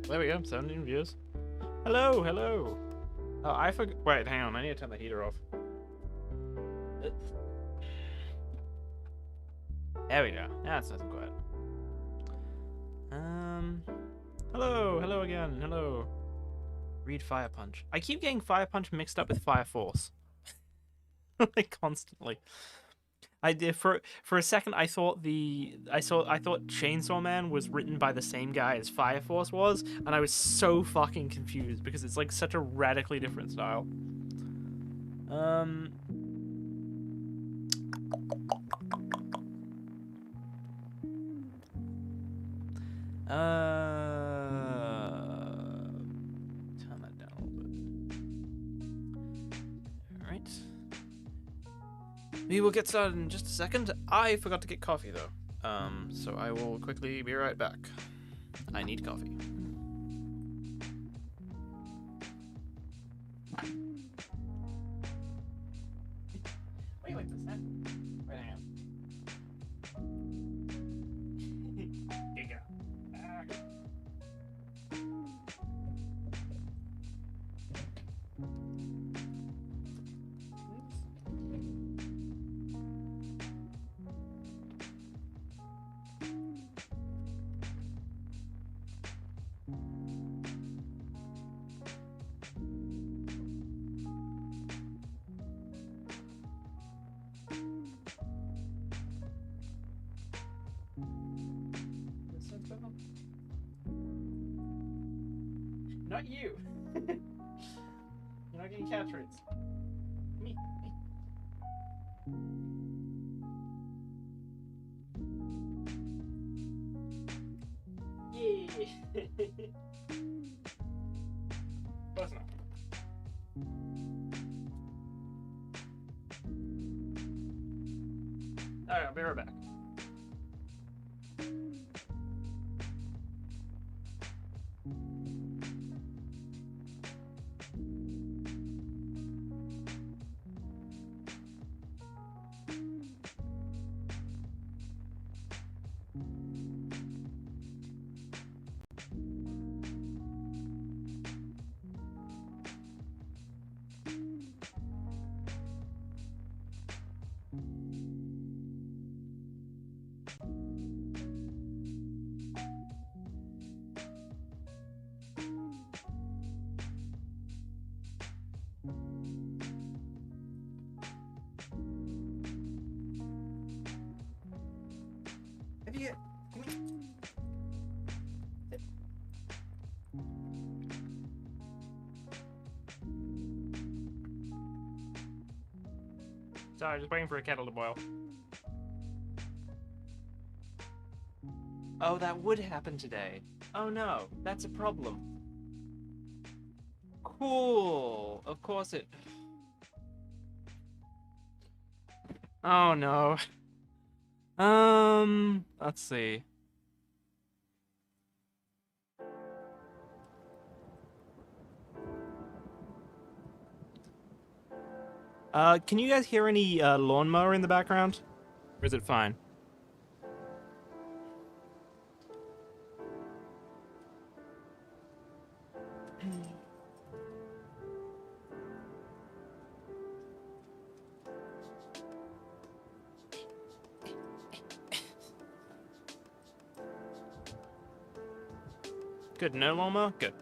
There we go, 17 views. Hello, hello. Oh, I forgot. Wait, hang on. I need to turn the heater off. There we go. That's nice and quiet. Hello, hello again. Hello. Read Fire Punch. I keep getting Fire Punch mixed up with Fire Force. Like constantly. I did for a second. I thought Chainsaw Man was written by the same guy as Fire Force was, and I was so fucking confused because it's like such a radically different style. Turn that down a little bit. All right. We will get started in just a second. I forgot to get coffee though. So I will quickly be right back. I need coffee. Wait, wait, wait, hang on. Giga. Not you. You're not getting cat treats. Me. Yay. Close enough. Alright, I'll be right back. Have you come here? Sit. Sorry, just waiting for a kettle to boil. Oh, that would happen today. Oh no, that's a problem. Cool. Of course it. Oh no. Let's see. Can you guys hear any lawnmower in the background? Or is it fine? Good, no lawnmower? Good.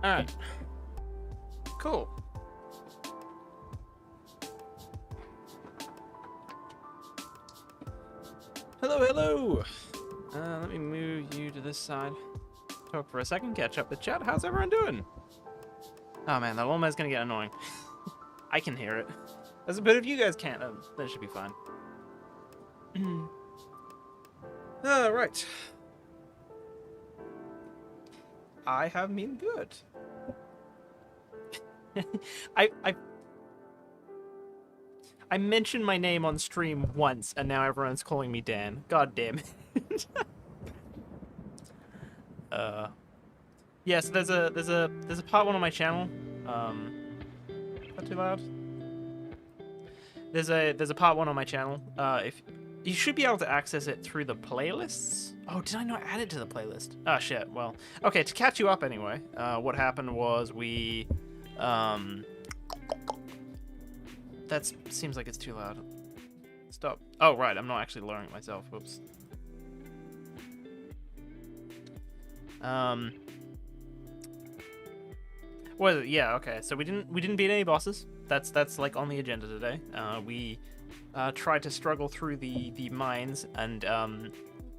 Alright. Cool. Hello, hello! Let me move you to this side. Talk for a second, catch up with chat. How's everyone doing? Oh man, that lawnmower's gonna get annoying. I can hear it. But if you guys can't, then it should be fine. Right. I have been good. I mentioned my name on stream once, and now everyone's calling me Dan. God damn it. Yes, there's a part one on my channel. Is that too loud? There's a part one on my channel. If you should be able to access it through the playlists. Oh, did I not add it to the playlist? Oh shit. Well, okay. To catch you up anyway. What happened was we, that seems like it's too loud. Stop. Oh right, I'm not actually lowering it myself. Whoops. Well, yeah, okay. So we didn't beat any bosses. That's like on the agenda today. We tried to struggle through the mines and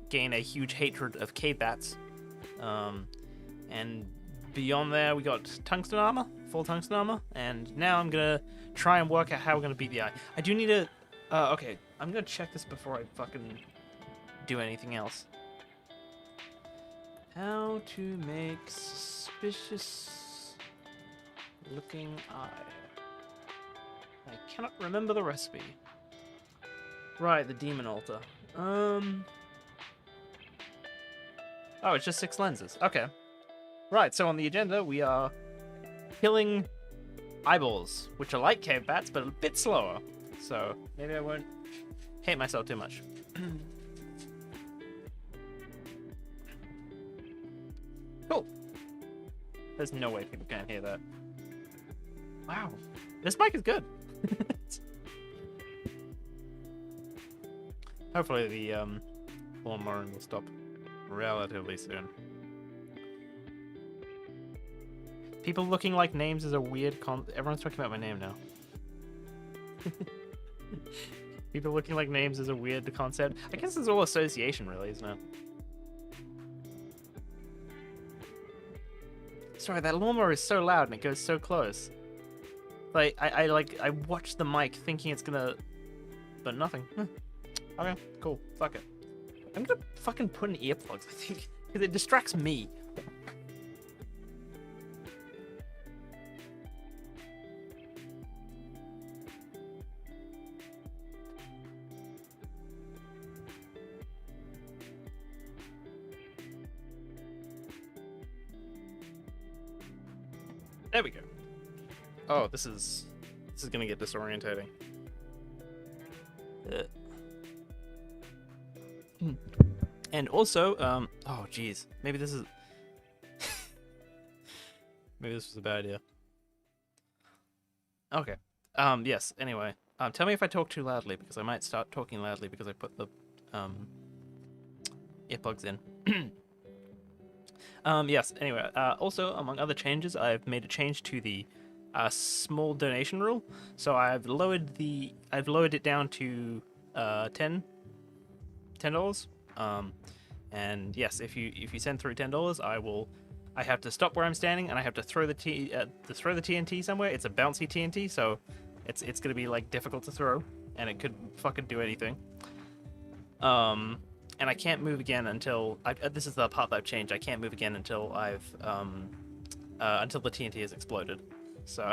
gain a huge hatred of cave bats. And beyond there, we got tungsten armor, full tungsten armor, and now I'm gonna try and work out how we're gonna beat the eye. I do need to. Okay, I'm gonna check this before I fucking do anything else. How to make suspicious looking eye. I cannot remember the recipe. Right, the demon altar. Oh, it's just 6 lenses. Okay. Right, so on the agenda, we are killing eyeballs, which are like cave bats, but a bit slower. So maybe I won't hate myself too much. Cool. There's no way people can't hear that. Wow. This mic is good. Hopefully the lawnmower will stop relatively soon. People looking like names is a weird everyone's talking about my name now. People looking like names is a weird concept. I guess it's all association really, isn't it? Sorry, that lawnmower is so loud and it goes so close. Like I watch the mic thinking it's gonna, but nothing. Okay, cool. Fuck it. I'm gonna fucking put in earplugs, I think, because it distracts me. There we go. Oh, this is gonna get disorientating. And also, oh geez, maybe this is maybe this was a bad idea. Okay. Yes. Anyway, tell me if I talk too loudly because I might start talking loudly because I put the earplugs in. Yes. Anyway, also among other changes, I've made a change to the small donation rule. So I've lowered it down to $10. And yes, if you send through $10, I have to stop where I'm standing and I have to throw the TNT somewhere. It's a bouncy TNT, so it's gonna be like difficult to throw, and it could fucking do anything. And I can't move again until this is the part that I've changed. I can't move again until until the TNT has exploded. So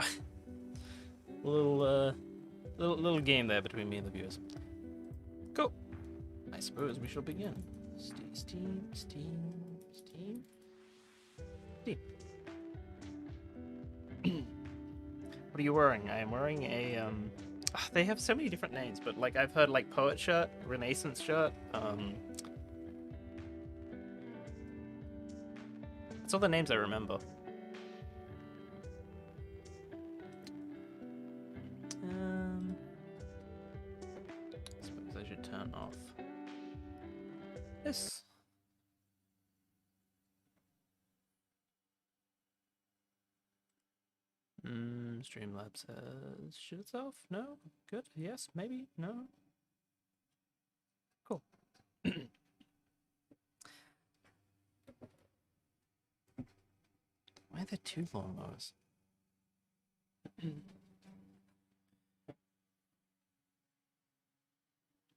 little game there between me and the viewers. Cool. I suppose we shall begin. Steam. What are you wearing? I am wearing a they have so many different names, but like I've heard like poet shirt, Renaissance shirt. That's all the names I remember. I suppose I should turn off this. Streamlabs has shit itself? No? Good? Yes? Maybe? No? Cool. Why are there two lawnmowers?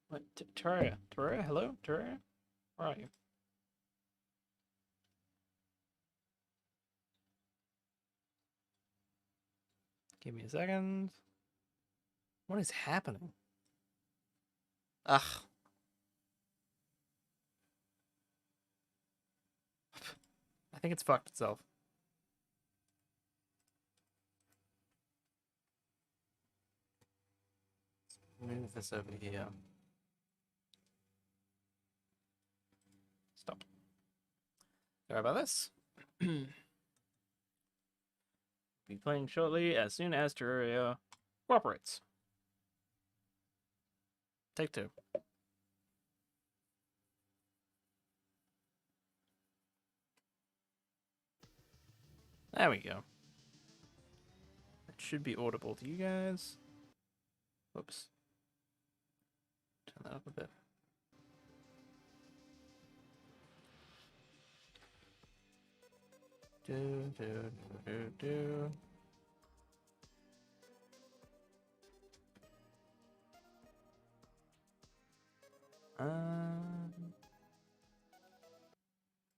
What? Terraria? Terraria? Hello? Terraria? Where are you? Give me a second. What is happening? Ugh. I think it's fucked itself. Let's move this over here. Stop. Sorry about this. Be playing shortly as soon as Terraria cooperates. Take two. There we go. It should be audible to you guys. Whoops. Turn that up a bit. Do.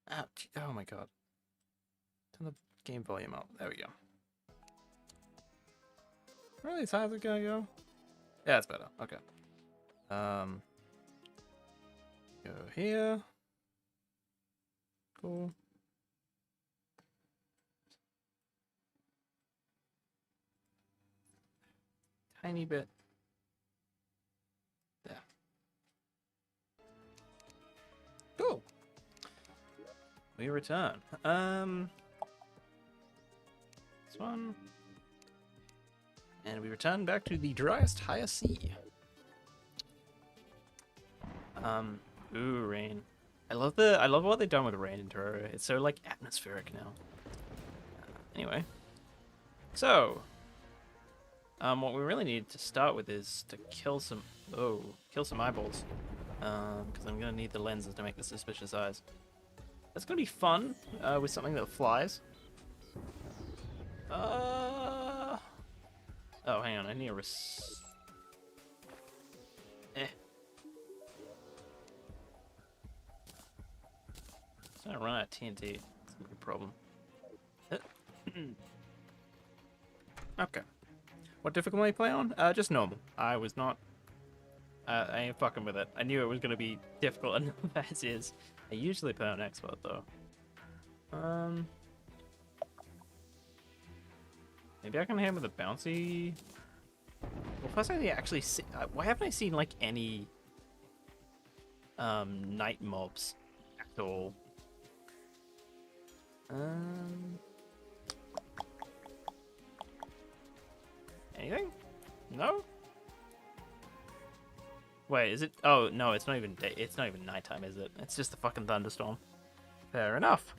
Ouch. Oh my god. Turn the game volume up. There we go. Really? As high as it gonna go? Yeah, it's better. Okay. Go here. Cool. Tiny bit. There. Cool. We return. This one. And we return back to the driest higher sea. Ooh, rain. I love what they've done with rain in Terraria. It's so like atmospheric now. Anyway. So, what we really need to start with is to kill some eyeballs. Because I'm gonna need the lenses to make the suspicious eyes. That's gonna be fun, with something that flies. Oh, hang on, I need a It's gonna run out of TNT. That's gonna be a problem. Okay. What difficulty I play on? Just normal. I was not... I ain't fucking with it. I knew it was gonna be difficult enough as is. I usually play on expert though. Maybe I can hit him with a bouncy... Well, first I need to actually see... why haven't I seen, like, any... night mobs at all? Anything? No? Wait, is it? Oh, no, it's not even day. It's not even nighttime, is it? It's just a fucking thunderstorm. Fair enough.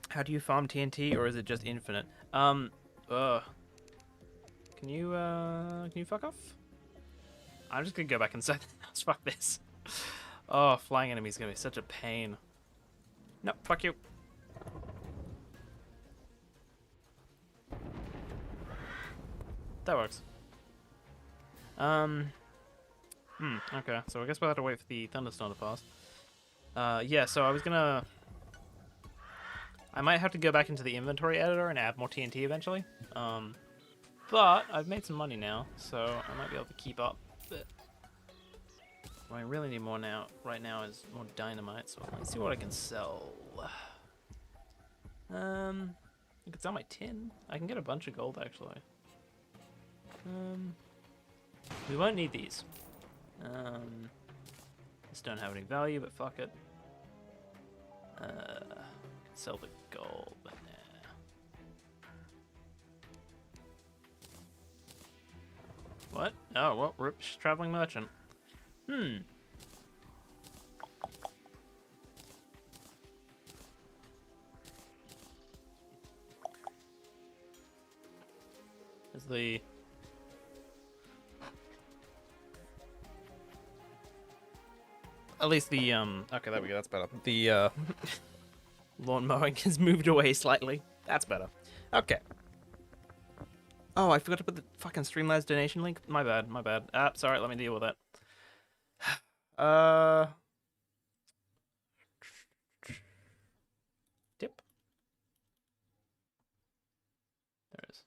How do you farm TNT, or is it just infinite? Can you fuck off? I'm just gonna go back inside the house. Fuck this. Oh, flying enemies gonna be such a pain. No, fuck you. That works. Okay, so I guess we'll have to wait for the thunderstorm to pass. Yeah, so I was gonna... I might have to go back into the inventory editor and add more TNT eventually. But I've made some money now, so I might be able to keep up. But what I really need more now, right now, is more dynamite. So let's see what I can sell. I can sell my tin. I can get a bunch of gold actually. We won't need these. These don't have any value, but fuck it. Sell the gold, but nah. What? Oh, well, rips traveling merchant. the... Okay, there we go, that's better. The, lawn mowing has moved away slightly. That's better. Okay. Oh, I forgot to put the fucking Streamlabs donation link. My bad, my bad. Sorry, let me deal with that. Tip. There it is.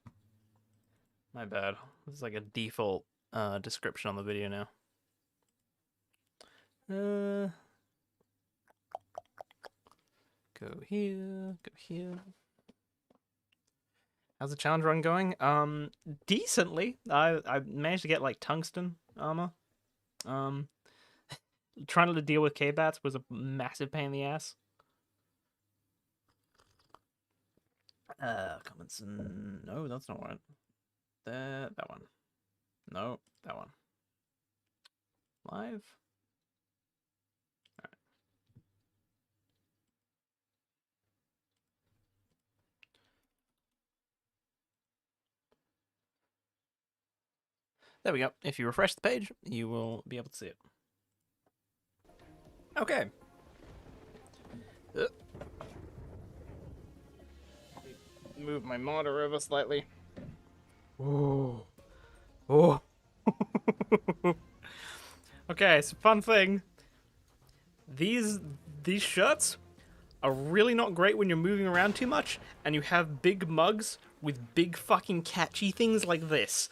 My bad. This is like a default description on the video now. Go here, go here. How's the challenge run going? Decently. I managed to get like tungsten armor. Trying to deal with K-Bats was a massive pain in the ass. Comments. No, that's not right. That one. No, that one. Live. All right. There we go. If you refresh the page, you will be able to see it. Okay. Move my monitor over slightly. Oh. Oh. Okay, so fun thing. These shirts are really not great when you're moving around too much and you have big mugs with big fucking catchy things like this.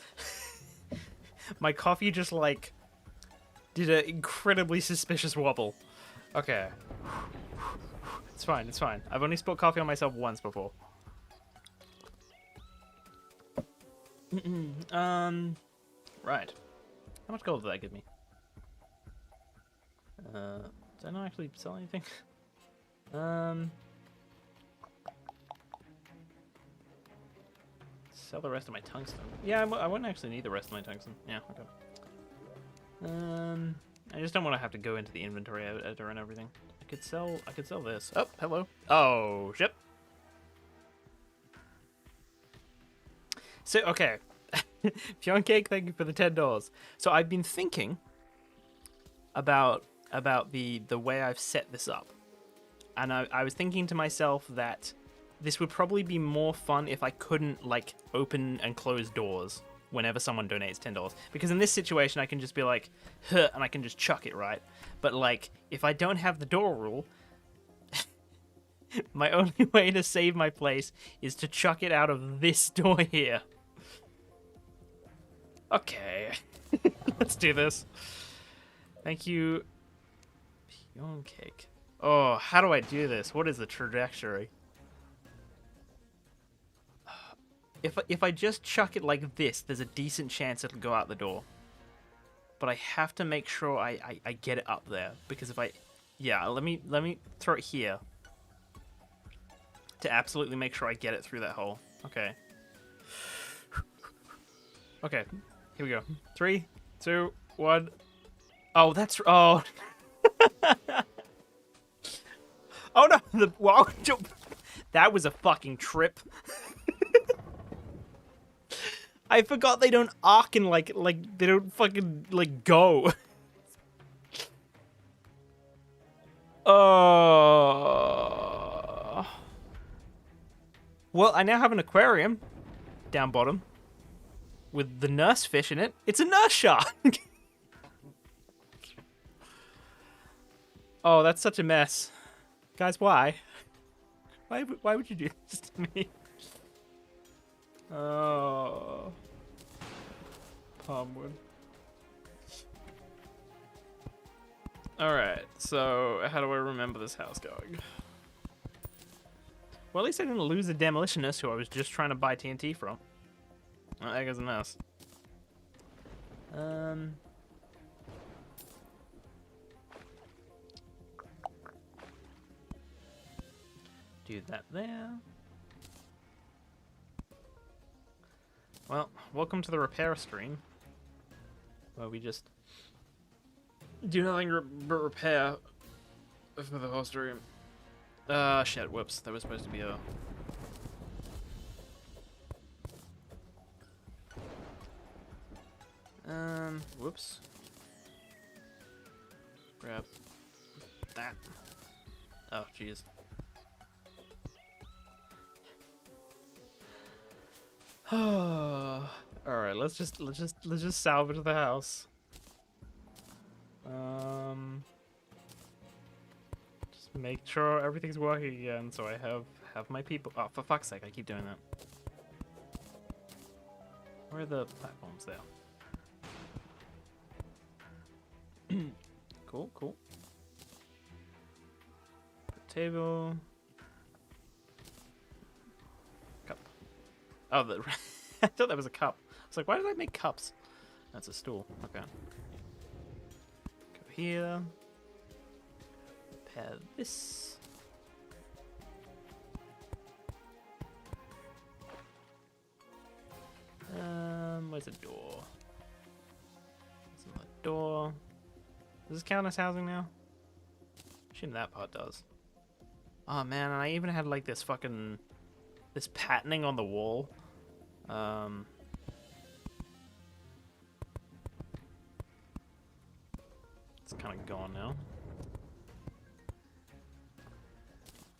My coffee just like did an incredibly suspicious wobble. Okay. It's fine, it's fine. I've only spilled coffee on myself once before. Right. How much gold did that give me? Did I not actually sell anything? Sell the rest of my tungsten. Yeah, I wouldn't actually need the rest of my tungsten. Yeah, okay. I just don't want to have to go into the inventory editor and everything. I could sell this. Oh, hello. Oh, shit. So, okay. Pion Cake, thank you for the $10. So I've been thinking about the way I've set this up. And I was thinking to myself that this would probably be more fun if I couldn't, like, open and close doors whenever someone donates $10. Because in this situation, I can just be like, huh, and I can just chuck it, right? But, like, if I don't have the door rule, my only way to save my place is to chuck it out of this door here. Okay. Let's do this. Thank you. Pion Cake. Oh, how do I do this? What is the trajectory? If I just chuck it like this, there's a decent chance it'll go out the door. But I have to make sure I get it up there. Because if I... Yeah, let me throw it here. To absolutely make sure I get it through that hole. Okay. Okay. Here we go. 3, 2, 1. Oh, that's... Oh. Oh, no. Wow. That was a fucking trip. I forgot they don't arc and like they don't fucking like go. Well, I now have an aquarium down bottom with the nurse fish in it. It's a nurse shark. Oh, that's such a mess. Guys, why? Why would you do this to me? Oh. Palmwood. Alright, so how do I remember this house going? Well, at least I didn't lose a demolitionist who I was just trying to buy TNT from. Oh, that guy's a mess. Do that there. Well, welcome to the repair stream, where we just do nothing but repair for the whole stream. Shit, whoops, that was supposed to be a... Whoops. Grab that. Oh, jeez. All right, let's just salvage the house. Just make sure everything's working again, so I have my people. Oh, for fuck's sake, I keep doing that. Where are the platforms there? Cool, cool. Table. Cup. Oh, I thought that was a cup. I was like, why did I make cups? That's a stool. Okay. Go here. Repair this. Where's the door? There's another door. Does this count as housing now? Assume that part does. Oh man, and I even had like this fucking patterning on the wall. It's kind of gone now.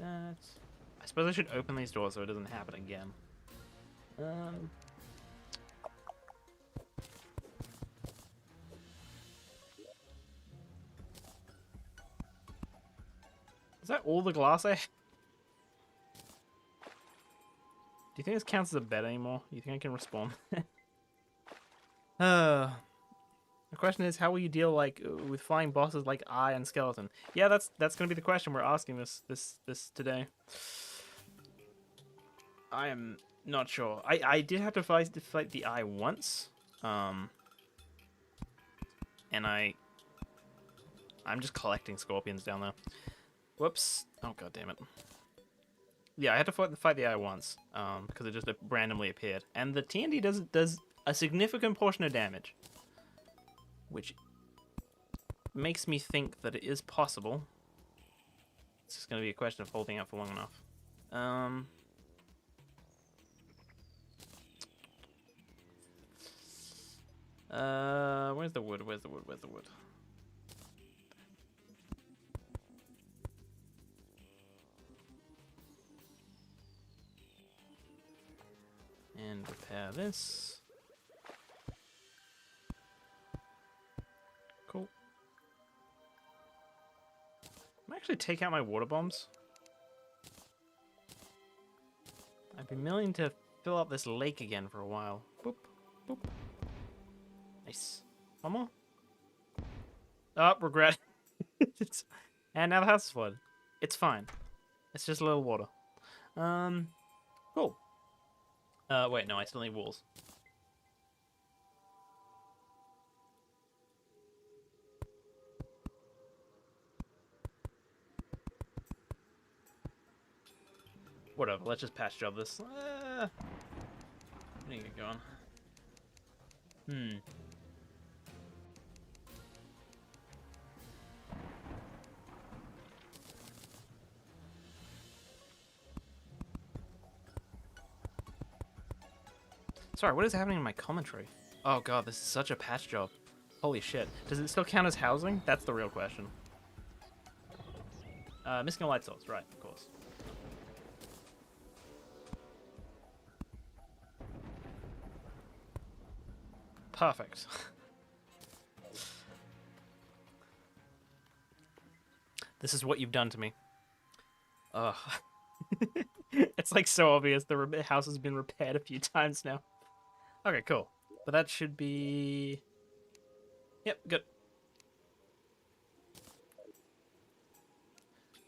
I suppose I should open these doors so it doesn't happen again. Is that all the glass I have? Do you think this counts as a bed anymore? You think I can respawn? The question is, how will you deal like with flying bosses like Eye and Skeleton? Yeah, that's gonna be the question we're asking this today. I am not sure. I did have to fight the Eye once, and I'm just collecting scorpions down there. Whoops! Oh god damn it! Yeah, I had to fight the Eye once, because it just randomly appeared, and the TNT does a significant portion of damage, which makes me think that it is possible. It's just going to be a question of holding out for long enough. Where's the wood? Where's the wood? Where's the wood? And repair this. Cool. I'm actually take out my water bombs. I've been meaning to fill up this lake again for a while. Boop, boop. Nice. One more. Oh, regret. And now the house is flooded. It's fine. It's just a little water. Cool. Wait, no, I still need walls. Whatever, let's just patch job this. Where are you going? Sorry, what is happening in my commentary? Oh god, this is such a patch job. Holy shit. Does it still count as housing? That's the real question. Missing a light source, right, of course. Perfect. This is what you've done to me. Ugh. It's like so obvious the house has been repaired a few times now. Okay, cool. But that should be... Yep, good.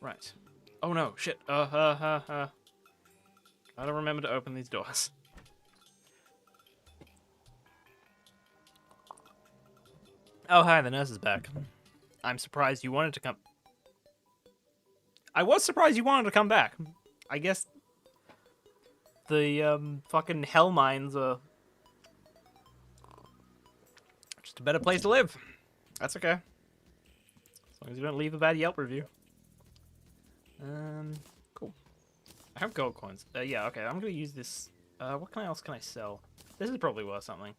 Right. Oh no, shit. I don't remember to open these doors. Oh, hi, the nurse is back. I'm surprised you wanted to come... I was surprised you wanted to come back. I guess the fucking hell mines are just a better place to live. That's okay. As long as you don't leave a bad Yelp review. Cool. I have gold coins. Yeah, okay, I'm gonna use this. What else can I sell? This is probably worth something.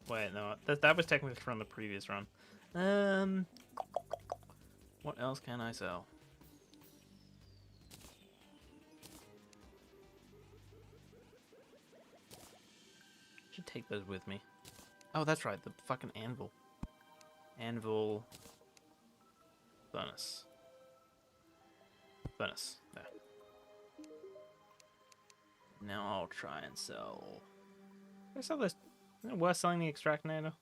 Wait, no, that was technically from the previous run. What else can I sell? Should take those with me. Oh, that's right, the fucking anvil. Anvil. Furnace. Furnace. There. Now I'll try and sell. I sell this. Is it worth selling the extractinator?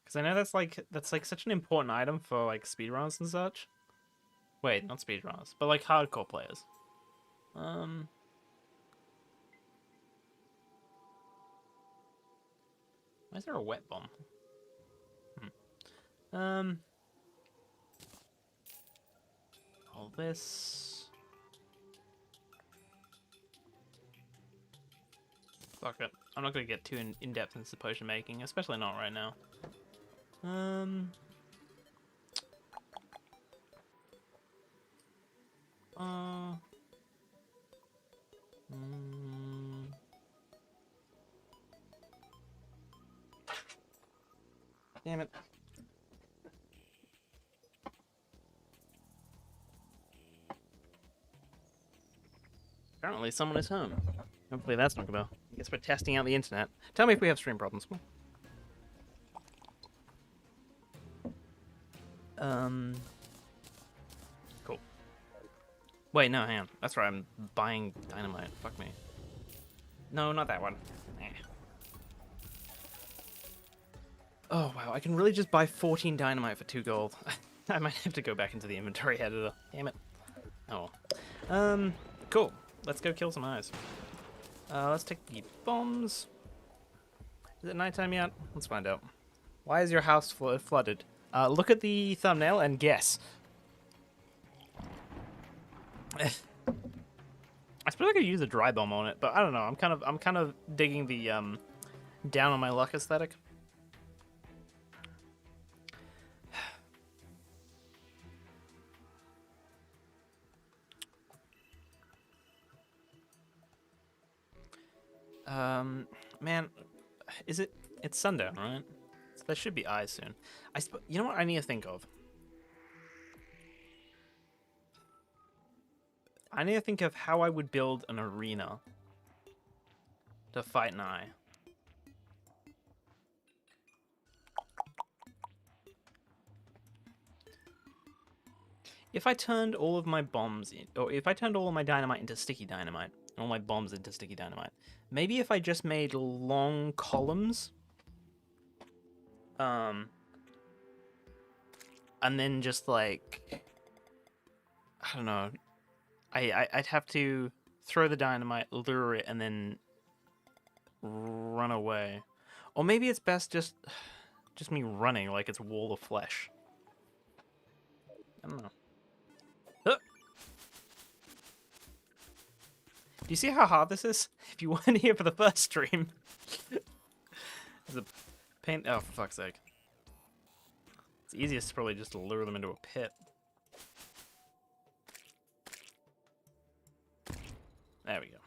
Because I know that's like such an important item for like speedrunners and such. Wait, not speedrunners, but like hardcore players. Why is there a wet bomb? All this. Fuck it. I'm not gonna get too in depth into potion making, especially not right now. Damn it. Apparently someone is home. Hopefully that's not gonna... I guess we're testing out the internet. Tell me if we have stream problems. Cool. Wait, no, hang on. That's right, I'm buying dynamite. Fuck me. No, not that one. Eh. Oh, wow, I can really just buy 14 dynamite for 2 gold. I might have to go back into the inventory editor. Damn it. Oh. Cool. Let's go kill some eyes. Let's take the bombs. Is it nighttime yet? Let's find out. Why is your house flooded? Look at the thumbnail and guess. I suppose I could use a dry bomb on it, but I don't know. I'm kind of digging the down on my luck aesthetic. Man, it's sundown, right? So there should be eyes soon. You know what I need to think of? I need to think of how I would build an arena to fight an eye. If I turned all of my bombs in, or if I turned all of my dynamite into sticky dynamite, all my bombs into sticky dynamite, maybe if I just made long columns, and then just like, I don't know, I'd have to throw the dynamite, lure it, and then run away. Or maybe it's best just me running like it's wall of flesh. I don't know. Do you see how hard this is? If you weren't here for the first stream. There's a pain. Oh, for fuck's sake. It's easiest to probably just to lure them into a pit. There we go.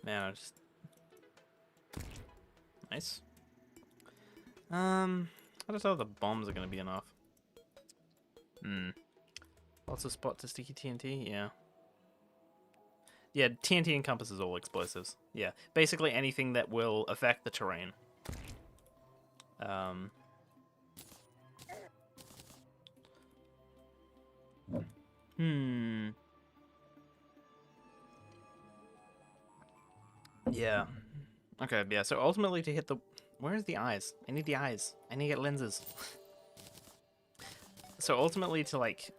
Now just nice. I just hope the bombs are gonna be enough. Lots of spot to sticky TNT, yeah. Yeah, TNT encompasses all explosives. Yeah, basically anything that will affect the terrain. Yeah. Okay, yeah, so ultimately to hit the... Where's the eyes? I need the eyes. I need to get lenses. So ultimately to, like,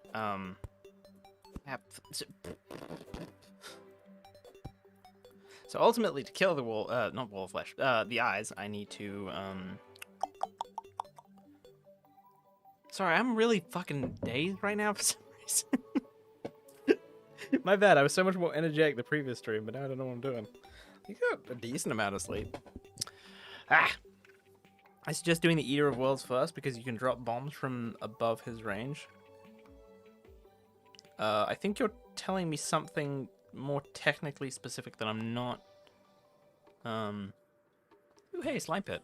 So ultimately to kill the wall, not wall of flesh, the eyes, I need to, Sorry, I'm really fucking dazed right now for some reason. My bad, I was so much more energetic the previous stream, but now I don't know what I'm doing. You got a decent amount of sleep. I suggest doing the Eater of Worlds first, because you can drop bombs from above his range. I think you're telling me something more technically specific that I'm not Ooh, hey, slime pit.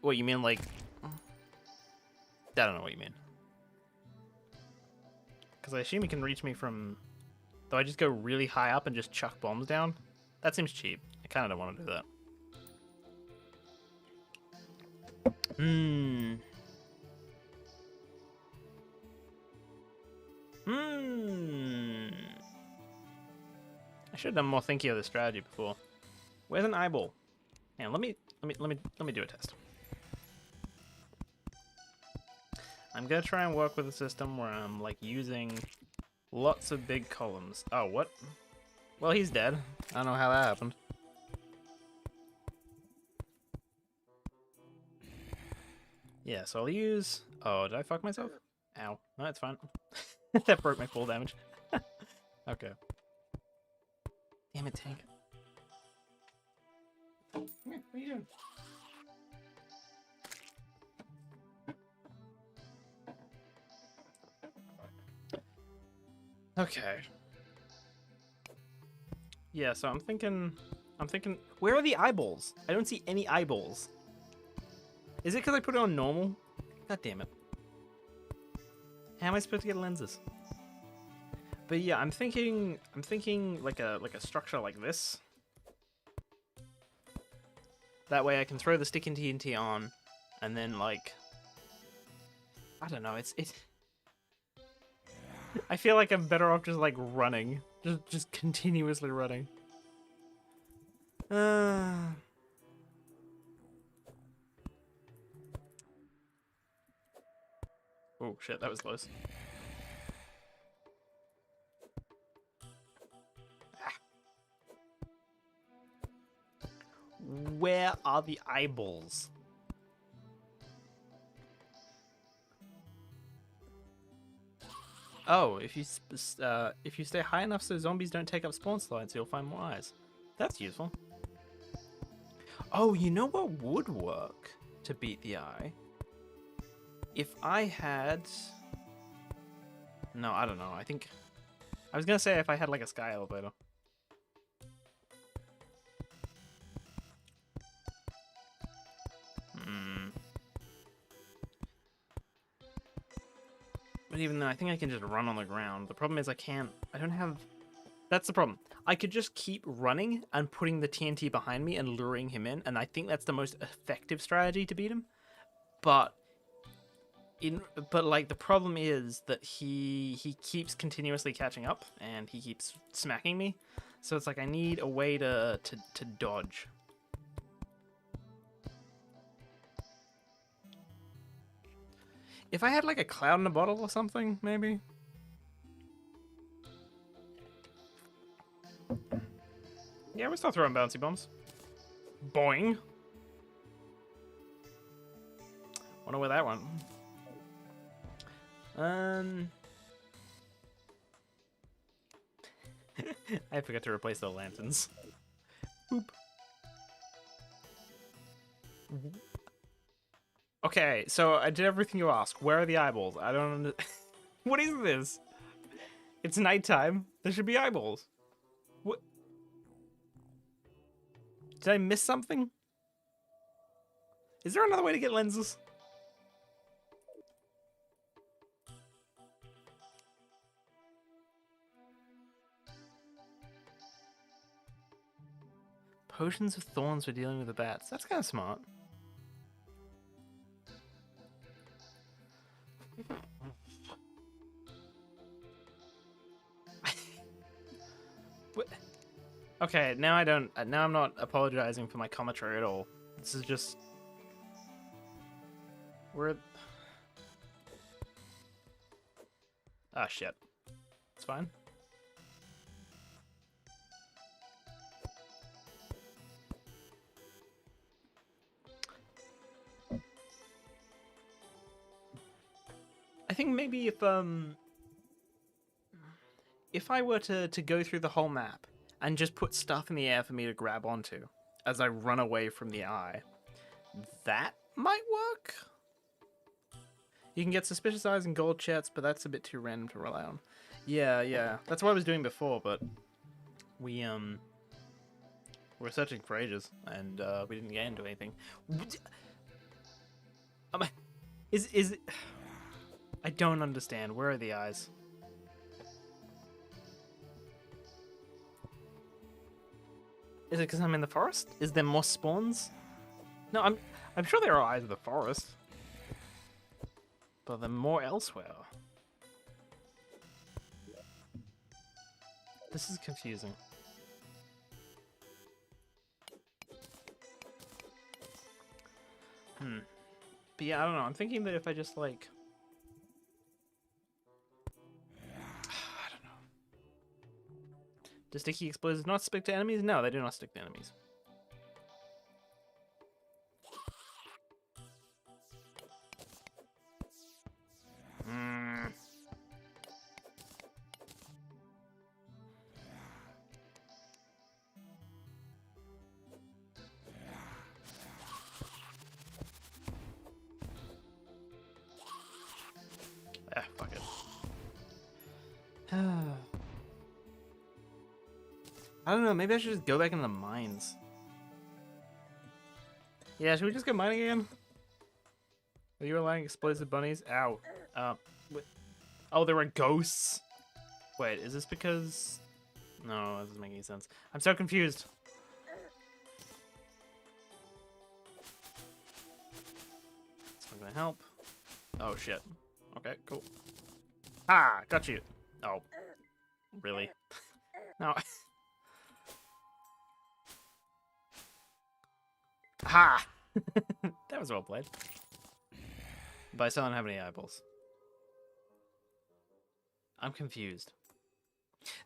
What you mean, like? I don't know what you mean. Because I assume he can reach me from. Though I just go really high up and just chuck bombs down. That seems cheap. I kind of don't want to do that. I should have done more thinking of the strategy before. Where's an eyeball? Now let me do a test. I'm gonna try and work with a system where I'm like using lots of big columns. Oh, what? Well, he's dead. I don't know how that happened. Yeah, so I'll use... Oh, did I fuck myself? Ow. No, it's fine. That broke my full damage. Okay. Damn it, tank. What are you doing? Okay. Yeah, so I'm thinking, where are the eyeballs? I don't see any eyeballs. Is it because I put it on normal? God damn it. How am I supposed to get lenses? But yeah, I'm thinking like a structure like this. That way I can throw the stick and TNT on, and then like, I don't know, it's I feel like I'm better off just like running. Just continuously running. Oh shit, that was close. Where are the eyeballs? Oh, if you stay high enough so zombies don't take up spawn slots, you'll find more eyes. That's useful. Oh, you know what would work to beat the eye? If I had... No, I don't know. I think... I was gonna say if I had like a sky elevator. But even though I think I can just run on the ground, the problem is I don't have... That's the problem. I could just keep running and putting the TNT behind me and luring him in, and I think that's the most effective strategy to beat him. But like the problem is that he keeps continuously catching up and he keeps smacking me. So it's like I need a way to dodge. If I had like a cloud in a bottle or something, maybe. Yeah, we're still throwing bouncy bombs. Boing. Wonder where that went. I forgot to replace the lanterns. Boop. Okay, so I did everything you asked. Where are the eyeballs? I don't understand. What is this? It's nighttime. There should be eyeballs. What? Did I miss something? Is there another way to get lenses? Potions of thorns for dealing with the bats. That's kind of smart. Okay, now I'm not apologizing for my commentary at all. This is just... Ah, shit. It's fine. I think maybe if I were to go through the whole map and just put stuff in the air for me to grab onto as I run away from the eye, that might work. You can get suspicious eyes and gold chests, but that's a bit too random to rely on. Yeah, that's what I was doing before, but we We're searching for ages, and we didn't get into anything. Is it... I don't understand. Where are the eyes? Is it because I'm in the forest? Is there more spawns? No, I'm sure there are eyes in the forest, but there are more elsewhere. This is confusing. But yeah, I don't know. I'm thinking that if I just like... I don't know. Do sticky explosives not stick to enemies? No, they do not stick to enemies. Fuck it. I don't know, maybe I should just go back in the mines. Yeah, should we just go mining again? Are you allowing explosive bunnies? Ow. Oh, there are ghosts? Wait, is this because... No, that doesn't make any sense. I'm so confused. It's not gonna help. Oh, shit. Okay, cool. Ah, got you. Oh. Really? No. Ha! That was well played. But I still don't have any eyeballs. I'm confused.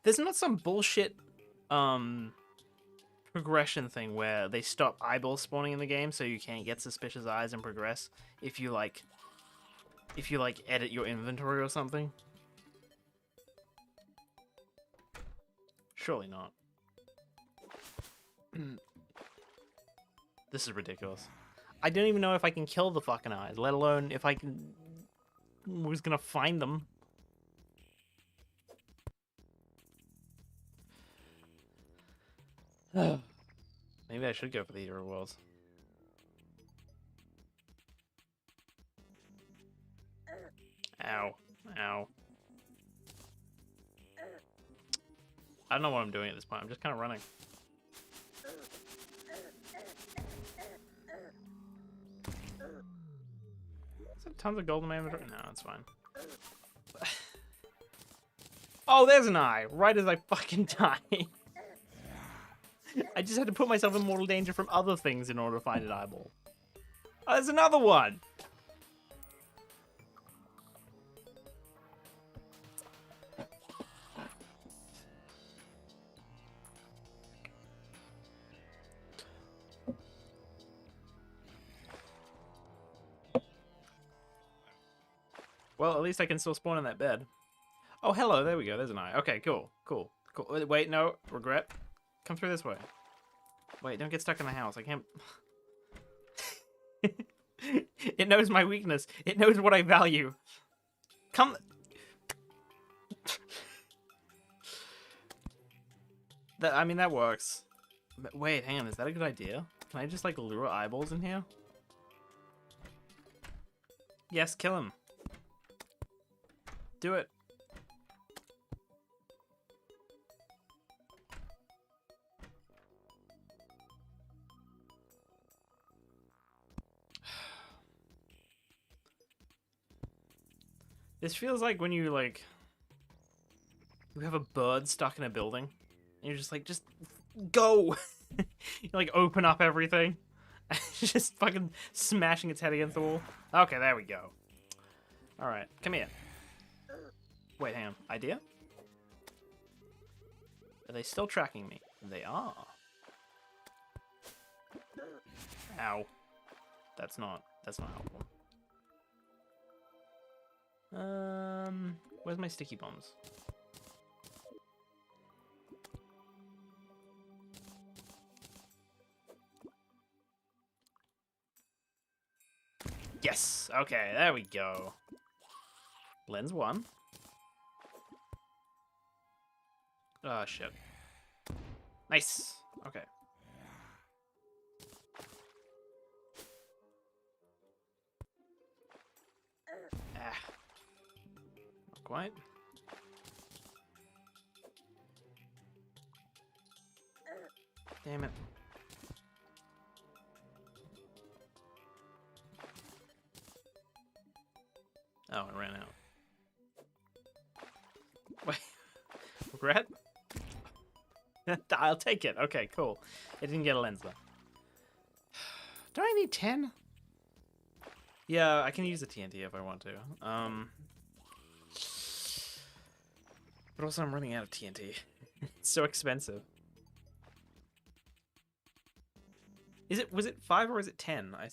There's not some bullshit progression thing where they stop eyeballs spawning in the game so you can't get suspicious eyes and progress if you edit your inventory or something? Surely not. This is ridiculous. I don't even know if I can kill the fucking eyes, let alone if I can... Who's gonna find them? Maybe I should go for the Eater of Worlds. Ow. Ow. I don't know what I'm doing at this point. I'm just kind of running. Is there tons of gold in my inventory? No, that's fine. Oh, there's an eye! Right as I fucking die. I just had to put myself in mortal danger from other things in order to find an eyeball. Oh, there's another one! Well, at least I can still spawn in that bed. Oh, hello, there we go, there's an eye. Okay, cool, cool, cool. Wait, no, regret. Come through this way. Wait, don't get stuck in the house, I can't... It knows my weakness. It knows what I value. Come... I mean, that works. But wait, hang on, is that a good idea? Can I just, like, lure eyeballs in here? Yes, kill him. Do it. This feels like when you, like... You have a bird stuck in a building. And you're just like, just go! You, like, open up everything. Just fucking smashing its head against the wall. Okay, there we go. Alright, come here. Wait, hang on. Idea? Are they still tracking me? They are. Ow. That's not helpful. Where's my sticky bombs? Yes! Okay, there we go. Lens 1. Oh, shit. Nice! Okay. quite. Damn it. Oh, it ran out. Wait. Regret? I'll take it. Okay, cool. It didn't get a lens, though. Do I need 10? Yeah, I can use the TNT if I want to. But also I'm running out of TNT. It's so expensive. Was it 5 or is it 10? I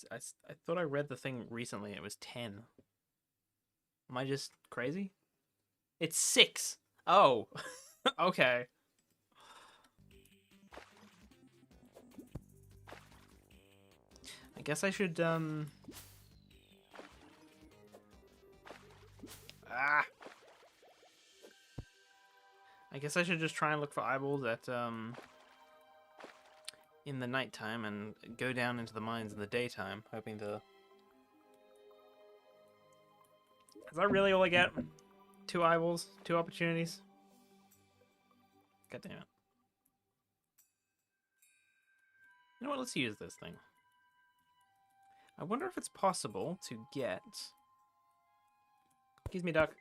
thought I read the thing recently. It was 10. Am I just crazy? It's 6. Oh. Okay. I guess I should, I guess I should just try and look for eyeballs at, in the nighttime and go down into the mines in the daytime, hoping to... Is that really all I get? 2 eyeballs? 2 opportunities? God damn it. You know what? Let's use this thing. I wonder if it's possible to get... Excuse me, duck.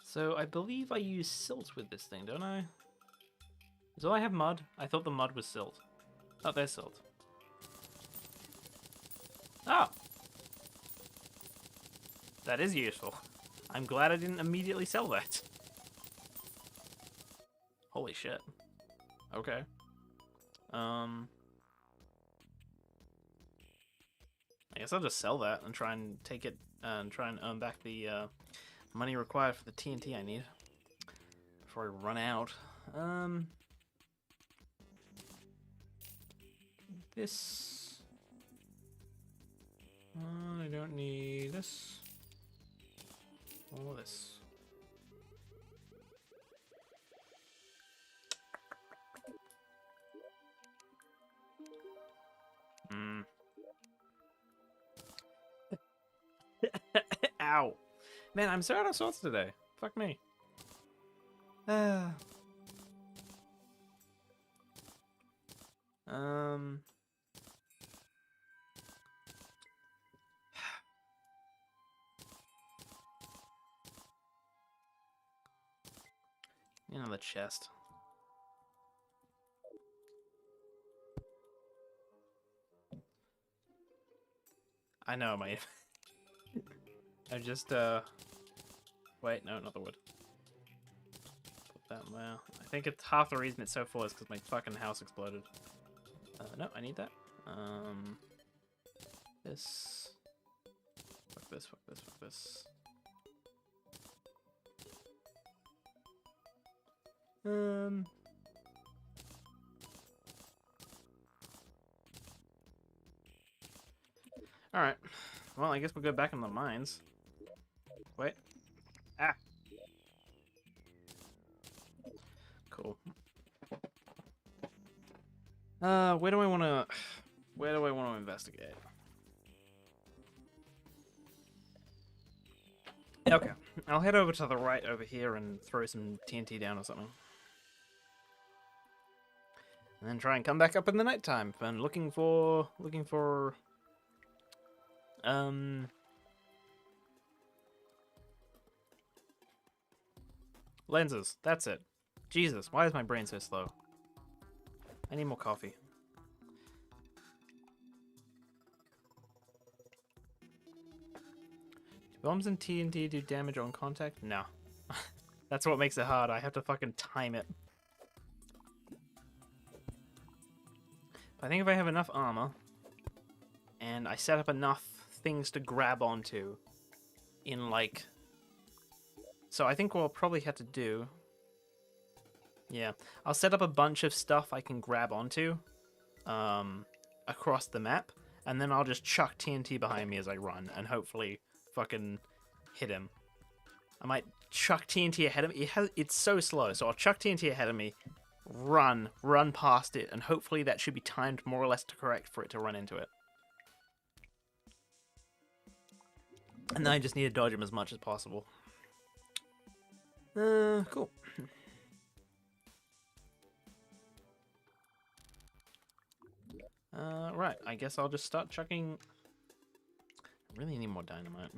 So I believe I use silt with this thing, don't I? Do I have mud? I thought the mud was silt. Oh, there's silt. Oh! That is useful. I'm glad I didn't immediately sell that. Holy shit. Okay. I guess I'll just sell that and try and take it and try and earn back the money required for the TNT I need before I run out. This. I don't need this. Or this. Ow. Man, I'm so out of sorts today. Fuck me. You know, the chest. I know, mate. I just, wait, no, not the wood. Put that there. I think it's half the reason it's so full is because my fucking house exploded. No, I need that. This. Fuck this, fuck this, fuck this. Alright. Well, I guess we'll go back in the mines. Wait. Ah! Cool. Where do I want to investigate? Okay. I'll head over to the right over here and throw some TNT down or something. And then try and come back up in the nighttime and looking for lenses. That's it. Jesus, why is my brain so slow? I need more coffee. Do bombs and TNT do damage on contact? No. That's what makes it hard. I have to fucking time it. I think if I have enough armor and I set up enough things to grab onto in like... So I think what I'll probably have to do... Yeah, I'll set up a bunch of stuff I can grab onto across the map, and then I'll just chuck TNT behind me as I run and hopefully fucking hit him. I might chuck TNT ahead of me. It's so slow, so I'll chuck TNT ahead of me, run past it, and hopefully that should be timed more or less to correct for it to run into it. And then I just need to dodge him as much as possible. Cool. Right, I guess I'll just start chucking... I really need more dynamite.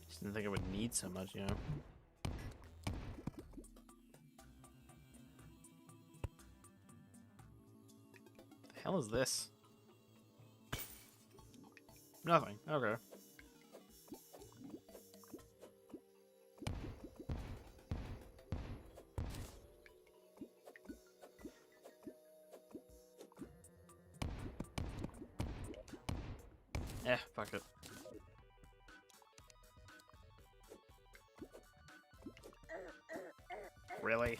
Just didn't think I would need so much, you know? The hell is this? Nothing. Okay. Fuck it. Really?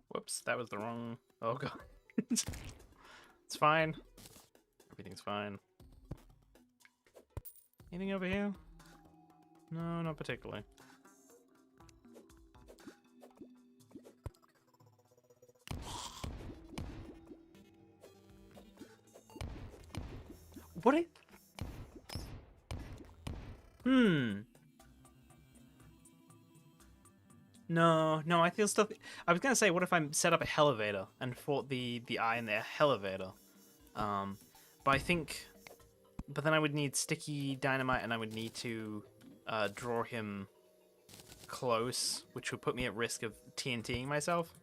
Whoops, that was the wrong... Oh god. It's fine. Everything's fine. Anything over here? No, not particularly. What it? No, I feel stuff. I was gonna say, what if I set up a elevator and fought the eye in the elevator? But I think, but then I would need sticky dynamite, and I would need to draw him close, which would put me at risk of TNTing myself.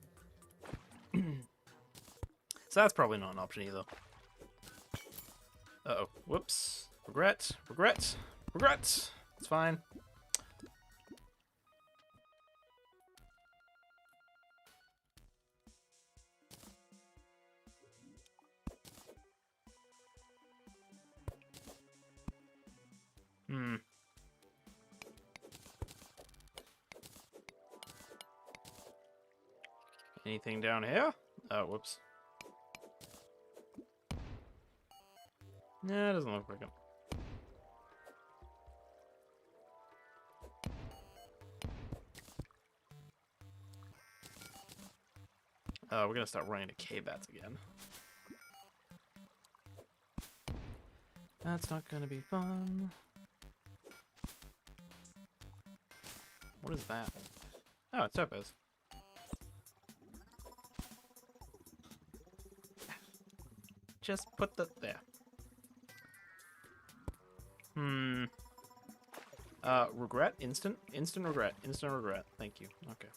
So that's probably not an option either. Uh-oh. Whoops. Regret. It's fine. Anything down here? Oh, whoops. Nah, it doesn't look like it. We're gonna start running to K-Bats again. That's not gonna be fun. What is that? Oh, it's Topaz. Just put the... there. Regret? Instant regret. Thank you. Okay.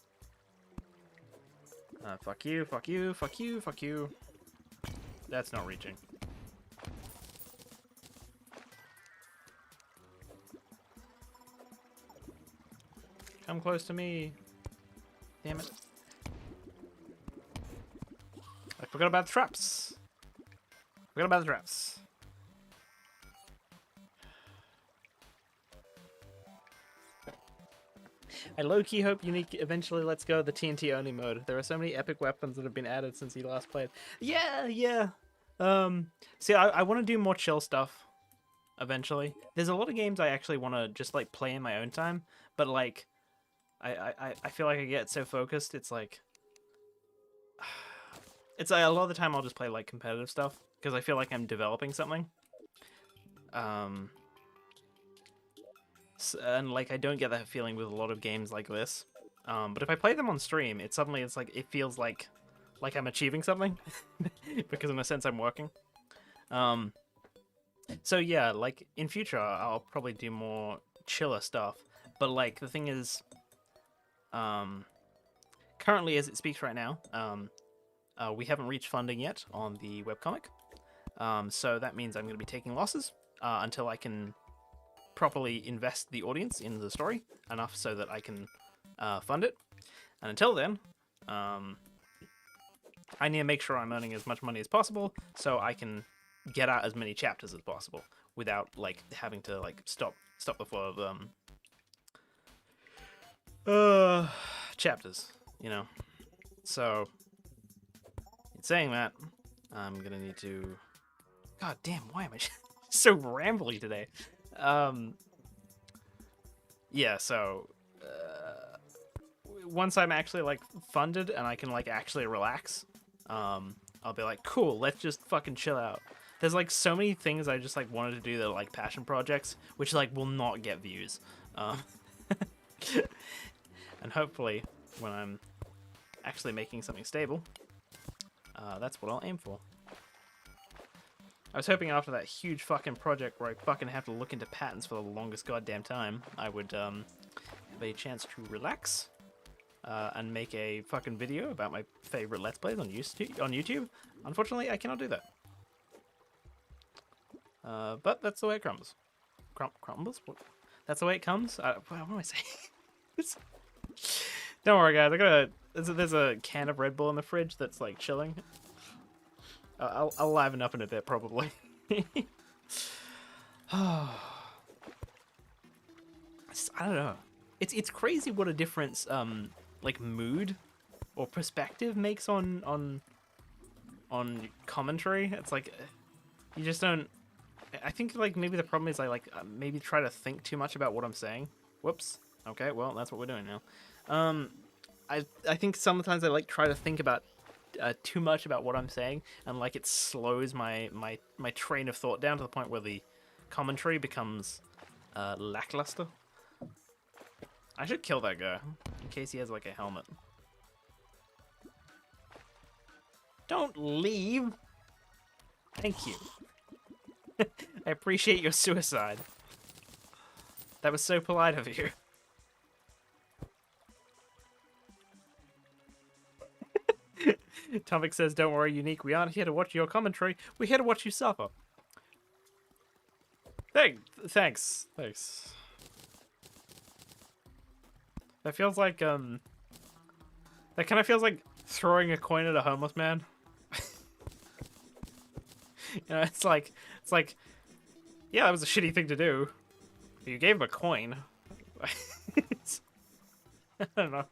Fuck you. That's not reaching. Come close to me. Damn it. I forgot about the traps. I low-key hope Unique eventually lets go of the TNT only mode. There are so many epic weapons that have been added since he last played. Yeah. See, I want to do more chill stuff eventually. There's a lot of games I actually want to just like play in my own time, but like I feel like I get so focused. It's like a lot of the time I'll just play like competitive stuff because I feel like I'm developing something. And like I don't get that feeling with a lot of games like this. But if I play them on stream, it feels like I'm achieving something because in a sense I'm working. So yeah, like in future I'll probably do more chiller stuff. But like the thing is, currently as it speaks right now, we haven't reached funding yet on the webcomic. So that means I'm going to be taking losses until I can properly invest the audience in the story enough so that I can fund it. And until then, I need to make sure I'm earning as much money as possible so I can get out as many chapters as possible without like having to like stop the flow of chapters, you know. So in saying that, I'm gonna need to. God damn, why am I so rambly today? Yeah, so once I'm actually like funded and I can like actually relax, I'll be like, cool, let's just fucking chill out. There's like so many things I just like wanted to do that are like passion projects, which like will not get views. And hopefully, when I'm actually making something stable, that's what I'll aim for. I was hoping after that huge fucking project where I fucking have to look into patterns for the longest goddamn time, I would have a chance to relax and make a fucking video about my favorite Let's Plays on YouTube. Unfortunately, I cannot do that. But that's the way it crumbles. Crumbles? What? That's the way it comes? What am I saying? Don't worry, guys. There's a can of Red Bull in the fridge that's like chilling. I'll liven up in a bit, probably. I don't know. It's crazy what a difference like mood or perspective makes on commentary. It's like you just don't. I think like maybe the problem is I like maybe try to think too much about what I'm saying. Whoops. Okay, well that's what we're doing now. I think sometimes I like try to think about too much about what I'm saying, and like it slows my train of thought down to the point where the commentary becomes lackluster. I should kill that guy in case he has like a helmet. Don't leave. Thank you. I appreciate your suicide. That was so polite of you. Tomik says, don't worry, Unique. We aren't here to watch your commentary. We're here to watch you suffer. Thanks. That feels like, that kind of feels like throwing a coin at a homeless man. You know, it's like, yeah, that was a shitty thing to do. But you gave him a coin. I don't know.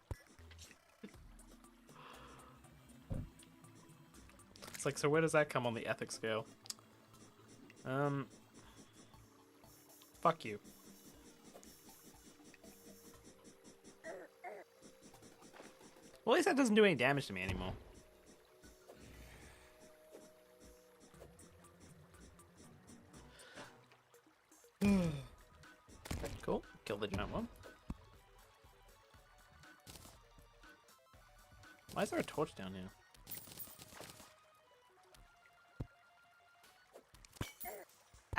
It's like, so where does that come on the ethics scale? Fuck you. Well, at least that doesn't do any damage to me anymore. Cool. Kill the giant one. Why is there a torch down here?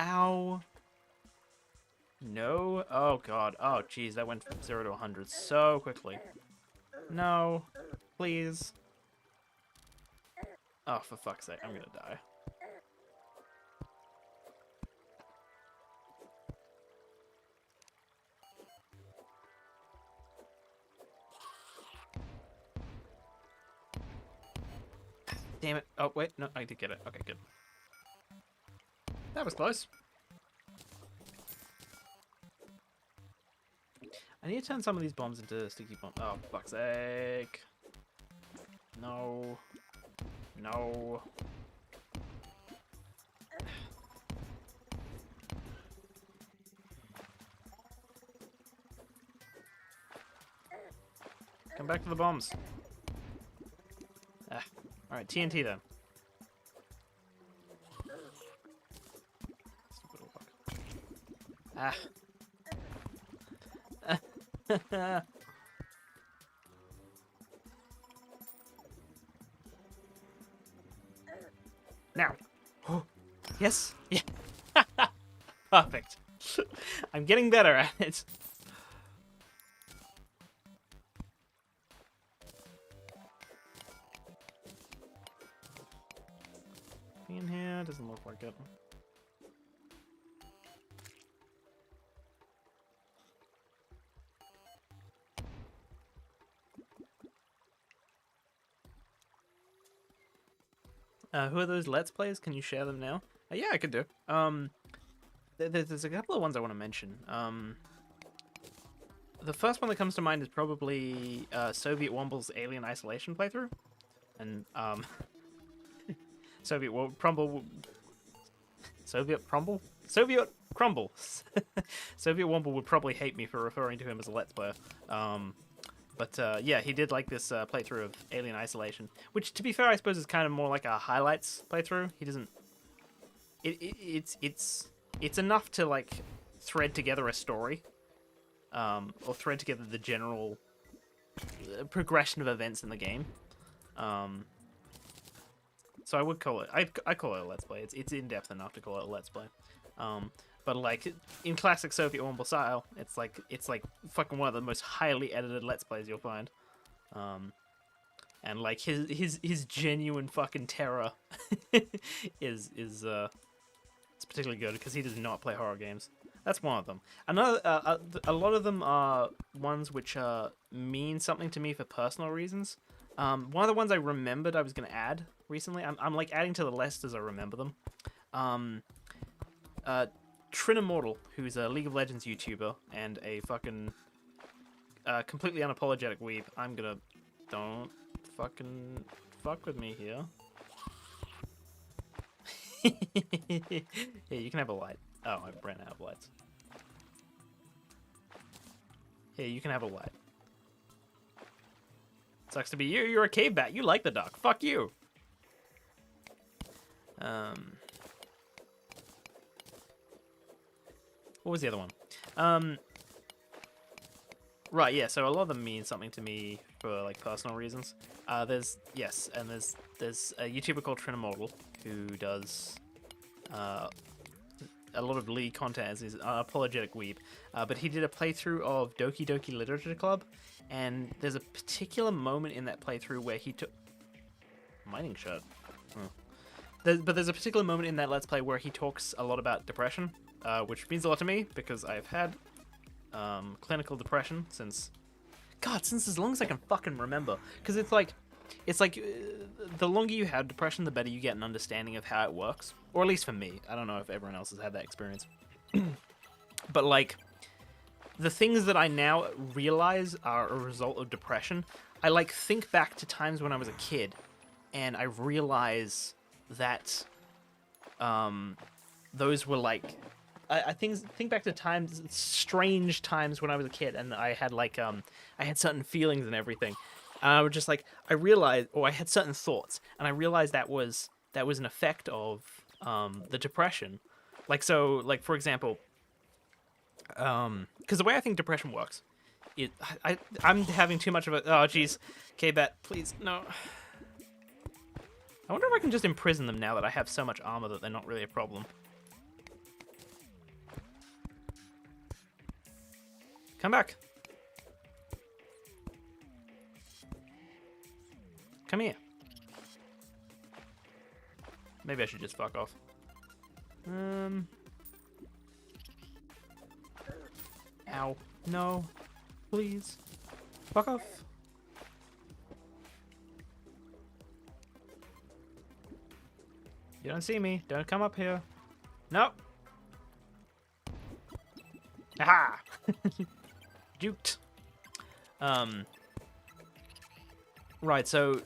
Ow. No. Oh, God. Oh, jeez. That went from 0 to 100 so quickly. No. Please. Oh, for fuck's sake. I'm gonna die. Damn it. Oh, wait. No, I did get it. Okay, good. That was close. I need to turn some of these bombs into sticky bombs. Oh, for fuck's sake. No. No. Come back to the bombs. Ah. Alright, TNT then. Stupid little fuck. Ah. Now. Oh, yes. Yeah. Perfect. I'm getting better at it. In here doesn't look like it. Who are those Let's Plays? Can you share them now? Yeah, I could do. There's a couple of ones I want to mention. The first one that comes to mind is probably Soviet Womble's Alien Isolation playthrough, and Soviet Crumble, Soviet Crumble, Soviet Crumble. Soviet Womble would probably hate me for referring to him as a Let's Player. But yeah, he did like this playthrough of Alien Isolation, which, to be fair, I suppose is kind of more like a highlights playthrough. He doesn't. It's enough to like thread together a story, or thread together the general progression of events in the game. So I would call it. I call it a Let's Play. It's in depth enough to call it a Let's Play. But like in classic Soviet Womble style, it's like fucking one of the most highly edited Let's Plays you'll find. And like his genuine fucking terror is it's particularly good because he does not play horror games. That's one of them. Another a lot of them are ones which mean something to me for personal reasons. One of the ones I remembered I was gonna add recently. I'm like adding to the list as I remember them. Trinomortal, who's a League of Legends YouTuber and a fucking completely unapologetic weeb. Don't fucking fuck with me here. Here, you can have a light. Oh, I ran out of lights. Here, you can have a light. Sucks to be you. You're a cave bat. You like the dark. Fuck you. What was the other one? Right, yeah, so a lot of them mean something to me for like personal reasons. There's a YouTuber called Trinomortal who does a lot of League content as his apologetic weeb. But he did a playthrough of Doki Doki Literature Club, and there's a particular moment in that playthrough where he took mining shirt. But there's a particular moment in that Let's Play where he talks a lot about depression, which means a lot to me because I've had clinical depression since as long as I can fucking remember. Because it's like the longer you have depression, the better you get an understanding of how it works. Or at least for me. I don't know if everyone else has had that experience. But like, the things that I now realize are a result of depression, I like think back to times when I was a kid, and I realize that those were like I think back to strange times when I was a kid, and I had like I had certain feelings and everything. And I was just like, I realized, or I had certain thoughts, and I realized that was an effect of the depression. Like, so, like, for example, because the way I think depression works, I'm having too much of a, oh jeez, K-Bet, please, no. I wonder if I can just imprison them now that I have so much armor that they're not really a problem. Come back. Come here. Maybe I should just fuck off. Ow. No. Please. Fuck off. You don't see me. Don't come up here. Nope. Aha! Duped. Right, so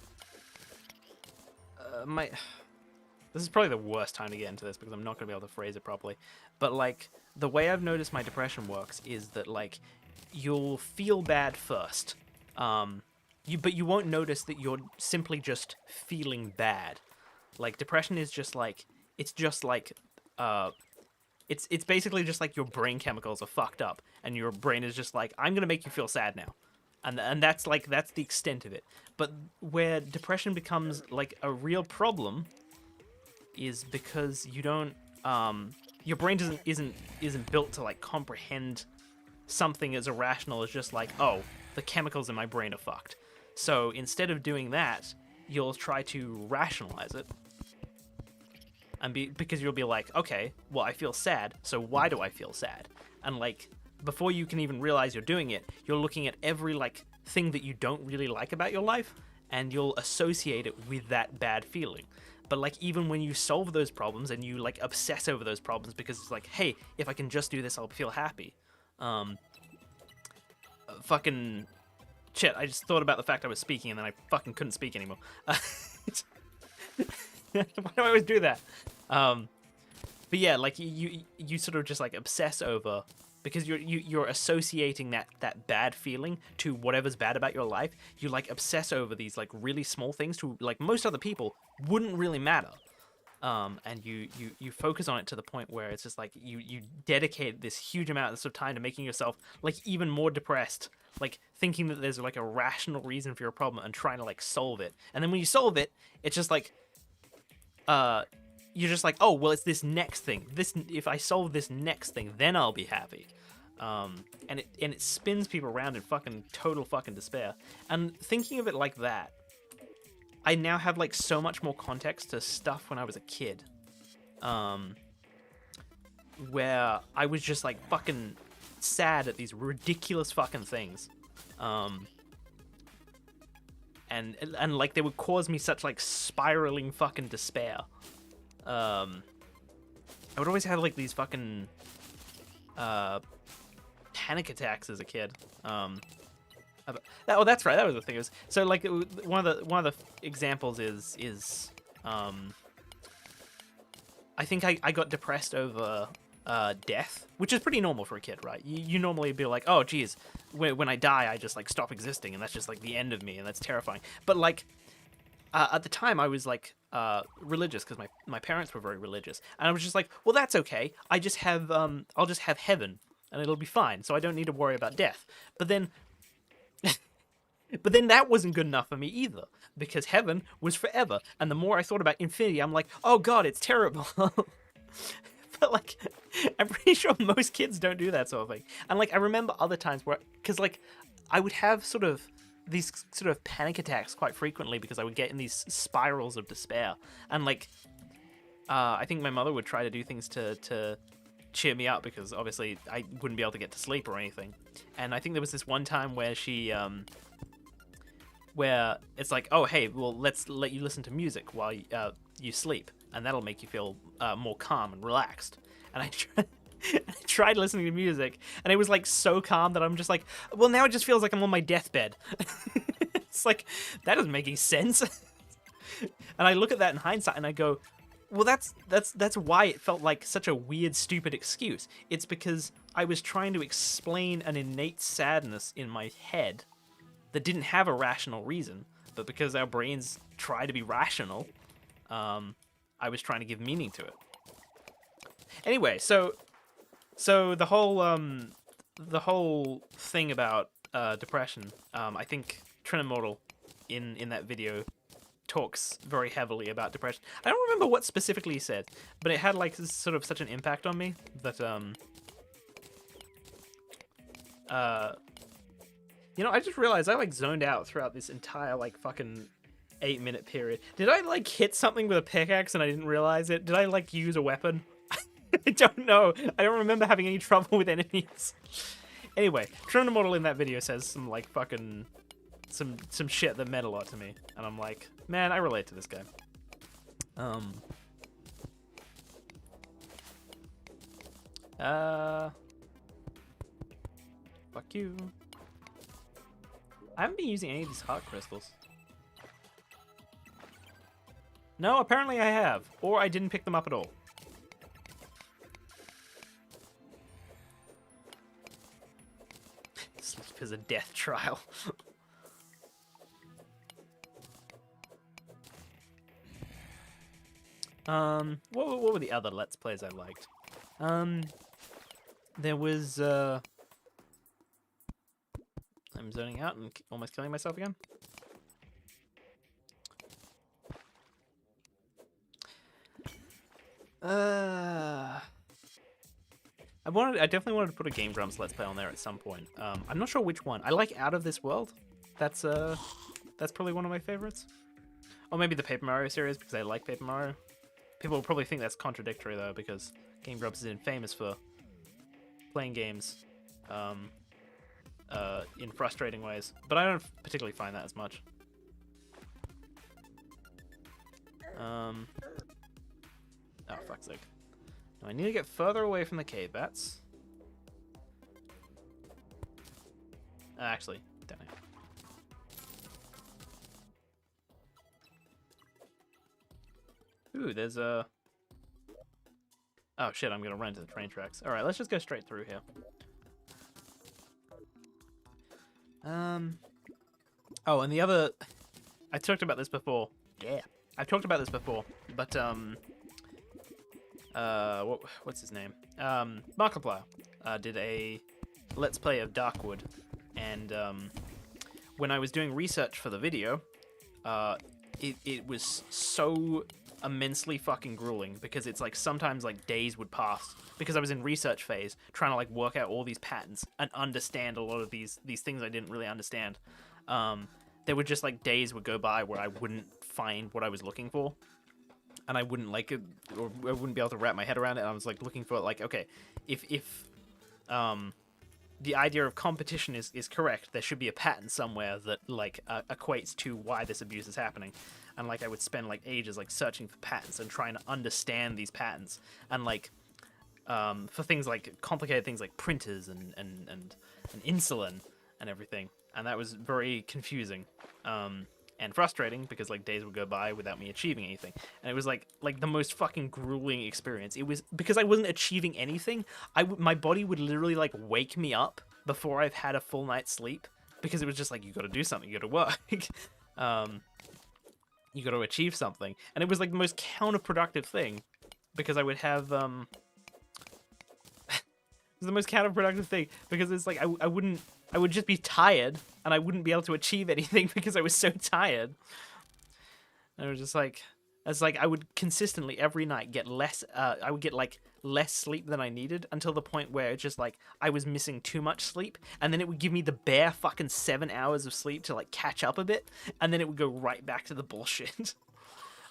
this is probably the worst time to get into this because I'm not going to be able to phrase it properly. But like, the way I've noticed my depression works is that like, you'll feel bad first. But you won't notice that you're simply just feeling bad. Like, depression is just like, it's basically just like your brain chemicals are fucked up, and your brain is just like, I'm gonna make you feel sad now. And that's the extent of it. But where depression becomes like a real problem is because you don't your brain isn't built to like comprehend something as irrational as just like, oh, the chemicals in my brain are fucked. So instead of doing that, you'll try to rationalize it. And because you'll be like, okay, well, I feel sad, so why do I feel sad? And like, before you can even realize you're doing it, you're looking at every like thing that you don't really like about your life, and you'll associate it with that bad feeling. But like even when you solve those problems and you like obsess over those problems because it's like, hey, if I can just do this, I'll feel happy. Fucking shit. I just thought about the fact I was speaking and then I fucking couldn't speak anymore. Why do I always do that? But yeah, like you sort of just like obsess over, because you're associating that bad feeling to whatever's bad about your life. You like obsess over these like really small things to like most other people wouldn't really matter. And you focus on it to the point where it's just like you dedicate this huge amount of time to making yourself like even more depressed, like thinking that there's like a rational reason for your problem and trying to like solve it. And then when you solve it, it's just like you're just like, oh well, it's this next thing. If I solve this next thing, then I'll be happy. And it spins people around in fucking total fucking despair. And thinking of it like that, I now have like so much more context to stuff when I was a kid, where I was just like fucking sad at these ridiculous fucking things, and like they would cause me such like spiraling fucking despair. I would always have like these fucking panic attacks as a kid. Oh, that's right. That was the thing. It was, so like one of the examples is I think I got depressed over death, which is pretty normal for a kid, right? You normally be like, oh geez, when I die, I just like stop existing, and that's just like the end of me, and that's terrifying. But like at the time, I was like religious because my parents were very religious, and I was just like, well, that's okay. I'll just have heaven, and it'll be fine. So I don't need to worry about death. But then that wasn't good enough for me either, because heaven was forever. And the more I thought about infinity, I'm like, oh god, it's terrible. But like, I'm pretty sure most kids don't do that sort of thing. And like, I remember other times where, because like, I would have sort of these sort of panic attacks quite frequently because I would get in these spirals of despair. And like, I think my mother would try to do things to cheer me up, because obviously I wouldn't be able to get to sleep or anything. And I think there was this one time where she where it's like, oh hey, well let's let you listen to music while you sleep, and that'll make you feel more calm and relaxed. And I tried listening to music, and it was like so calm that I'm just like, well now it just feels like I'm on my deathbed. It's like, that doesn't make any sense. And I look at that in hindsight and I go, well that's why it felt like such a weird, stupid excuse. It's because I was trying to explain an innate sadness in my head that didn't have a rational reason, but because our brains try to be rational, I was trying to give meaning to it. Anyway, so the whole thing about depression, I think Trinimortal in that video talks very heavily about depression. I don't remember what specifically he said, but it had like sort of such an impact on me that you know, I just realized I like zoned out throughout this entire like fucking 8-minute period. Did I like hit something with a pickaxe and I didn't realize it? Did I like use a weapon? I don't know. I don't remember having any trouble with enemies. Anyway, Trinimortal in that video says some like fucking some shit that meant a lot to me, and I'm like, man, I relate to this guy. Fuck you. I haven't been using any of these heart crystals. No, apparently I have. Or I didn't pick them up at all. Sleep is a death trial. What were the other Let's Plays I liked? There was, I'm zoning out and almost killing myself again. I definitely wanted to put a Game Grumps Let's Play on there at some point. I'm not sure which one. I like Out of This World. That's probably one of my favorites. Or maybe the Paper Mario series, because I like Paper Mario. People will probably think that's contradictory though, because Game Grumps is famous for playing games in frustrating ways. But I don't particularly find that as much. Oh, fuck's sake. No, I need to get further away from the cave bats. Actually, don't know. Ooh, there's a... Oh shit, I'm gonna run into the train tracks. Alright, let's just go straight through here. Oh, and the other... I talked about this before. Yeah. I've talked about this before, but, what's his name? Markiplier, did a Let's Play of Darkwood, and, when I was doing research for the video, it was so immensely fucking grueling, because it's like sometimes like days would pass because I was in research phase trying to like work out all these patterns and understand a lot of these things I didn't really understand. There were just like days would go by where I wouldn't find what I was looking for, and I wouldn't like it, or I wouldn't be able to wrap my head around it. And I was like looking for like, okay, if the idea of competition is correct, there should be a pattern somewhere that like equates to why this abuse is happening. And like I would spend like ages like searching for patterns and trying to understand these patterns, and like for things like complicated things like printers and insulin and everything, and that was very confusing and frustrating, because like days would go by without me achieving anything, and it was like the most fucking grueling experience. It was because I wasn't achieving anything. My body would literally like wake me up before I've had a full night's sleep, because it was just like, you got to do something, you got to work. You got to achieve something, and it was like the most counterproductive thing, because I would have it was the most counterproductive thing, because it's like I would just be tired, and I wouldn't be able to achieve anything because I was so tired. And it was just like, it's like I would consistently every night get less. I would get like less sleep than I needed, until the point where it's just like I was missing too much sleep, and then it would give me the bare fucking 7 hours of sleep to like catch up a bit, and then it would go right back to the bullshit.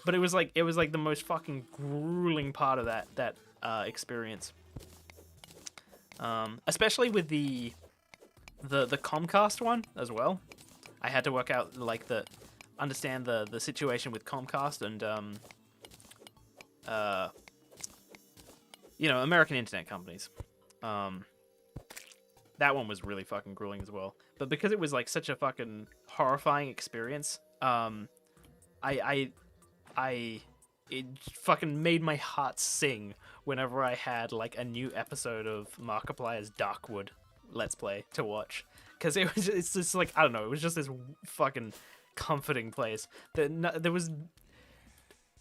But it was like the most fucking grueling part of that experience. Especially with the Comcast one as well. I had to work out like understand the situation with Comcast and you know, American internet companies. That one was really fucking grueling as well. But because it was like such a fucking horrifying experience, it fucking made my heart sing whenever I had like a new episode of Markiplier's Darkwood Let's Play to watch. Because it's just like, I don't know, it was just this fucking comforting place. There was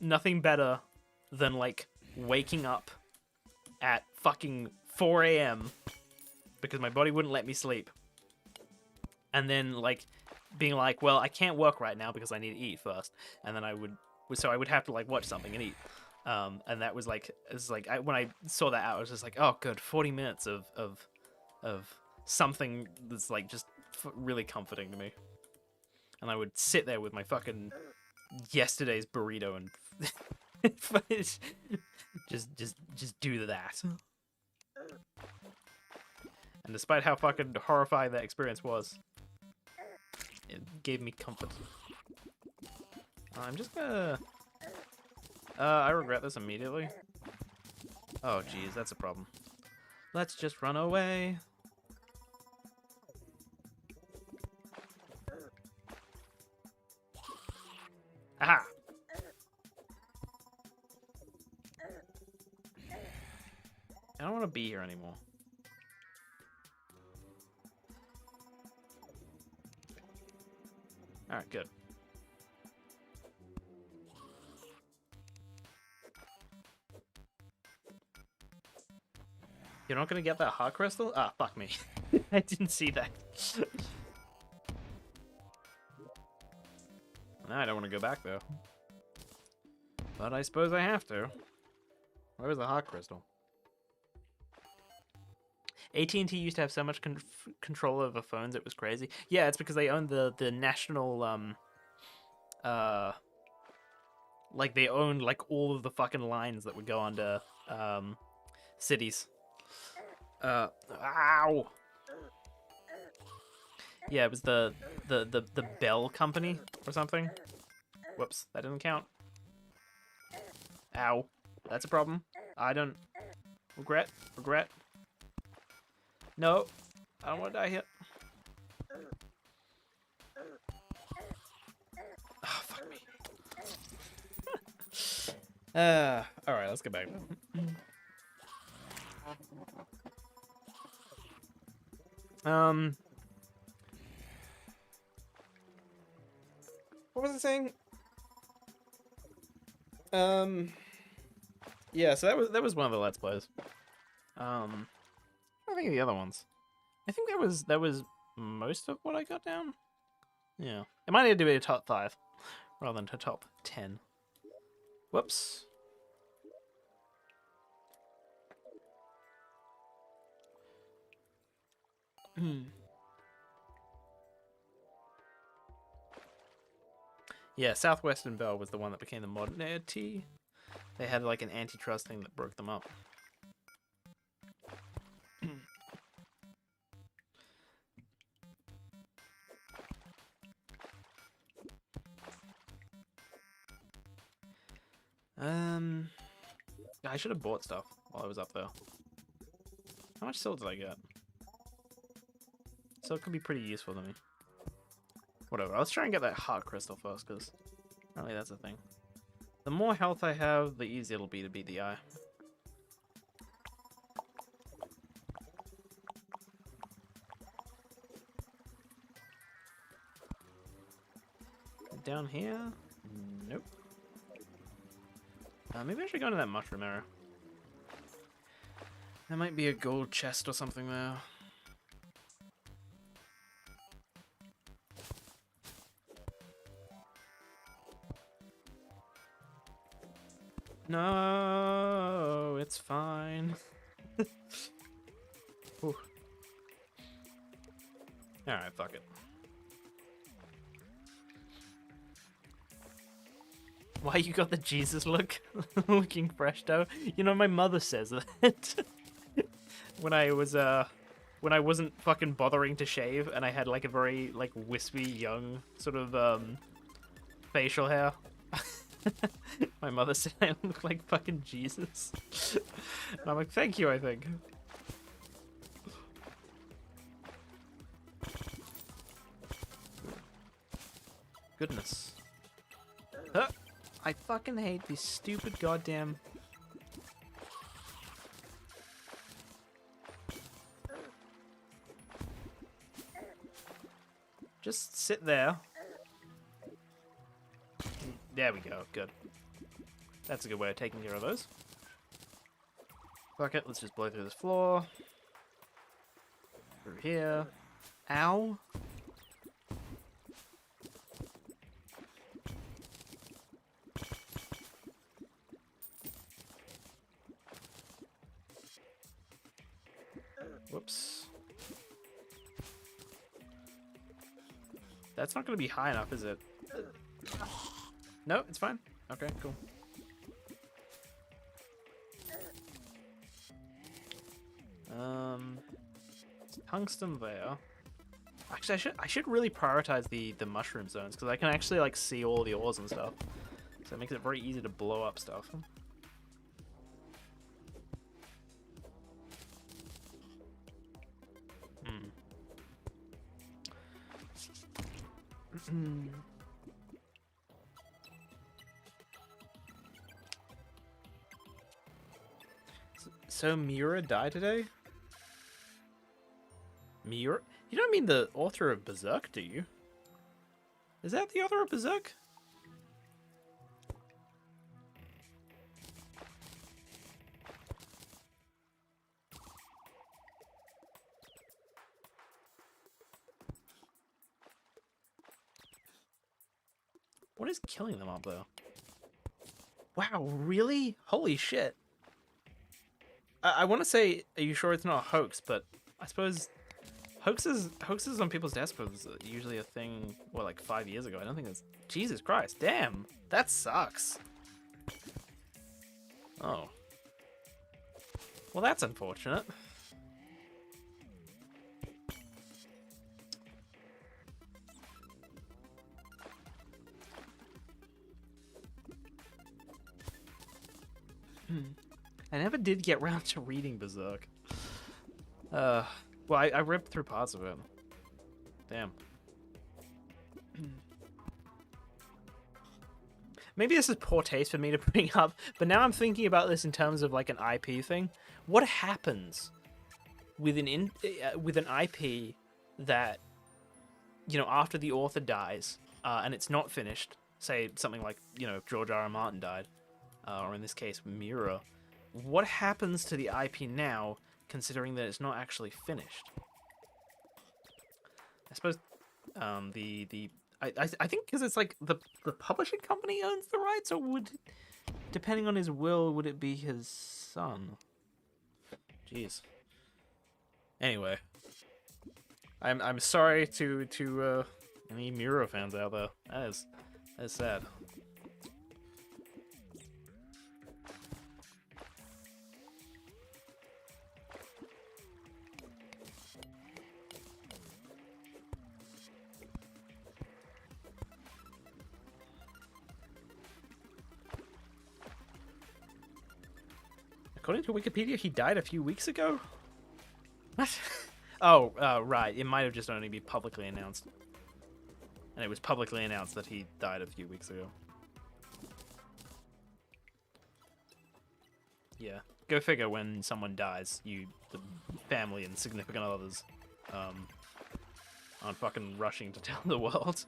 nothing better than like waking up at fucking 4 a.m. because my body wouldn't let me sleep, and then like being like, well, I can't work right now because I need to eat first, and then I would have to like watch something and eat, and that was like, it's like when I saw that out, I was just like, oh good, 40 minutes of something that's like just really comforting to me. And I would sit there with my fucking yesterday's burrito and just do that. And despite how fucking horrifying that experience was, it gave me comfort. I'm just gonna... I regret this immediately. Oh geez, that's a problem. Let's just run away. Aha! I don't want to be here anymore. Alright, good. You're not gonna get that heart crystal? Ah, fuck me. I didn't see that. Now I don't want to go back, though. But I suppose I have to. Where was the heart crystal? AT&T used to have so much control over phones, it was crazy. Yeah, it's because they owned the national, like, they owned, like, all of the fucking lines that would go onto, cities. Ow! Yeah, it was the Bell Company or something. Whoops, that didn't count. Ow. That's a problem. I don't... Regret. Regret. No. I don't want to die here. Oh, fuck me. Alright, let's get back. What was I saying? Yeah, so that was one of the Let's Plays. I think of the other ones. I think that was most of what I got down. Yeah. It might need to be a top 5 rather than a top 10. Whoops. Yeah, Southwestern Bell was the one that became the modernity. They had like an antitrust thing that broke them up. I should have bought stuff while I was up there. How much silver did I get? So it could be pretty useful to me. Whatever, let's try and get that heart crystal first, because apparently that's a thing. The more health I have, the easier it'll be to beat the eye. Down here? Nope. Maybe I should go into that mushroom area. There might be a gold chest or something there. No, it's fine. Alright, fuck it. Why you got the Jesus look? Looking fresh though? You know, my mother says that. when I wasn't fucking bothering to shave and I had like a very like wispy young sort of facial hair. My mother said I look like fucking Jesus. And I'm like, thank you, I think. Goodness. Huh. I fucking hate these stupid goddamn... Just sit there. There we go, good. That's a good way of taking care of those. Fuck it, let's just blow through this floor. Through here. Ow. Whoops. That's not going to be high enough, is it? No, it's fine. Okay, cool. Tungsten there. Actually, I should really prioritize the mushroom zones because I can actually like see all the ores and stuff. So it makes it very easy to blow up stuff. So Miura died today? Miura? You don't mean the author of Berserk, do you? Is that the author of Berserk? What is killing them up though? Wow, really? Holy shit. I want to say, are you sure it's not a hoax? But I suppose hoaxes on people's desks was usually a thing, well, like 5 years ago. I don't think it's... Jesus Christ, damn. That sucks. Oh. Well, that's unfortunate. I never did get round to reading Berserk. Well, I ripped through parts of it. Damn. Maybe this is poor taste for me to bring up, but now I'm thinking about this in terms of like an IP thing. What happens with an with an IP that, you know, after the author dies and it's not finished? Say something like, you know, George R. R. Martin died, or in this case, Miura. What happens to the IP now, considering that it's not actually finished? I suppose I think because it's like the publishing company owns the rights, or would, depending on his will, would it be his son? Jeez. Anyway, I'm sorry to any Miura fans out there. That is sad. According to Wikipedia, he died a few weeks ago? What? Oh, right. It might have just only been publicly announced. And it was publicly announced that he died a few weeks ago. Yeah. Go figure, when someone dies, the family and significant others, aren't fucking rushing to tell the world.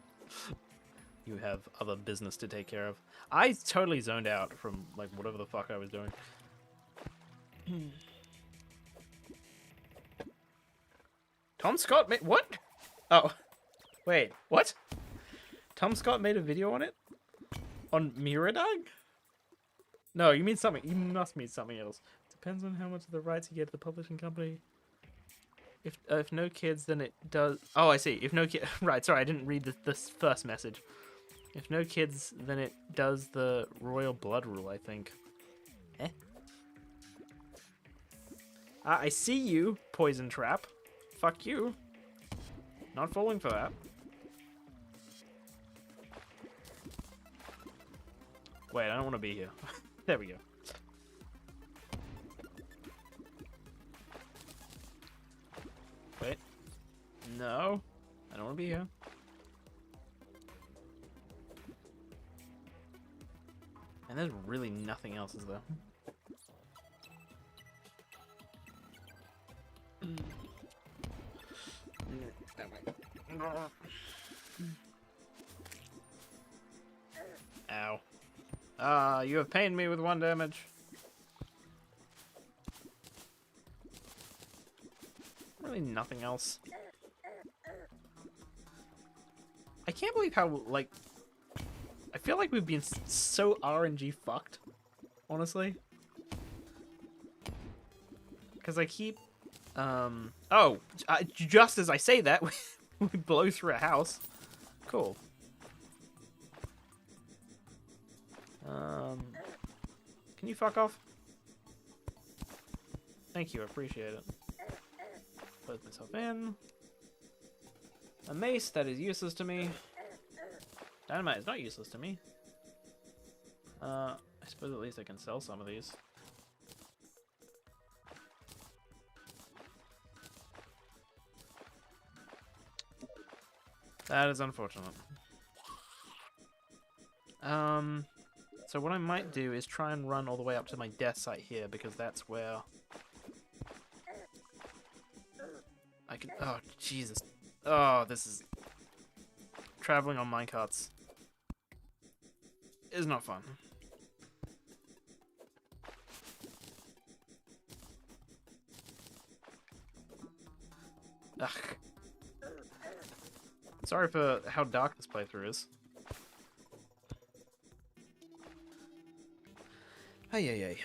You have other business to take care of. I totally zoned out from, like, whatever the fuck I was doing. Tom Scott made what? Oh, wait, what? Tom Scott made a video on it? On Miradog? No, you mean something. You must mean something else. Depends on how much of the rights you get to the publishing company. If no kids, then it does. Oh, I see. If no kids, right? Sorry, I didn't read this first message. If no kids, then it does the royal blood rule, I think. Eh? I see you, poison trap. Fuck you. Not falling for that. Wait, I don't want to be here. There we go. Wait. No. I don't want to be here. And there's really nothing else, is there? Ow. Ah, you have pained me with 1 damage. Really nothing else. I can't believe how, like, I feel like we've been so RNG fucked, honestly. Because I keep, just as I say that, we blow through a house. Cool. Can you fuck off? Thank you, I appreciate it. Close myself in. A mace, that is useless to me. Dynamite is not useless to me. I suppose at least I can sell some of these. That is unfortunate. So what I might do is try and run all the way up to my death site here, because that's where I can. Oh Jesus! Oh, this is traveling on minecarts is not fun. Ugh. Sorry for how dark this playthrough is. Ay, ay, ay.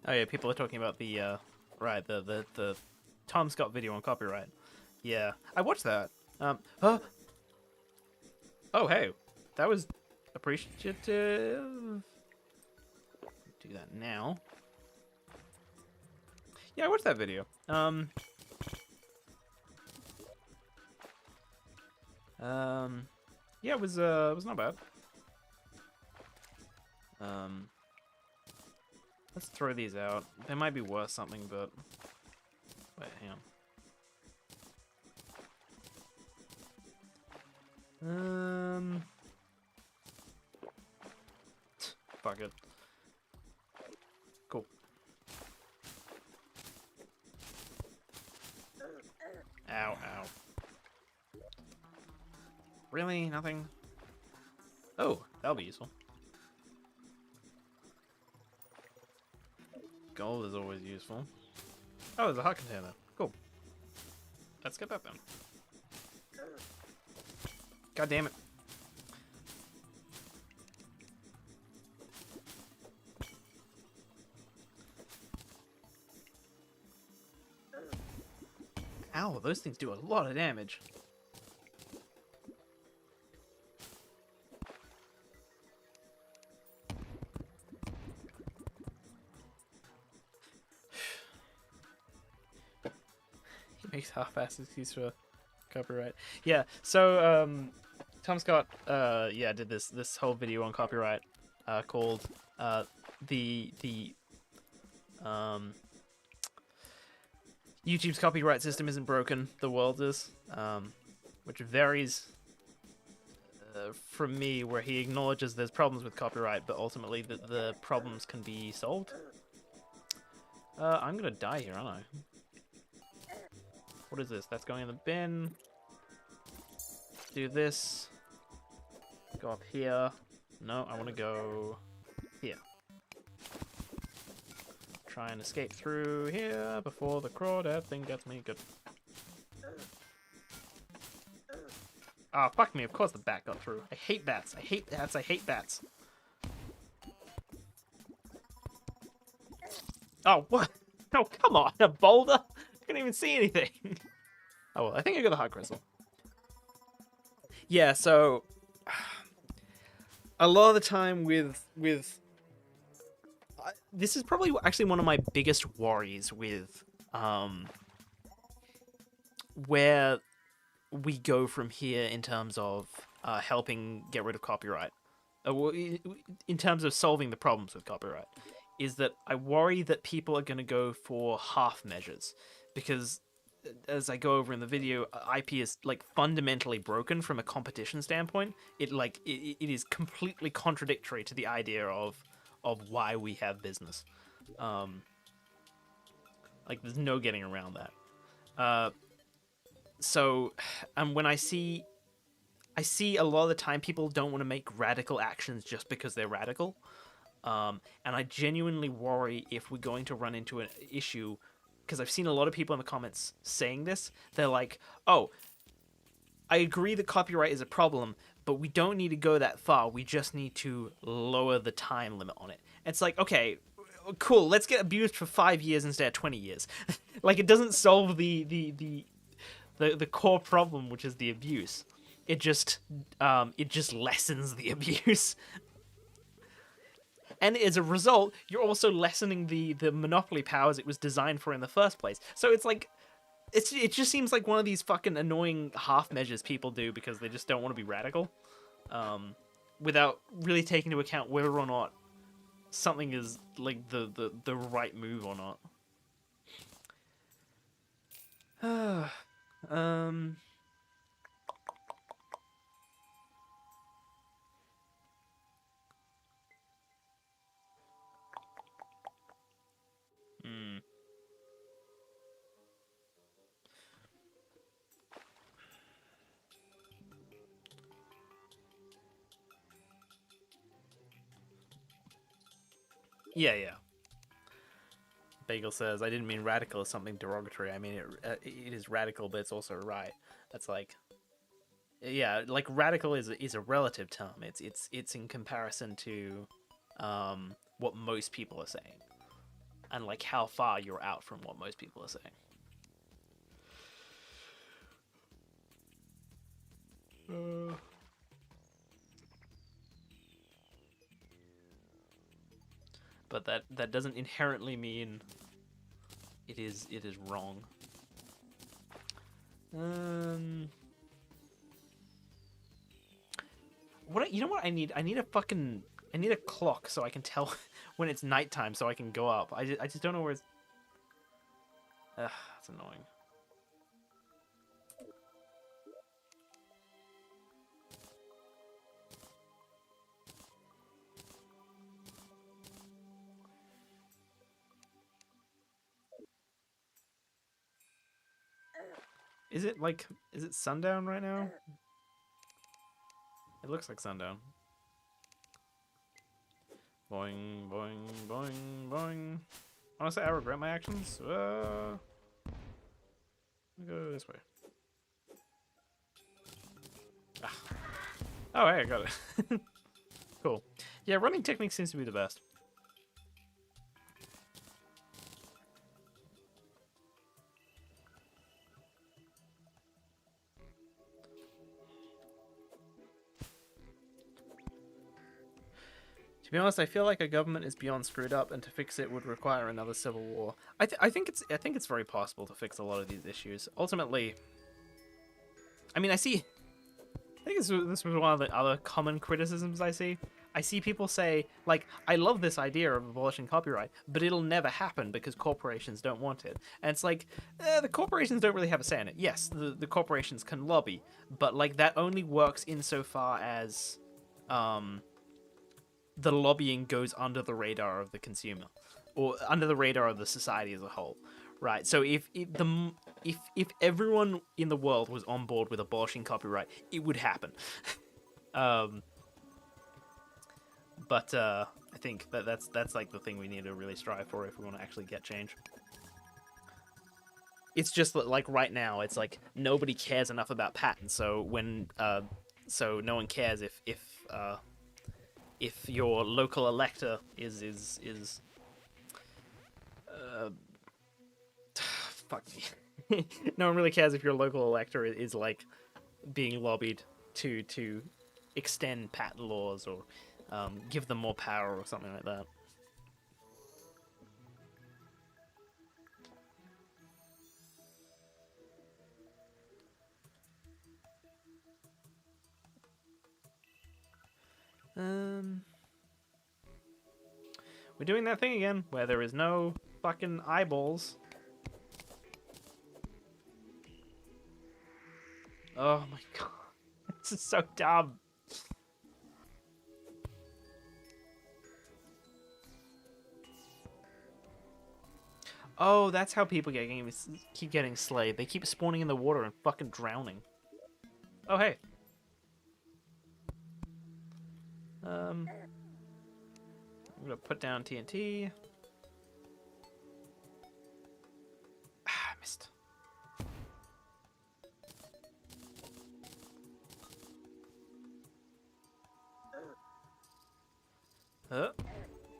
Oh yeah, people are talking about the right, the Tom Scott video on copyright. Yeah, I watched that. Oh hey, that was appreciative. Do that now. Yeah, I watched that video. Yeah, it was not bad. Let's throw these out. They might be worth something, but wait, hang on. Fuck it. Cool. Ow, ow. Really? Nothing? Oh, that'll be useful. Gold is always useful. Oh, there's a hot container. Cool. Let's get that then. God damn it. Ow, those things do a lot of damage. He makes half-assed excuse for copyright. Yeah, so Tom Scott yeah, did this whole video on copyright called the YouTube's copyright system isn't broken, the world is, which varies from me, where he acknowledges there's problems with copyright, but ultimately the problems can be solved. I'm gonna die here, aren't I? What is this? That's going in the bin. Do this. Go up here. No, I want to go here. Try and escape through here before the crawdad thing gets me. Good. Ah, oh, fuck me. Of course the bat got through. I hate bats. I hate bats. I hate bats. Oh, what? Oh, come on. A boulder? I can't even see anything. Oh, well, I think I got the hot crystal. Yeah, so a lot of the time with this is probably actually one of my biggest worries with where we go from here in terms of helping get rid of copyright, in terms of solving the problems with copyright, is that I worry that people are going to go for half measures, because as I go over in the video, IP is like fundamentally broken from a competition standpoint. It is completely contradictory to the idea of why we have business. Like there's no getting around that. So, and when I see a lot of the time people don't want to make radical actions just because they're radical. And I genuinely worry if we're going to run into an issue, because I've seen a lot of people in the comments saying this. They're like, oh, I agree that copyright is a problem, but we don't need to go that far. We just need to lower the time limit on it. It's like, okay, cool, let's get abused for 5 years instead of 20 years. Like, it doesn't solve the core problem, which is the abuse. It just lessens the abuse. And as a result, you're also lessening the monopoly powers it was designed for in the first place. So it's like, it just seems like one of these fucking annoying half measures people do because they just don't want to be radical, without really taking into account whether or not something is like the right move or not. Yeah, yeah. Bagel says, I didn't mean radical as something derogatory. I mean, it is radical, but it's also right. That's like, yeah, like radical is a relative term. It's in comparison to what most people are saying, and like how far you're out from what most people are saying. But that doesn't inherently mean it is wrong. You know what I need? I need a fucking... I need a clock so I can tell when it's nighttime so I can go up. I just don't know where it's... Ugh, that's annoying. Is it like... Is it sundown right now? It looks like sundown. Boing, boing, boing, boing. Honestly, I regret my actions. I'll go this way. Ah. Oh, hey, I got it. Cool. Yeah, running technique seems to be the best. To be honest, I feel like a government is beyond screwed up, and to fix it would require another civil war. I think it's very possible to fix a lot of these issues. Ultimately, I mean, I think this was one of the other common criticisms I see. I see people say, like, I love this idea of abolishing copyright, but it'll never happen because corporations don't want it. And it's like, the corporations don't really have a say in it. Yes, the corporations can lobby, but, like, that only works insofar as, the lobbying goes under the radar of the consumer, or under the radar of the society as a whole, right? So if everyone in the world was on board with abolishing copyright, it would happen. But I think that's like the thing we need to really strive for if we want to actually get change. It's just that, like, right now, it's like nobody cares enough about patents, so so no one cares if your local elector is fuck me. No one really cares if your local elector is like being lobbied to extend patent laws or give them more power or something like that. We're doing that thing again where there is no fucking eyeballs. Oh my god. This is so dumb. Oh, that's how people keep getting slayed. They keep spawning in the water and fucking drowning. Oh, hey. I'm gonna put down TNT. Ah, I missed.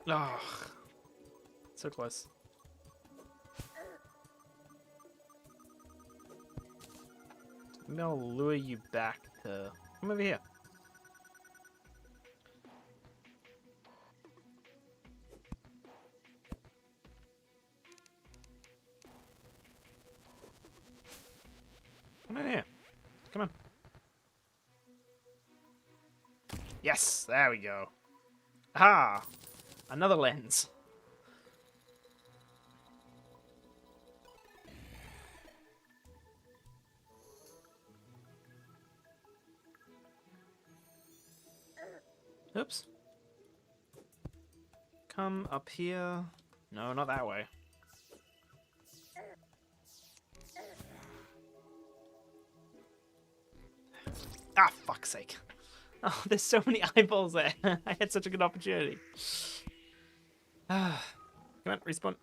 Oh, so close. I'm gonna lure you back to... Come over here. Come in here. Come on. Yes, there we go. Ah, another lens. Oops. Come up here. No, not that way. Ah, fuck's sake. Oh, there's so many eyeballs there. I had such a good opportunity. Come on, respawn.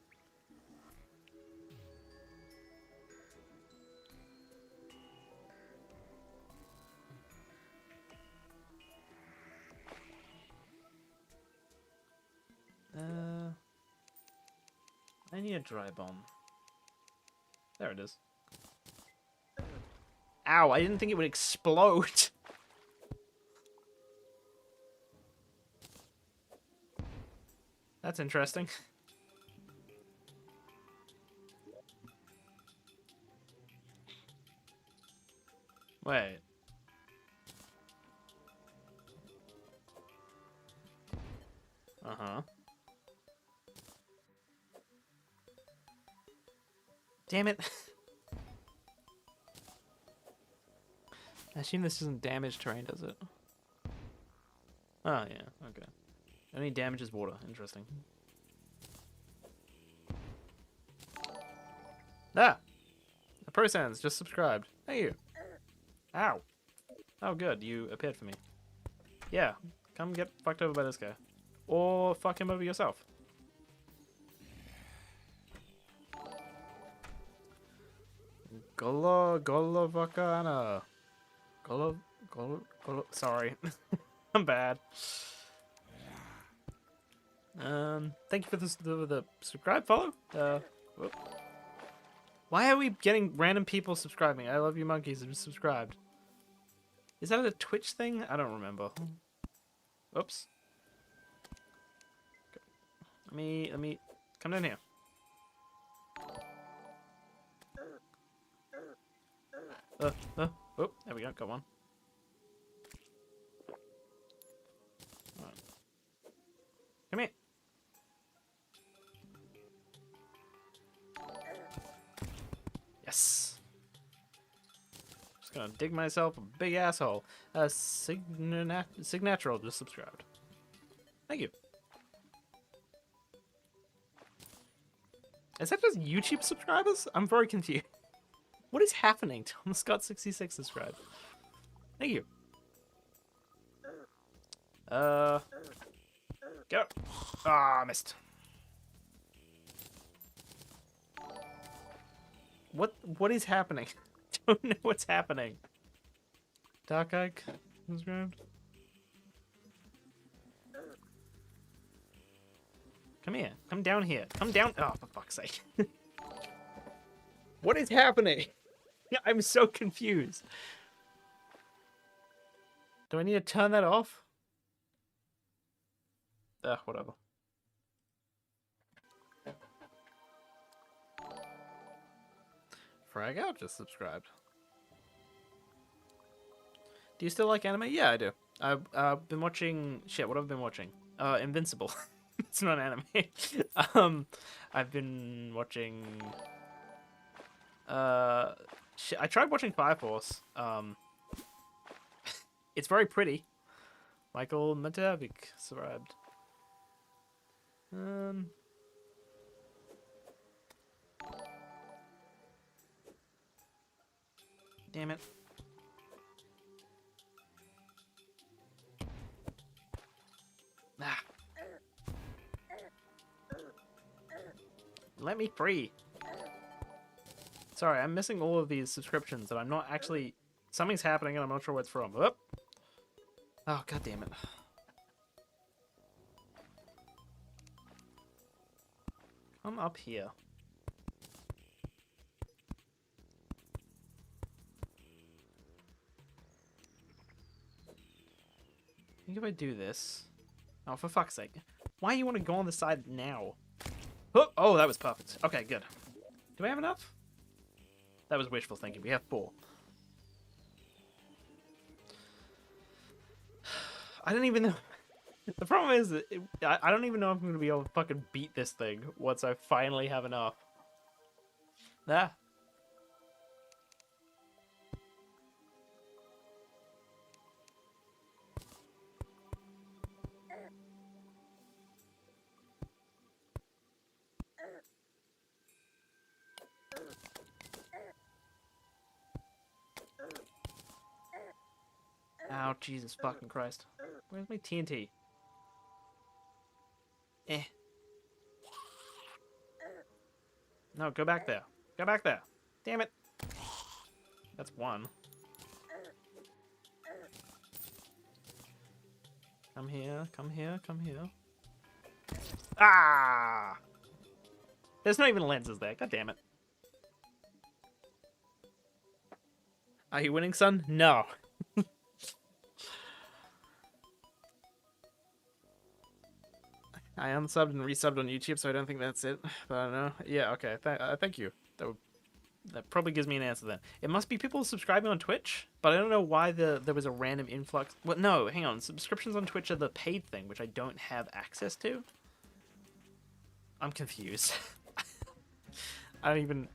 I need a dry bomb. There it is. Ow, I didn't think it would explode. That's interesting. Wait. Uh-huh. Damn it. I assume this isn't damaged terrain, does it? Oh, yeah. Okay. Only damages water. Interesting. Ah! A Pro Sans just subscribed. Hey, you. Ow. Oh, good. You appeared for me. Yeah. Come get fucked over by this guy. Or fuck him over yourself. Golovakana. Golo. Sorry. I'm bad. Thank you for the subscribe, follow. Whoop. Why are we getting random people subscribing? I love you monkeys have subscribed. Is that a Twitch thing? I don't remember. Oops. Let me come down here. Oh, there we go. Got one. Right. Come here. Yes. Just gonna dig myself a big asshole. Signatural just subscribed. Thank you. Is that just YouTube subscribers? I'm very confused. What is happening? Thomas Scott 66 subscribed. Thank you. Go. Ah, missed. What is happening? I don't know what's happening. Dark Ike subscribed. Come here. Come down here. Come down. Oh, for fuck's sake. What is happening? I'm so confused. Do I need to turn that off? Whatever. Frag out just subscribed. Do you still like anime? Yeah, I do. I've been watching... Shit, what have I been watching? Invincible. It's not anime. I've been watching... Shit, I tried watching Fire Force. It's very pretty. Michael Matavik subscribed. Damn it. Ah. Let me free. Sorry, I'm missing all of these subscriptions and I'm not actually... Something's happening and I'm not sure where it's from. Oh, god damn it. Come up here. I think if I do this... Oh, for fuck's sake. Why do you want to go on the side now? Oh, that was perfect. Okay, good. Do I have enough? That was wishful thinking. We have 4. I don't even know. The problem is that I don't even know if I'm going to be able to fucking beat this thing once I finally have enough. Ah. Ow, Jesus fucking Christ. Where's my TNT? Eh. No, go back there. Go back there. Damn it. That's one. Come here, come here, come here. Ah! There's not even lenses there. God damn it. Are you winning, son? No. I unsubbed and resubbed on YouTube, so I don't think that's it. But I don't know. Yeah, okay. Thank you. That would That probably gives me an answer then. It must be people subscribing on Twitch, but I don't know why there was a random influx. Well, no, hang on. Subscriptions on Twitch are the paid thing, which I don't have access to. I'm confused. I don't even.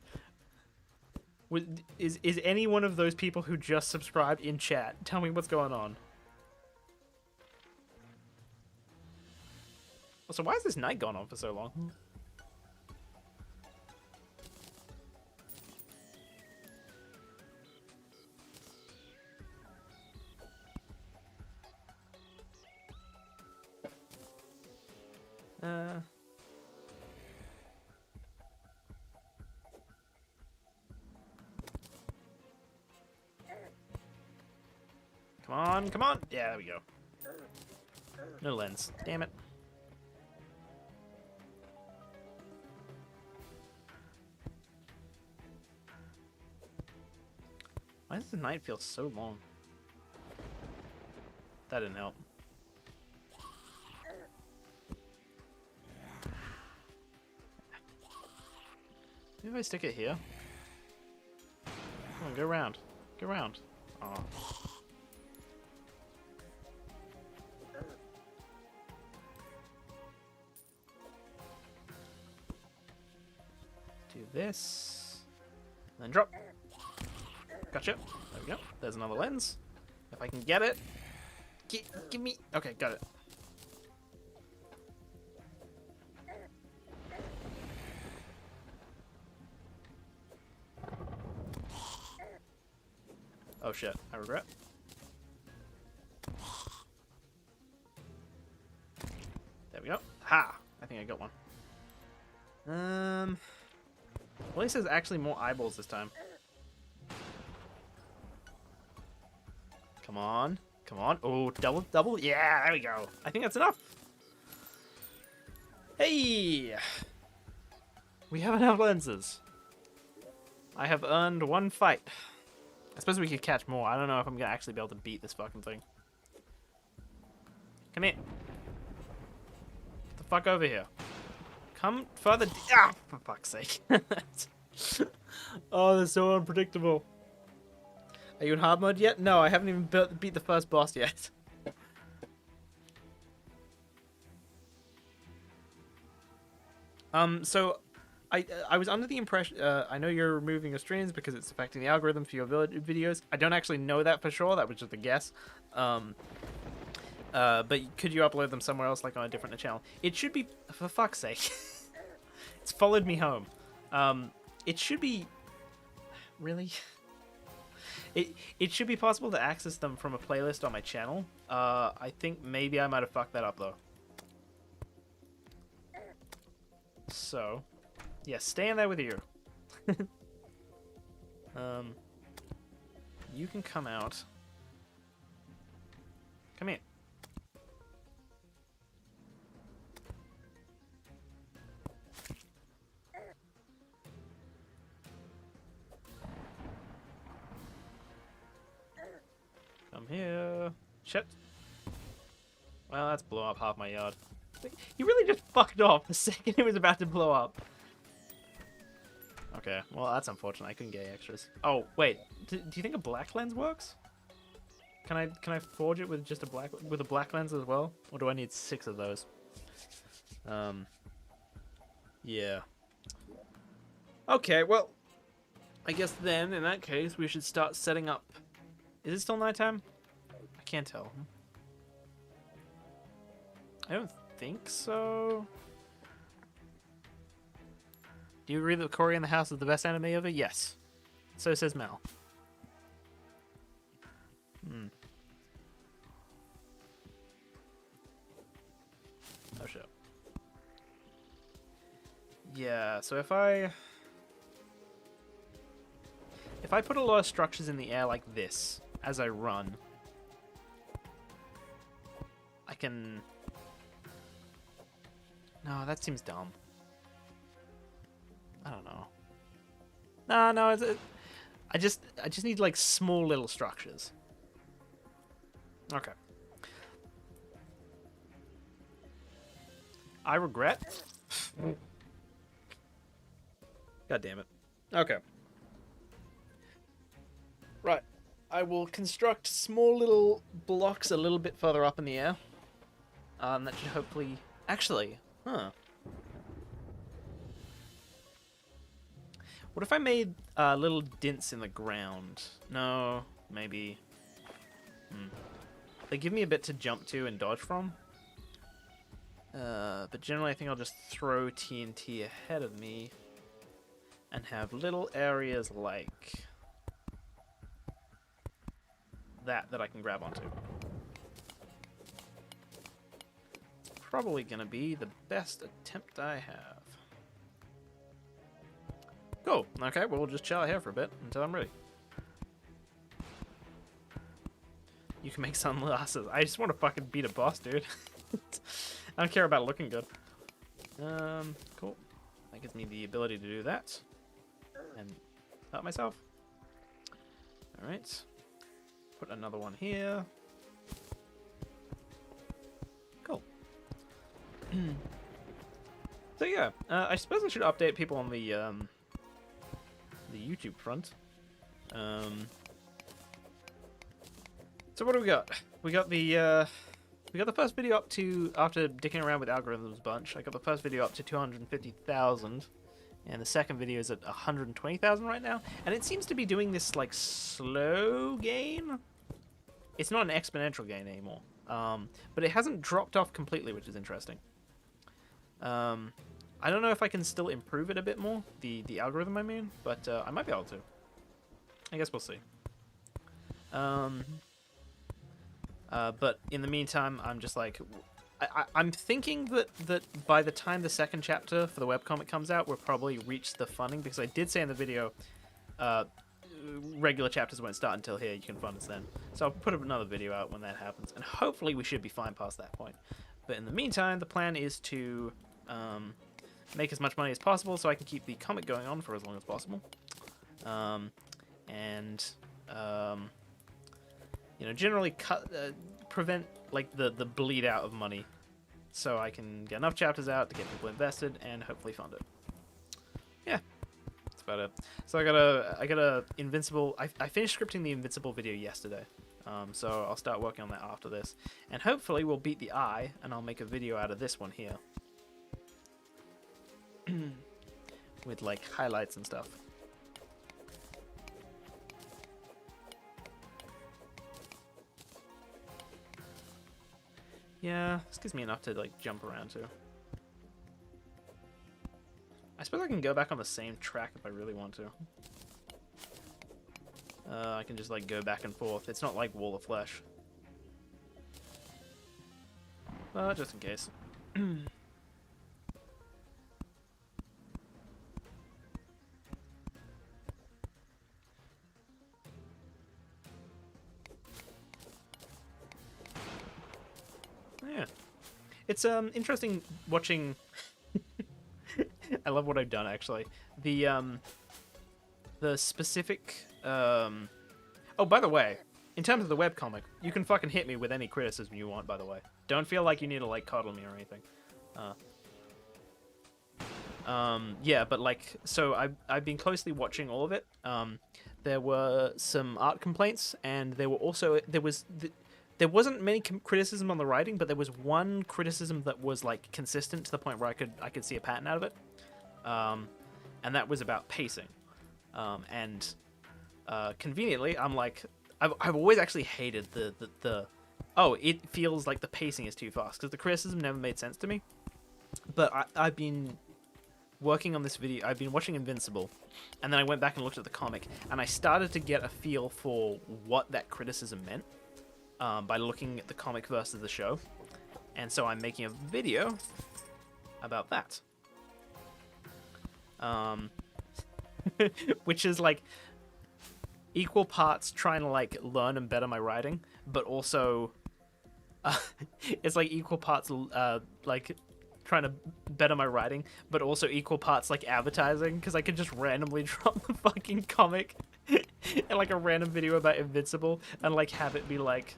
Is any one of those people who just subscribed in chat? Tell me what's going on. Also, why has this night gone on for so long? Come on, come on. Yeah, there we go. No lens. Damn it. Why does the night feel so long? That didn't help. Maybe if I stick it here. Come on, go around. Go around. Oh. Do this. Then drop. Gotcha. There we go. There's another lens. If I can get it. Give me. Okay, got it. Oh shit, I regret. There we go. Ha! I think I got one. Well, at least there's actually more eyeballs this time. Come on. Come on. Oh, double. Yeah, there we go. I think that's enough. Hey! We have enough lenses. I have earned one fight. I suppose we could catch more. I don't know if I'm gonna actually be able to beat this fucking thing. Come here. Get the fuck over here. Come further. Ah, for fuck's sake. Oh, they're so unpredictable. Are you in hard mode yet? No, I haven't even beat the first boss yet. So I was under the impression, I know you're removing your streams because it's affecting the algorithm for your videos. I don't actually know that for sure. That was just a guess. But could you upload them somewhere else, like on a different channel? It should be, for fuck's sake. It's followed me home. It should be, really? It should be possible to access them from a playlist on my channel. I think maybe I might have fucked that up though. So, yeah, stay in there with you. You can come out. Come here. Come here. Shit. Well, that's blow up half my yard. He really just fucked off the second it was about to blow up. Okay, well that's unfortunate. I couldn't get extras. Oh wait, do you think a black lens works? Can I forge it with just a black lens as well, or do I need 6 of those? Yeah. Okay, well, I guess then in that case we should start setting up. Is it still nighttime? I can't tell. I don't think so. Do you agree that Cory in the House is the best anime ever? Yes. So says Mel. Oh shit. Yeah, so if I put a lot of structures in the air like this as I run, I can... No, that seems dumb. I don't know. No, I just need like small little structures. Okay. I regret. God damn it. Okay. I will construct small little blocks a little bit further up in the air. That should hopefully... Actually, huh. What if I made little dents in the ground? No, maybe. They give me a bit to jump to and dodge from. But generally I think I'll just throw TNT ahead of me and have little areas like that I can grab onto. It's probably gonna be the best attempt I have. Cool. Okay, well, we'll just chill here for a bit until I'm ready. You can make sunglasses. I just want to fucking beat a boss, dude. I don't care about looking good. Cool. That gives me the ability to do that. And help myself. Alright. Put another one here. Cool. So yeah, I suppose I should update people on the YouTube front. So what do we got? We got the first video up to, after dicking around with algorithms a bunch, I got the first video up to 250,000, and the second video is at 120,000 right now, and it seems to be doing this like slow gain. It's not an exponential gain anymore, but it hasn't dropped off completely, which is interesting. I don't know if I can still improve it a bit more, the algorithm I mean, but I might be able to. I guess we'll see. But in the meantime, I'm just like, I'm thinking that by the time the second chapter for the webcomic comes out, we'll probably reach the funding, because I did say in the video, regular chapters won't start until here, you can fund us then. So I'll put another video out when that happens, and hopefully we should be fine past that point. But in the meantime, the plan is to make as much money as possible so I can keep the comic going on for as long as possible. You know, generally prevent like the bleed out of money, so I can get enough chapters out to get people invested and hopefully fund it. Yeah, that's about it. So I got a Invincible. I finished scripting the Invincible video yesterday, so I'll start working on that after this, and hopefully we'll beat the eye, and I'll make a video out of this one here with like highlights and stuff. Yeah, this gives me enough to like jump around to. I suppose I can go back on the same track if I really want to. I can just like go back and forth. It's not like Wall of Flesh. But just in case. Yeah. It's interesting watching. I love what I've done actually. The specific oh, by the way, in terms of the webcomic, you can fucking hit me with any criticism you want, by the way. Don't feel like you need to like coddle me or anything. Yeah, but like, so I've been closely watching all of it. There were some art complaints, and there were also there wasn't many criticism on the writing, but there was one criticism that was like consistent to the point where I could see a pattern out of it, and that was about pacing. Conveniently, I'm like, I've always actually hated the oh, it feels like the pacing is too fast, because the criticism never made sense to me. But I've been working on this video. I've been watching Invincible, and then I went back and looked at the comic, and I started to get a feel for what that criticism meant. By looking at the comic versus the show, and so I'm making a video about that, which is like equal parts trying to like learn and better my writing, but also it's like equal parts like trying to better my writing, but also equal parts like advertising, because I could just randomly drop the fucking comic and like a random video about Invincible and like have it be like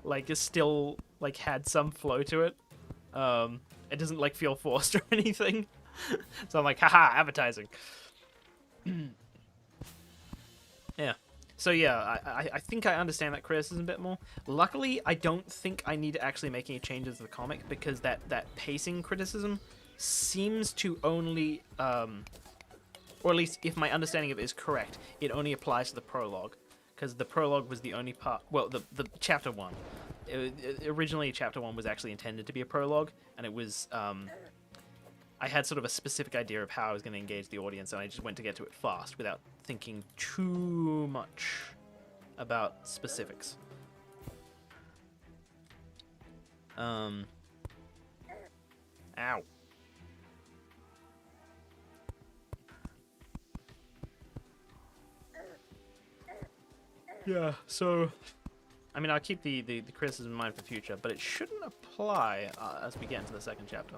it still like had some flow to it. It doesn't like feel forced or anything. So I'm like, haha, advertising. Yeah. So yeah, I think I understand that criticism a bit more. Luckily, I don't think I need to actually make any changes to the comic, because that pacing criticism seems to only, or at least if my understanding of it is correct, it only applies to the prologue, because the prologue was the only part. Well, the chapter 1. Originally, chapter 1 was actually intended to be a prologue, and it was I had sort of a specific idea of how I was going to engage the audience, and I just went to get to it fast without thinking too much about specifics. Ow. Yeah, so I mean, I'll keep the criticism in mind for future, but it shouldn't apply as we get into the second chapter.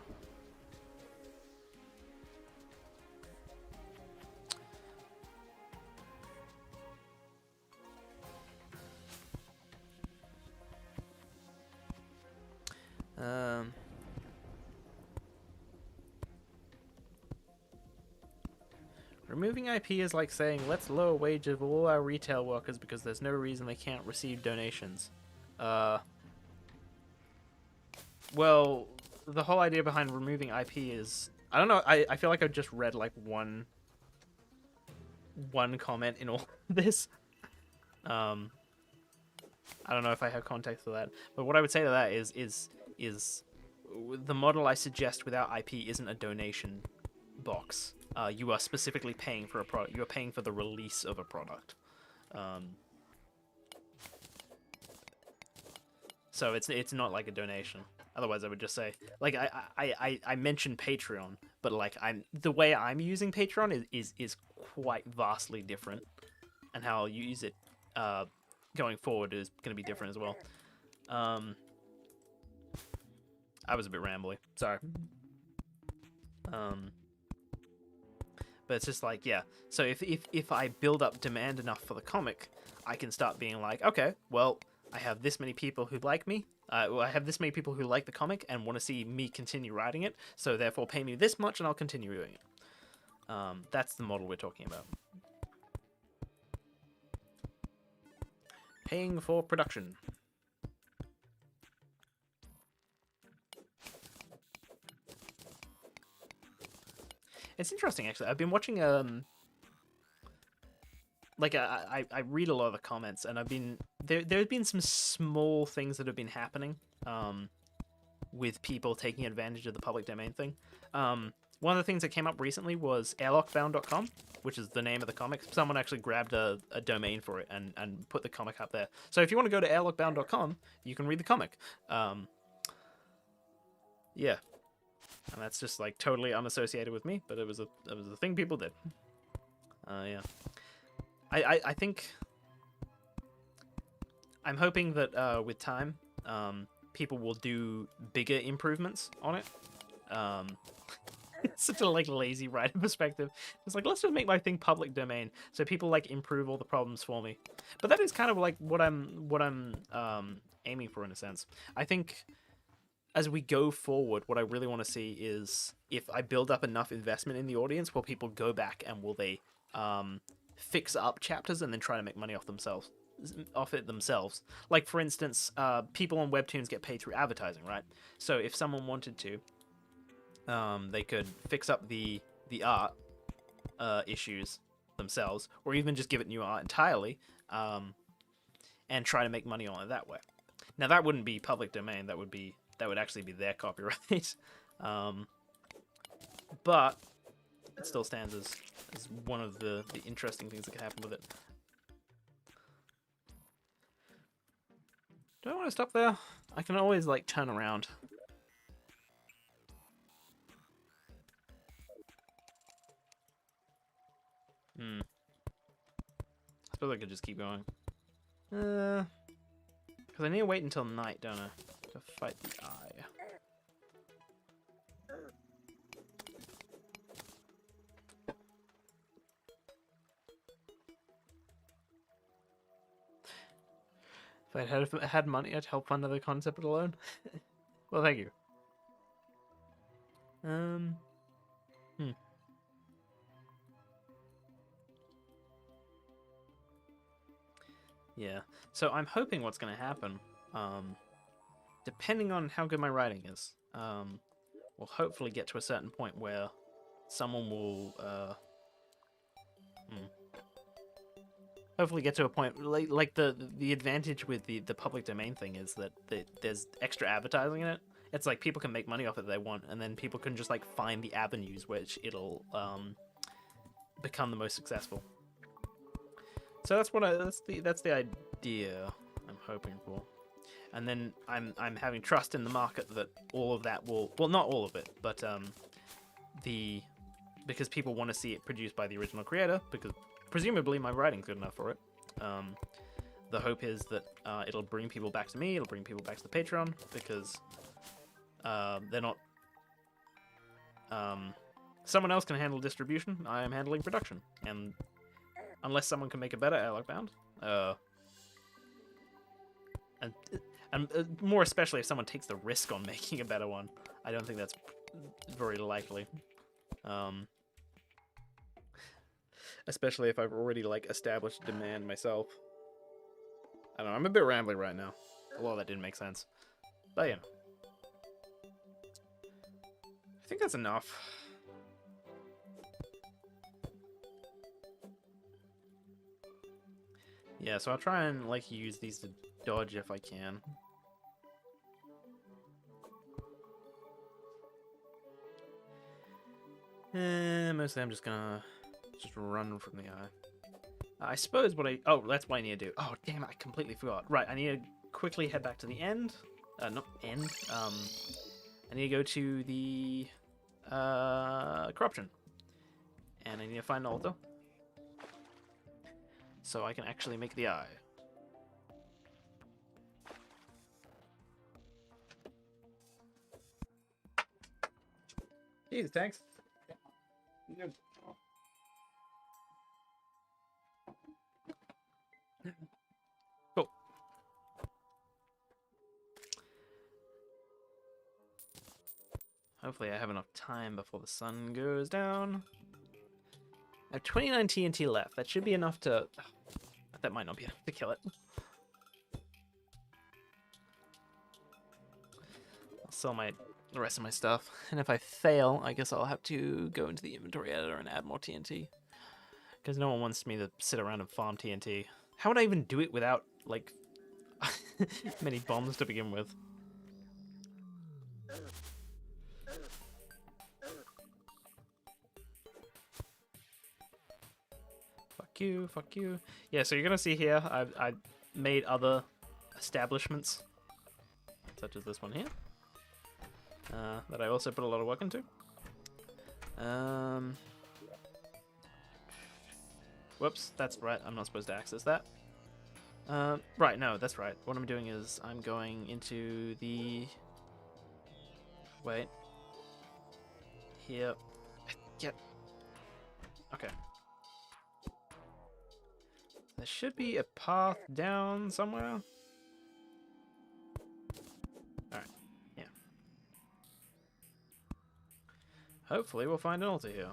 Removing IP is like saying, let's lower wage of all our retail workers because there's no reason they can't receive donations. Well, the whole idea behind removing IP is... I don't know, I feel like I just read like one comment in all this. I don't know if I have context for that, but what I would say to that is the model I suggest without IP isn't a donation box. You are specifically paying for a product. You are paying for the release of a product. So it's not like a donation. Otherwise, I would just say, like, I mentioned Patreon, but like the way I'm using Patreon is quite vastly different, and how I'll use it going forward is going to be different as well. I was a bit rambly. Sorry. But it's just like, yeah. So if I build up demand enough for the comic, I can start being like, okay, well, I have this many people who like me. I have this many people who like the comic and want to see me continue writing it. So therefore, pay me this much, and I'll continue doing it. That's the model we're talking about. Paying for production. It's interesting, actually. I've been watching like I read a lot of the comments, and I've been there have been some small things that have been happening with people taking advantage of the public domain thing. One of the things that came up recently was airlockbound.com, which is the name of the comic. Someone actually grabbed a domain for it and put the comic up there. So if you want to go to airlockbound.com, you can read the comic. Yeah. And that's just like totally unassociated with me, but it was a thing people did. Yeah. I think I'm hoping that with time, people will do bigger improvements on it. It's such a like lazy writer perspective. It's like, let's just make my thing public domain so people like improve all the problems for me. But that is kind of like what I'm aiming for in a sense. I think as we go forward, what I really want to see is if I build up enough investment in the audience, will people go back and will they fix up chapters and then try to make money off it themselves. Like, for instance, people on webtoons get paid through advertising, right? So if someone wanted to, they could fix up the art issues themselves, or even just give it new art entirely, and try to make money on it that way. Now, that wouldn't be public domain. That would actually be their copyright. But it still stands as one of the interesting things that could happen with it. Do I want to stop there? I can always, like, turn around. I suppose I could just keep going. Because I need to wait until night, don't I? To fight the eye. If I had money, I'd help fund another concept alone. Well, thank you. Yeah. So I'm hoping what's going to happen, depending on how good my writing is, we'll hopefully get to a certain point where someone will, hopefully get to a point like the advantage with the public domain thing is that there's extra advertising in it. It's like people can make money off it if they want, and then people can just like find the avenues which it'll become the most successful. So that's what that's the idea I'm hoping for. And then I'm having trust in the market that all of that will, well, not all of it, but because people want to see it produced by the original creator, because presumably my writing's good enough for it. The hope is that it'll bring people back to me, it'll bring people back to the Patreon, because they're not. Someone else can handle distribution. I am handling production, and unless someone can make a better Airlock Bound, and more especially if someone takes the risk on making a better one, I don't think that's very likely. Especially if I've already like established demand myself. I don't know. I'm a bit rambling right now. A lot of that didn't make sense, but yeah, I think that's enough. Yeah, so I'll try and like use these to dodge if I can. Mostly I'm just gonna run from the eye. I suppose what oh, that's what I need to do. Oh, damn it, I completely forgot. Right, I need to quickly head back to the end. Not end. I need to go to the corruption. And I need to find an altar. So I can actually make the eye. Jesus, thanks. Cool. Hopefully I have enough time before the sun goes down. I have 29 TNT left. That should be enough to... That might not be enough to kill it. I'll sell the rest of my stuff. And if I fail, I guess I'll have to go into the inventory editor and add more TNT. Because no one wants me to sit around and farm TNT. How would I even do it without, like, many bombs to begin with? Fuck you, fuck you. Yeah, so you're gonna see here, I've made other establishments, such as this one here, that I also put a lot of work into. Whoops, that's right, I'm not supposed to access that. Right, no, that's right. What I'm doing is I'm going into the... Wait. Here. Get... Okay. There should be a path down somewhere. Alright, yeah. Hopefully we'll find an altar here.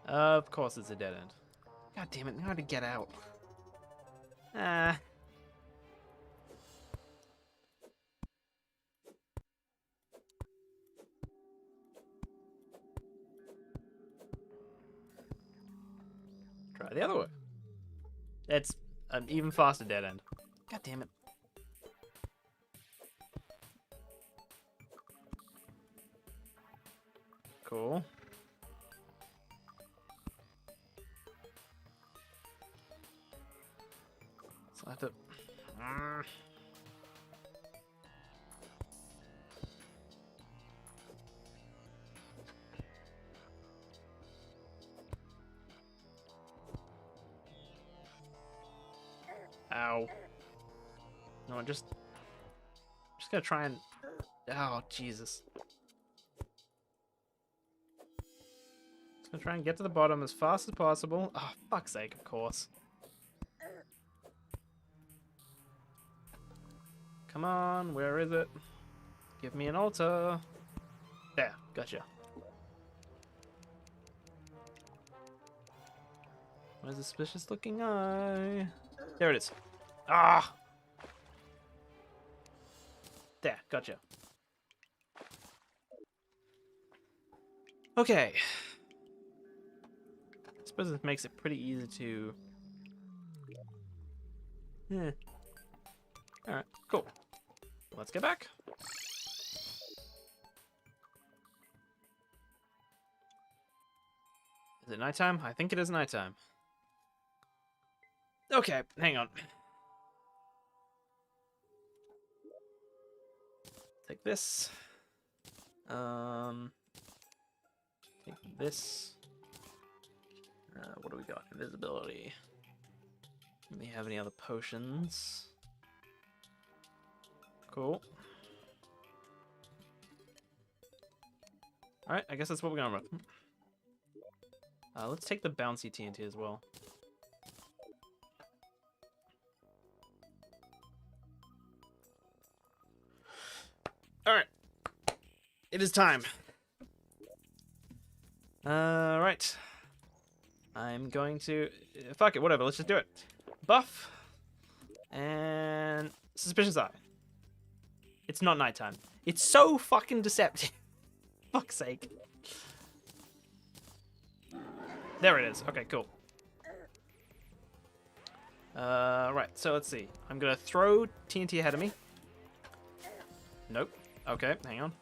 Of course it's a dead end. God damn it, now to get out. Ah. Try the other way. It's an even faster dead end. God damn it. Cool. So I have to... Ow. No, just gonna try and... Oh, Jesus. Just gonna try and get to the bottom as fast as possible. Oh, fuck's sake, of course. Come on, where is it? Give me an altar. There, gotcha. What is a suspicious looking eye? There it is. Ah! There, gotcha. Okay. I suppose this makes it pretty easy to... Yeah. Alright, cool. Let's get back. Is it nighttime? I think it is nighttime. Okay, hang on. Take this. Take this. What do we got? Invisibility. Do we have any other potions? Cool. Alright, I guess that's what we're gonna run. Let's take the bouncy TNT as well. Alright. It is time. Right. I'm going to... Fuck it, whatever, let's just do it. Buff. And... Suspicious Eye. It's not nighttime. It's so fucking deceptive. Fuck's sake. There it is. Okay, cool. Right, so let's see. I'm gonna throw TNT ahead of me. Nope. Okay, hang on.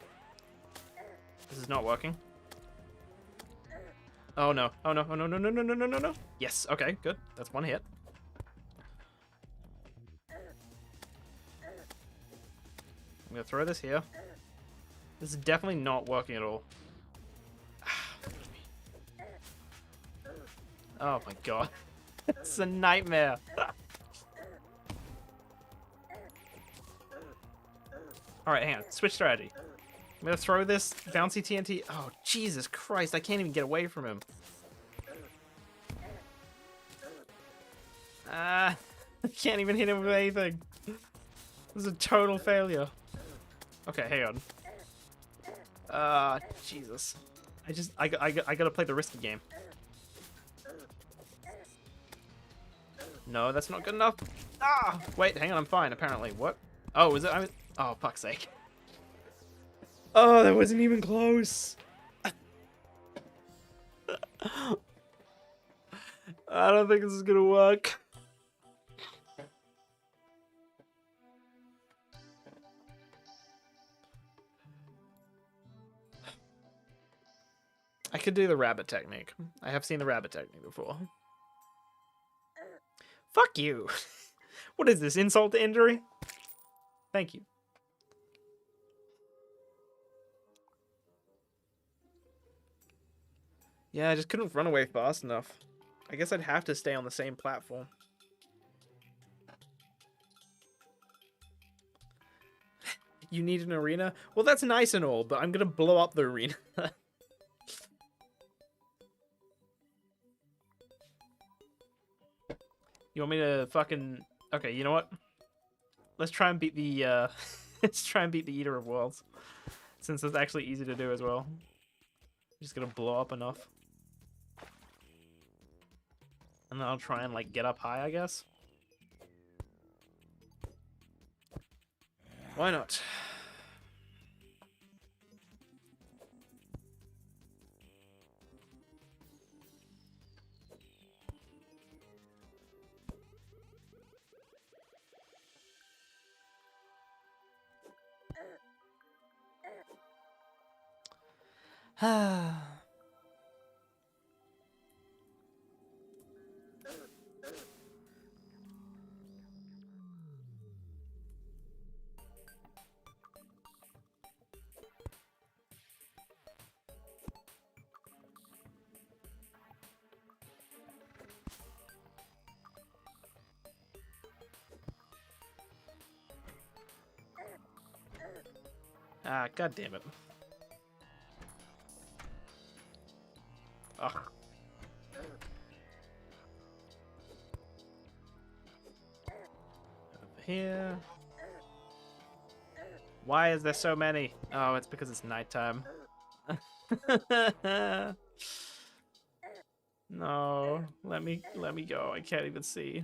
This is not working. Oh no. Oh no. Oh no, no, no, no, no, no, no, no. Yes, okay, good. That's one hit. I'm gonna throw this here. This is definitely not working at all. Oh my god. It's a nightmare. Alright, hang on. Switch strategy. I'm gonna throw this bouncy TNT. Oh, Jesus Christ. I can't even get away from him. I can't even hit him with anything. This is a total failure. Okay, hang on. Jesus. I gotta play the risky game. No, that's not good enough. Ah! Wait, hang on, I'm fine, apparently. What? Oh, is it? Oh, fuck's sake. Oh, that wasn't even close. I don't think this is gonna work. I could do the rabbit technique. I have seen the rabbit technique before. Fuck you. What is this, insult to injury? Thank you. Yeah, I just couldn't run away fast enough. I guess I'd have to stay on the same platform. You need an arena? Well, that's nice and all, but I'm gonna blow up the arena. You want me to fucking... Okay, you know what? Let's try and beat the, let's try and beat the Eater of Worlds. Since it's actually easy to do as well. I'm just gonna blow up enough. And then I'll try and, like, get up high, I guess. Why not? Ah, god damn it. Ugh. Over here. Why is there so many? Oh, it's because it's nighttime. No, let me go. I can't even see.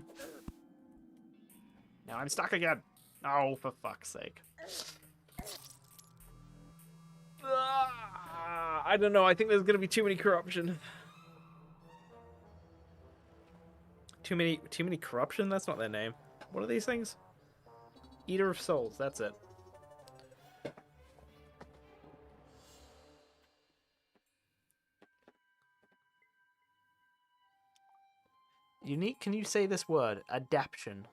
Now I'm stuck again. Oh, for fuck's sake. I don't know. I think there's gonna be too many corruption. Too many corruption? That's not their name. What are these things? Eater of Souls, that's it. Unique, can you say this word? Adaption.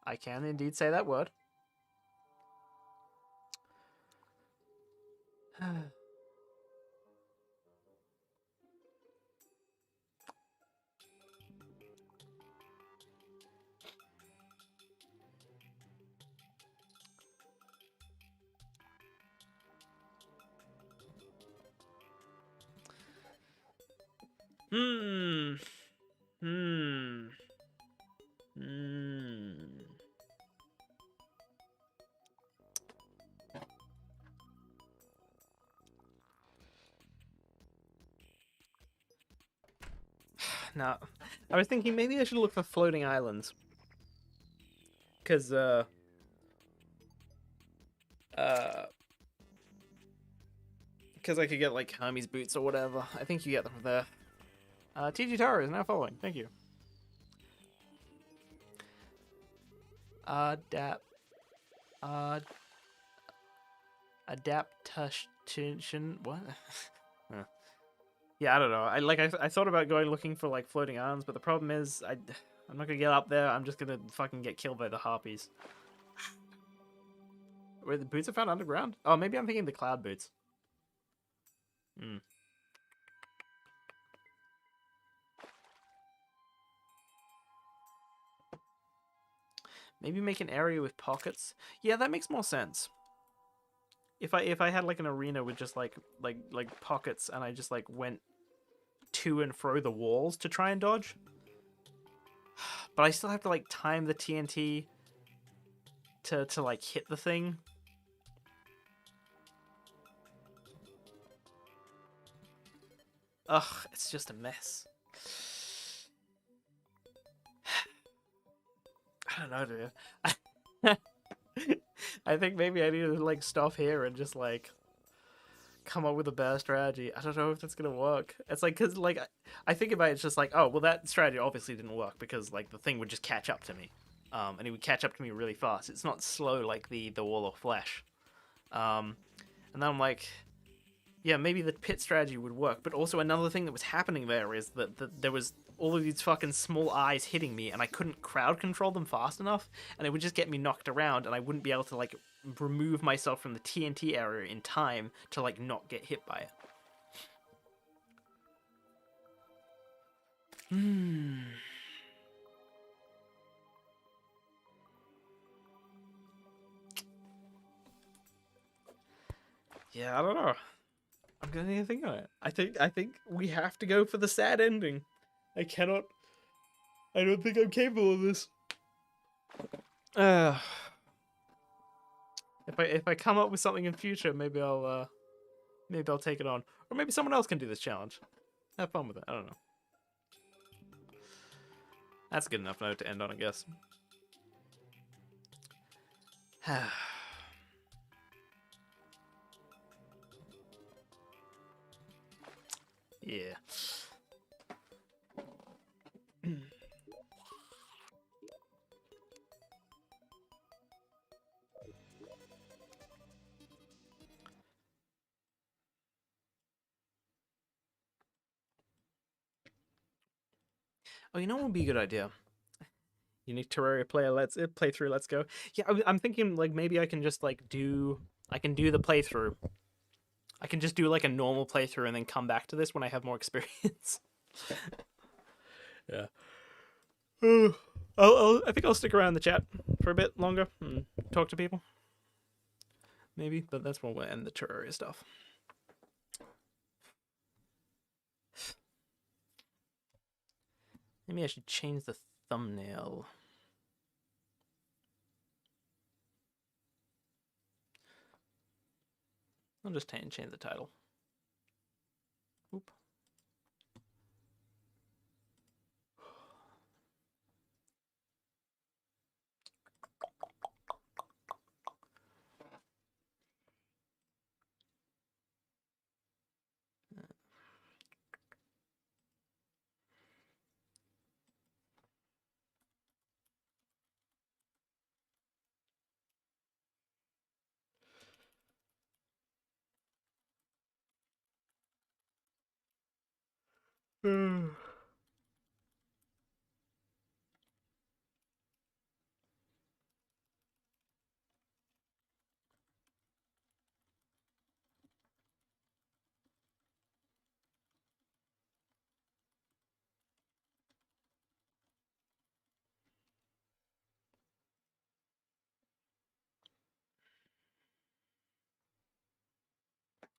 I can indeed say that word. Hmm. Hmm. Hmm. No. I was thinking maybe I should look for floating islands. Because, because I could get, like, Hermes boots or whatever. I think you get them there. TG Tower is now following. Thank you. Adapt. Adaptation. What? Huh. Yeah, I don't know. I thought about going looking for like floating islands, but the problem is I'm not gonna get up there. I'm just gonna fucking get killed by the harpies. Wait, the boots are found underground? Oh, maybe I'm thinking the cloud boots. Hmm. Maybe make an area with pockets. Yeah, that makes more sense. If I had like an arena with just like pockets and I just like went to and fro the walls to try and dodge. But I still have to like time the TNT to like hit the thing. Ugh, it's just a mess. I don't know, dude. I think maybe I need to like stop here and just like come up with a better strategy. I don't know if that's gonna work. It's like because like I think about it, it's just like, oh well, that strategy obviously didn't work because like the thing would just catch up to me, and it would catch up to me really fast. It's not slow like the wall of flesh. And then I'm like, yeah, maybe the pit strategy would work. But also another thing that was happening there is that there was all of these fucking small eyes hitting me, and I couldn't crowd control them fast enough, and it would just get me knocked around, and I wouldn't be able to like remove myself from the TNT area in time to like not get hit by it. Hmm. Yeah, I don't know. I'm gonna need to think on it. I think we have to go for the sad ending. I cannot. I don't think I'm capable of this. Uh, if I come up with something in future, maybe I'll take it on, or maybe someone else can do this challenge. Have fun with it. I don't know. That's a good enough note to end on, I guess. Yeah. Oh, you know what would be a good idea? Unique Terraria player, let's playthrough. Let's go. Yeah, I'm thinking like maybe I can just like do. I can do the playthrough. I can just do like a normal playthrough and then come back to this when I have more experience. Yeah. I think I'll stick around in the chat for a bit longer and talk to people. Maybe, but that's when we'll end the Terraria stuff. Maybe I should change the thumbnail. I'll just change the title. Oop.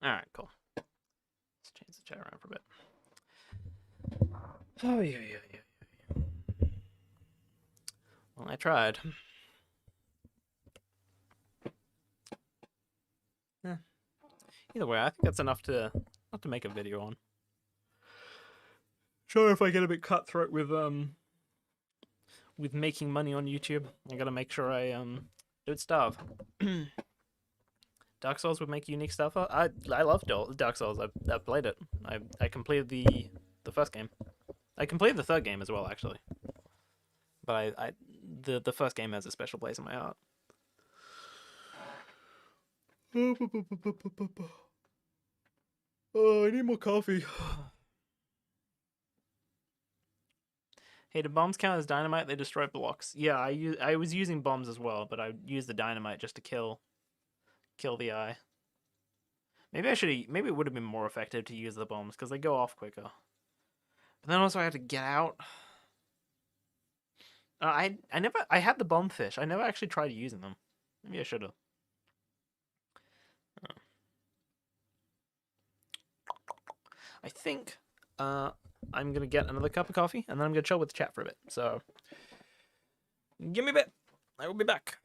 Alright, cool. Let's change the chat around for a bit. Oh, yeah. Well, I tried. Yeah. Either way, I think that's enough to make a video on. Sure, if I get a bit cutthroat with making money on YouTube, I gotta make sure I don't starve. Dark Souls would make unique stuff. I love Dark Souls. I played it. I completed the first game. I completed the third game as well, actually. But the first game has a special place in my heart. Oh, I need more coffee. Hey, do bombs count as dynamite? They destroy blocks. Yeah, I was using bombs as well, but I used the dynamite just to kill the eye. Maybe it would have been more effective to use the bombs because they go off quicker. But then also I had to get out. I had the bomb fish. I never actually tried using them. Maybe I should have. I think I'm gonna get another cup of coffee and then I'm gonna chill with the chat for a bit. So give me a bit. I will be back.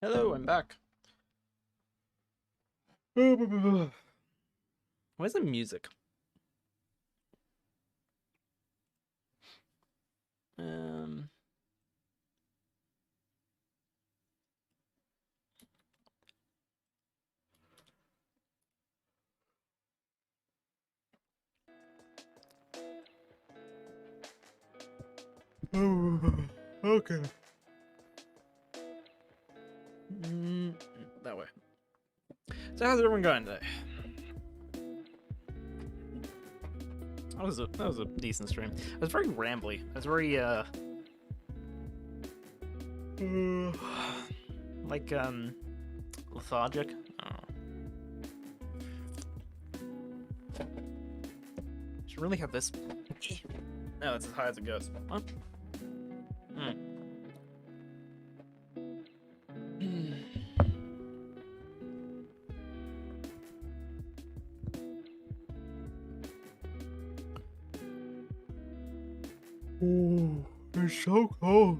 Hello, I'm back. Where's the music? Um. Okay. That way. So how's everyone going today? That was a decent stream. It was very rambly. It was very like lethargic. I don't know. Should really have this. No, that's as high as it goes. Huh? Oh, it's so cold.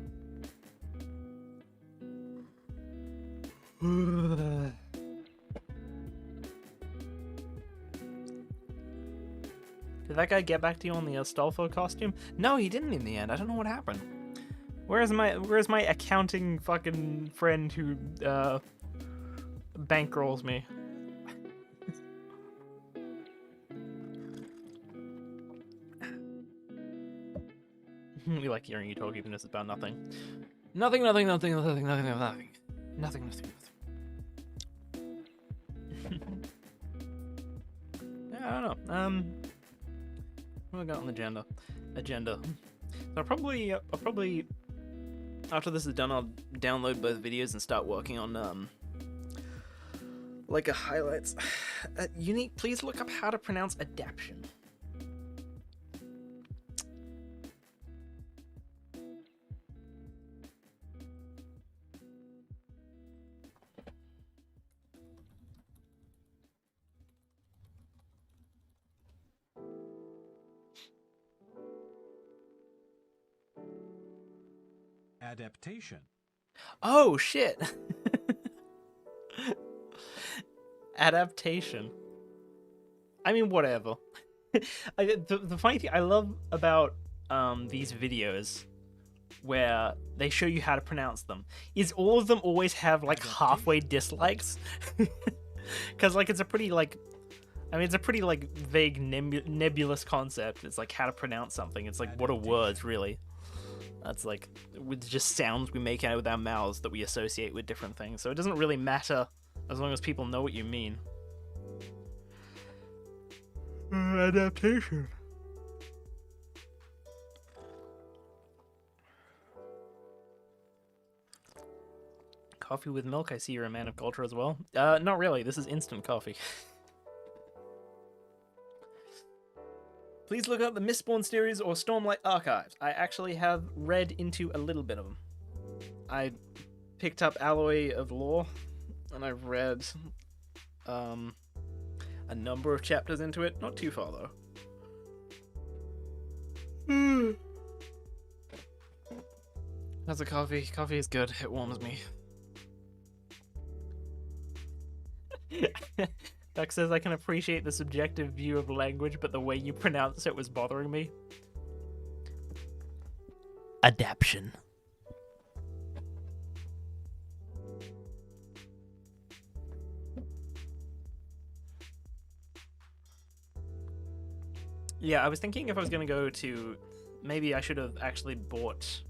Did that guy get back to you on the Astolfo costume? No, he didn't in the end. I don't know what happened. Where's my accounting fucking friend who bankrolls me? We like hearing you talk even if it's about nothing. Nothing. Yeah, I don't know. What we got on the agenda. So I'll probably after this is done, I'll download both videos and start working on like a highlights. Unique, please look up how to pronounce adaption. Adaptation. Oh shit. Adaptation. I mean, whatever. The funny thing I love about these videos where they show you how to pronounce them is all of them always have like halfway dislikes. Because like it's a pretty like, I mean, it's a pretty like vague nebulous concept. It's like how to pronounce something. It's like what are words really? That's like with just sounds we make out with our mouths that we associate with different things. So it doesn't really matter as long as people know what you mean. Adaptation. Coffee with milk. I see you're a man of culture as well. Not really. This is instant coffee. Please look up the Mistborn series or Stormlight Archives. I actually have read into a little bit of them. I picked up Alloy of Law, and I've read a number of chapters into it. Not too far, though. How's the coffee? Coffee is good. It warms me. Duck says, I can appreciate the subjective view of language, but the way you pronounce it was bothering me. Adaption. Yeah, I was thinking if I was going to go to... Maybe I should have actually bought...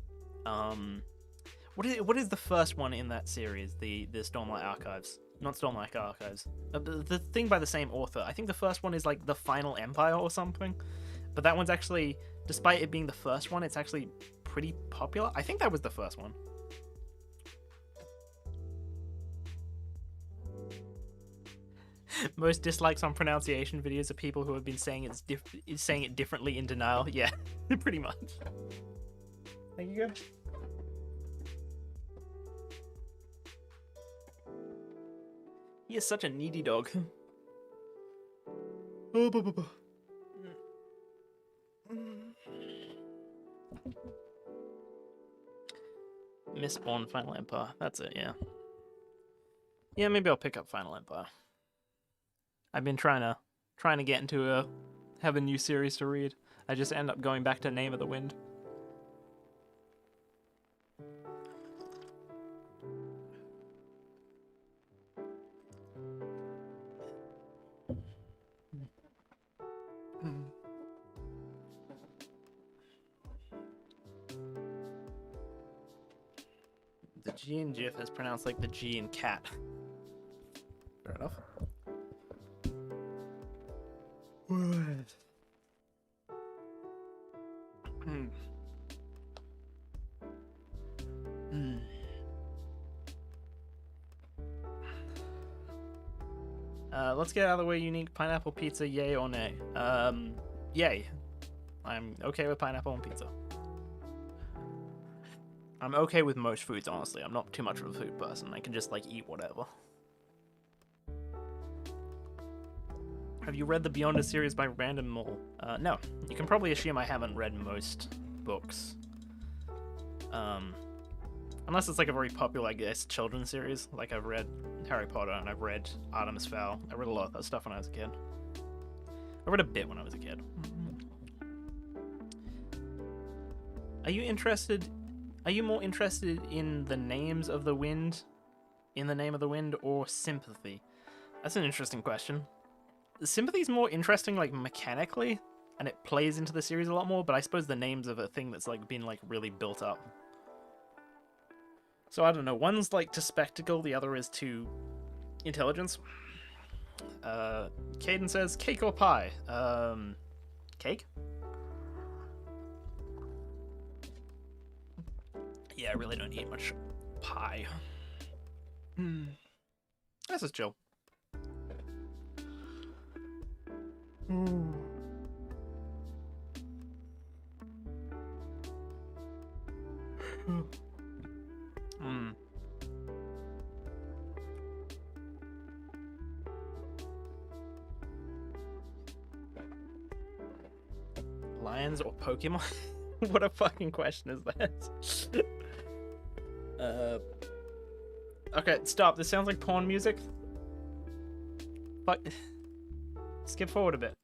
What is the first one in that series? The Stormlight Archives. Not Stormlight Archives. The thing by the same author. I think the first one is like The Final Empire or something. But that one's actually, despite it being the first one, it's actually pretty popular. I think that was the first one. Most dislikes on pronunciation videos are people who have been saying saying it differently in denial. Yeah, pretty much. Thank you, good. He is such a needy dog. Mistborn Final Empire. That's it, yeah. Yeah, maybe I'll pick up Final Empire. I've been trying to get into have a new series to read. I just end up going back to Name of the Wind. The G in GIF is pronounced like the G in cat. Fair enough. Let's get out of the way. Unique pineapple pizza, yay or nay? Yay. I'm okay with pineapple on pizza. I'm okay with most foods, honestly. I'm not too much of a food person. I can just, like, eat whatever. Have you read the Beyond a series by Random Mole? No. You can probably assume I haven't read most books. Unless it's, like, a very popular, I guess, children's series. Like, I've read Harry Potter, and I've read Artemis Fowl. I read a lot of that stuff when I was a kid. I read a bit when I was a kid. Are you more interested in the names of the wind, in the Name of the Wind, or sympathy? That's an interesting question. Sympathy's more interesting, like, mechanically, and it plays into the series a lot more, but I suppose the names of a thing that's, like, been, like, really built up. So, I don't know. One's, like, to spectacle, the other is to intelligence. Caden says, cake or pie? Cake? Yeah, I really don't eat much pie. This is chill. Lions or Pokemon? What a fucking question is that? Okay, stop. This sounds like porn music. Fuck. Skip forward a bit.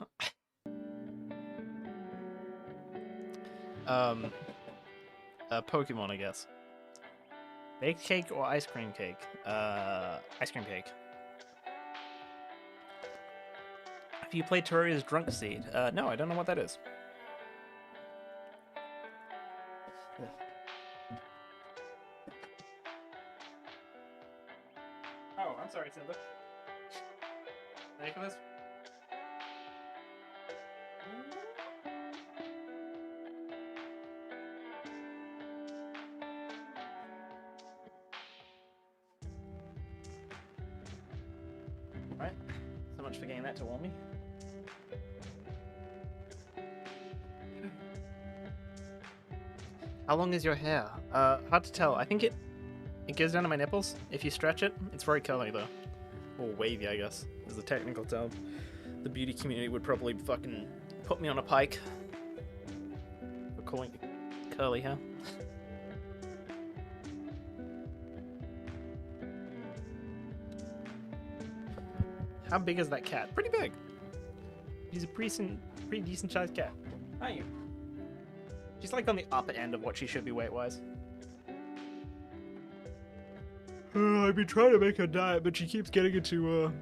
Pokemon, I guess. Baked cake or ice cream cake? Ice cream cake. Have you played Terraria's Drunk Seed? No, I don't know what that is. Oh, I'm sorry, Simba. Ready for this? Alright, so much for getting that to warm me. How long is your hair? Hard to tell. I think it goes down to my nipples. If you stretch it, it's very curly though. Or wavy, I guess, is the technical term. The beauty community would probably fucking put me on a pike for calling it curly hair. How big is that cat? Pretty big. He's a pretty decent sized cat. How are you? She's like on the upper end of what she should be weight-wise. I've been trying to make her diet, but she keeps getting into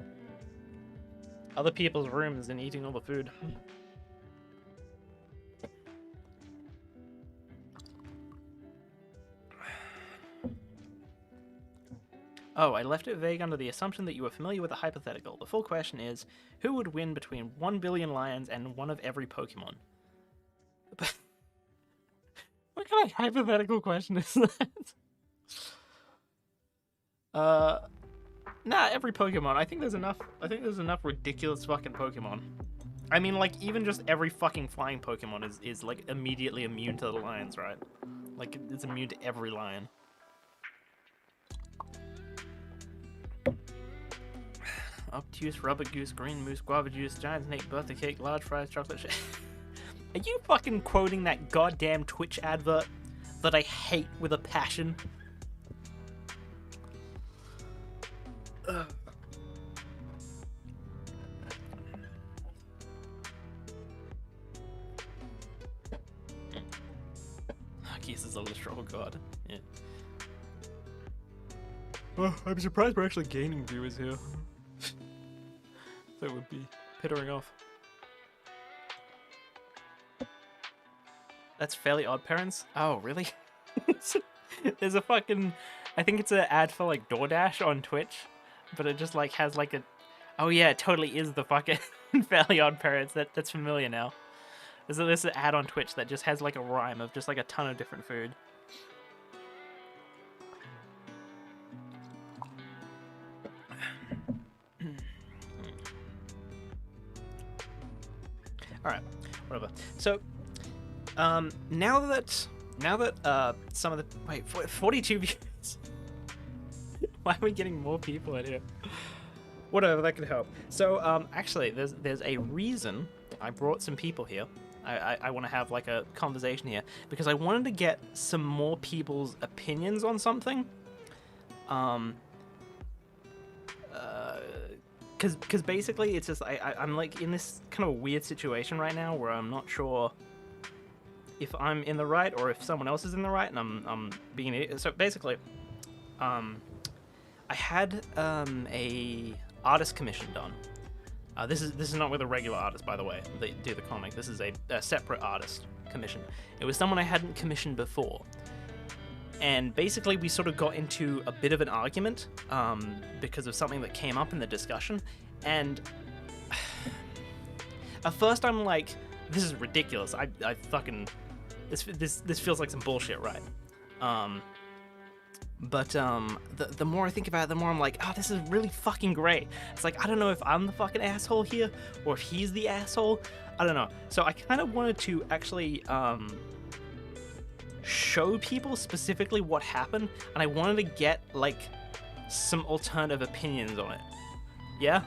other people's rooms and eating all the food. Oh, I left it vague under the assumption that you were familiar with the hypothetical. The full question is, who would win between 1 billion lions and one of every Pokemon? What kind of hypothetical question is that? Nah, every Pokemon. I think there's enough ridiculous fucking Pokemon. I mean, like, even just every fucking flying Pokemon is like immediately immune to the lions, right? Like, it's immune to every lion. Obtuse, rubber goose, green moose, guava juice, giant snake, birthday cake, large fries, chocolate shake. Are you fucking quoting that goddamn Twitch advert that I hate with a passion? Ugh. Geese is a literal god. Yeah. Oh, I'm surprised we're actually gaining viewers here. That would be pittering off. That's Fairly Odd Parents? Oh, really? There's a fucking... I think it's an ad for, like, DoorDash on Twitch. But it just, like, has, like, a... Oh, yeah, it totally is the fucking Fairly Odd Parents. That's familiar now. There's an ad on Twitch that just has, like, a rhyme of just, like, a ton of different food. Alright, whatever. So, now that some of the... Wait, 42 views? Why are we getting more people in here? Whatever, that could help. So, actually, there's a reason I brought some people here. I want to have, like, a conversation here, because I wanted to get some more people's opinions on something. Because basically it's just I'm like in this kind of weird situation right now where I'm not sure if I'm in the right or if someone else is in the right, and I'm being an idiot. So basically, I had a artist commission done. This is not with a regular artist, by the way. They do the comic. This is a separate artist commission. It was someone I hadn't commissioned before. And basically, we sort of got into a bit of an argument because of something that came up in the discussion. And at first, I'm like, "This is ridiculous. I fucking this feels like some bullshit, right?" But the more I think about it, the more I'm like, "Oh, this is really fucking great." It's like I don't know if I'm the fucking asshole here or if he's the asshole. I don't know. So I kind of wanted to actually show people specifically what happened, and I wanted to get like some alternative opinions on it. Yeah,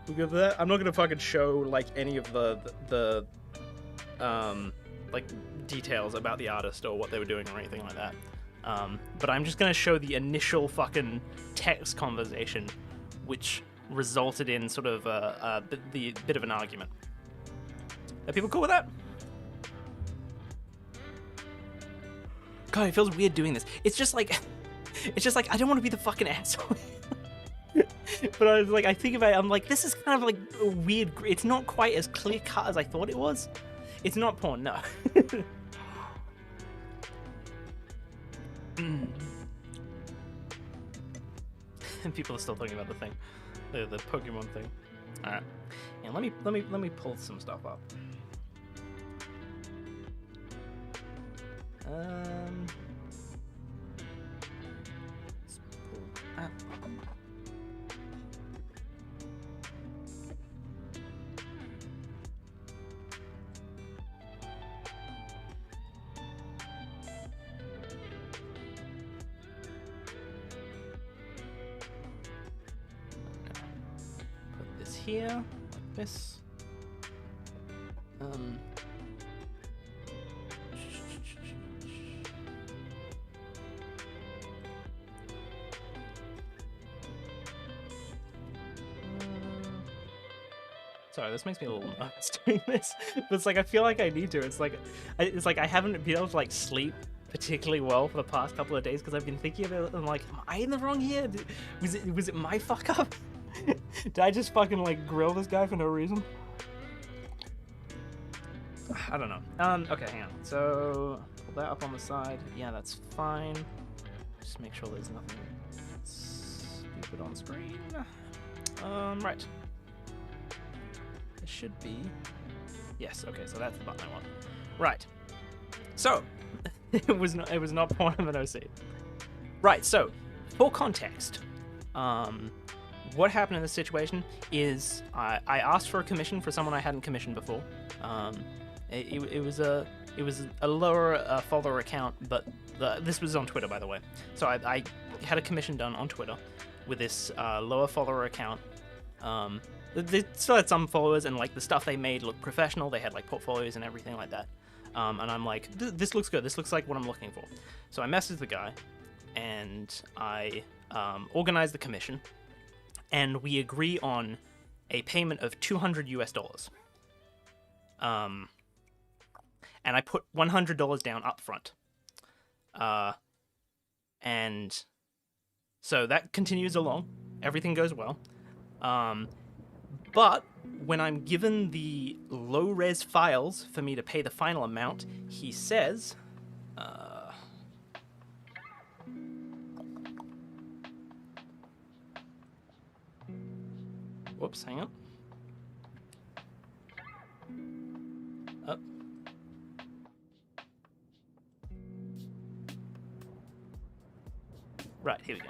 we good for that? I'm not gonna fucking show like any of the like details about the artist or what they were doing or anything like that. But I'm just gonna show the initial fucking text conversation, which resulted in sort of the bit of an argument. Are people cool with that? God, it feels weird doing this. It's just like I don't want to be the fucking asshole. But I was like, I think about it, I'm like, this is kind of like a weird. It's not quite as clear cut as I thought it was. It's not porn, no. And people are still talking about the thing, the Pokemon thing. All right, and let me pull some stuff up. Let's pull that. Put this here, like this. Sorry, this makes me a little nervous doing this, but it's like I feel like I need to. It's like I haven't been able to like sleep particularly well for the past couple of days because I've been thinking about it. I'm like, am I in the wrong here? Was it my fuck up? Did I just fucking like grill this guy for no reason? I don't know. Okay, hang on. So pull that up on the side. Yeah, that's fine. Just make sure there's nothing stupid on screen. Right. It should be. Yes. Okay. So that's the button I want. Right. So it was not porn of an OC. Right. So for context, what happened in this situation is I asked for a commission for someone I hadn't commissioned before. It was a lower follower account, but this was on Twitter, by the way. So I had a commission done on Twitter with this lower follower account. They still had some followers, and like the stuff they made looked professional. They had like portfolios and everything like that. And I'm like, this looks good. This looks like what I'm looking for. So I messaged the guy, and I organize the commission, and we agree on a payment of $200. And I put $100 down up front. And so that continues along. Everything goes well. But when I'm given the low-res files for me to pay the final amount, he says... whoops, hang on. Up. Right, here we go.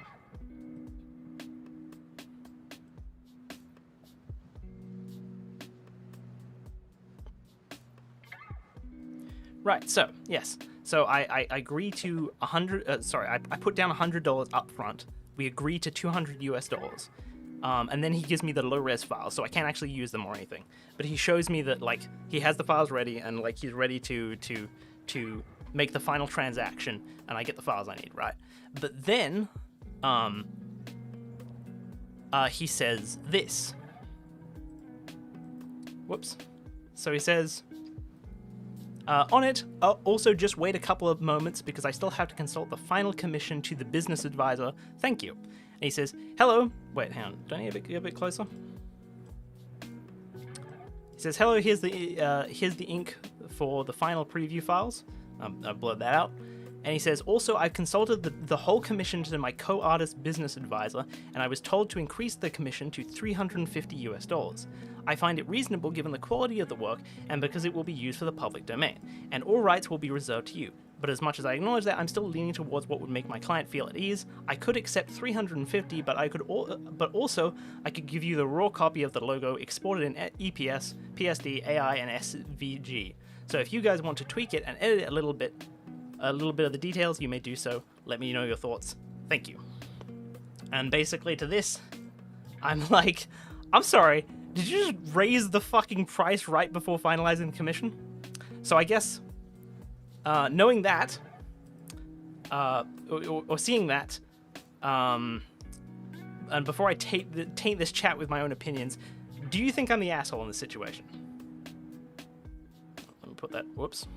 Right, so, yes. So I agree to 100, I put down $100 up front. We agree to $200. And then he gives me the low-res files, so I can't actually use them or anything. But he shows me that, like, he has the files ready, and, like, he's ready to make the final transaction, and I get the files I need, right? But then, he says this. Whoops. So he says... on it, also just wait a couple of moments because I still have to consult the final commission to the business advisor. Thank you. And he says, hello. Wait, hang on. Don't you get a bit closer? He says, hello, here's the ink for the final preview files. I blurred that out. And he says, also, I've consulted the whole commission to my co-artist business advisor, and I was told to increase the commission to $350. I find it reasonable given the quality of the work and because it will be used for the public domain, and all rights will be reserved to you. But as much as I acknowledge that, I'm still leaning towards what would make my client feel at ease. I could accept $350, but also I could give you the raw copy of the logo exported in EPS, PSD, AI, and SVG. So if you guys want to tweak it and edit it a little bit of the details, you may do so. Let me know your thoughts. Thank you. And basically to this, I'm like, I'm sorry, did you just raise the fucking price right before finalizing the commission? So I guess, knowing that, or seeing that, and before I taint this chat with my own opinions, do you think I'm the asshole in this situation? Let me put that, whoops.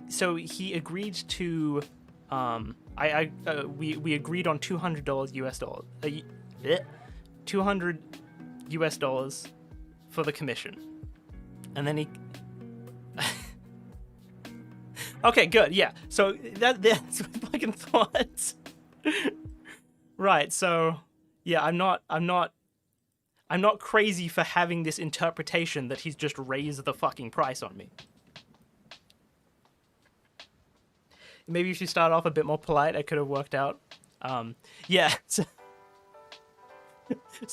So he agreed to, we agreed on $200 US dollars, $200 for the commission, and then he. Okay, good, yeah. So that's my fucking thoughts. Right. So yeah, I'm not crazy for having this interpretation that he's just raised the fucking price on me. Maybe if you start off a bit more polite, it could have worked out. Yeah. So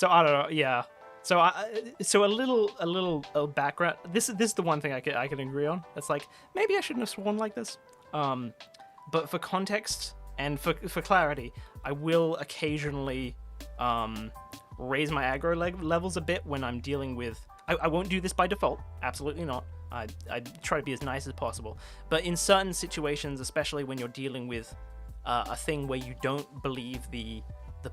I don't know. Yeah. So a little background. This is the one thing I can agree on. It's like maybe I shouldn't have sworn like this. But for context and for clarity, I will occasionally raise my aggro levels a bit when I'm dealing with. I won't do this by default. Absolutely not. I try to be as nice as possible. But in certain situations, especially when you're dealing with a thing where you don't believe the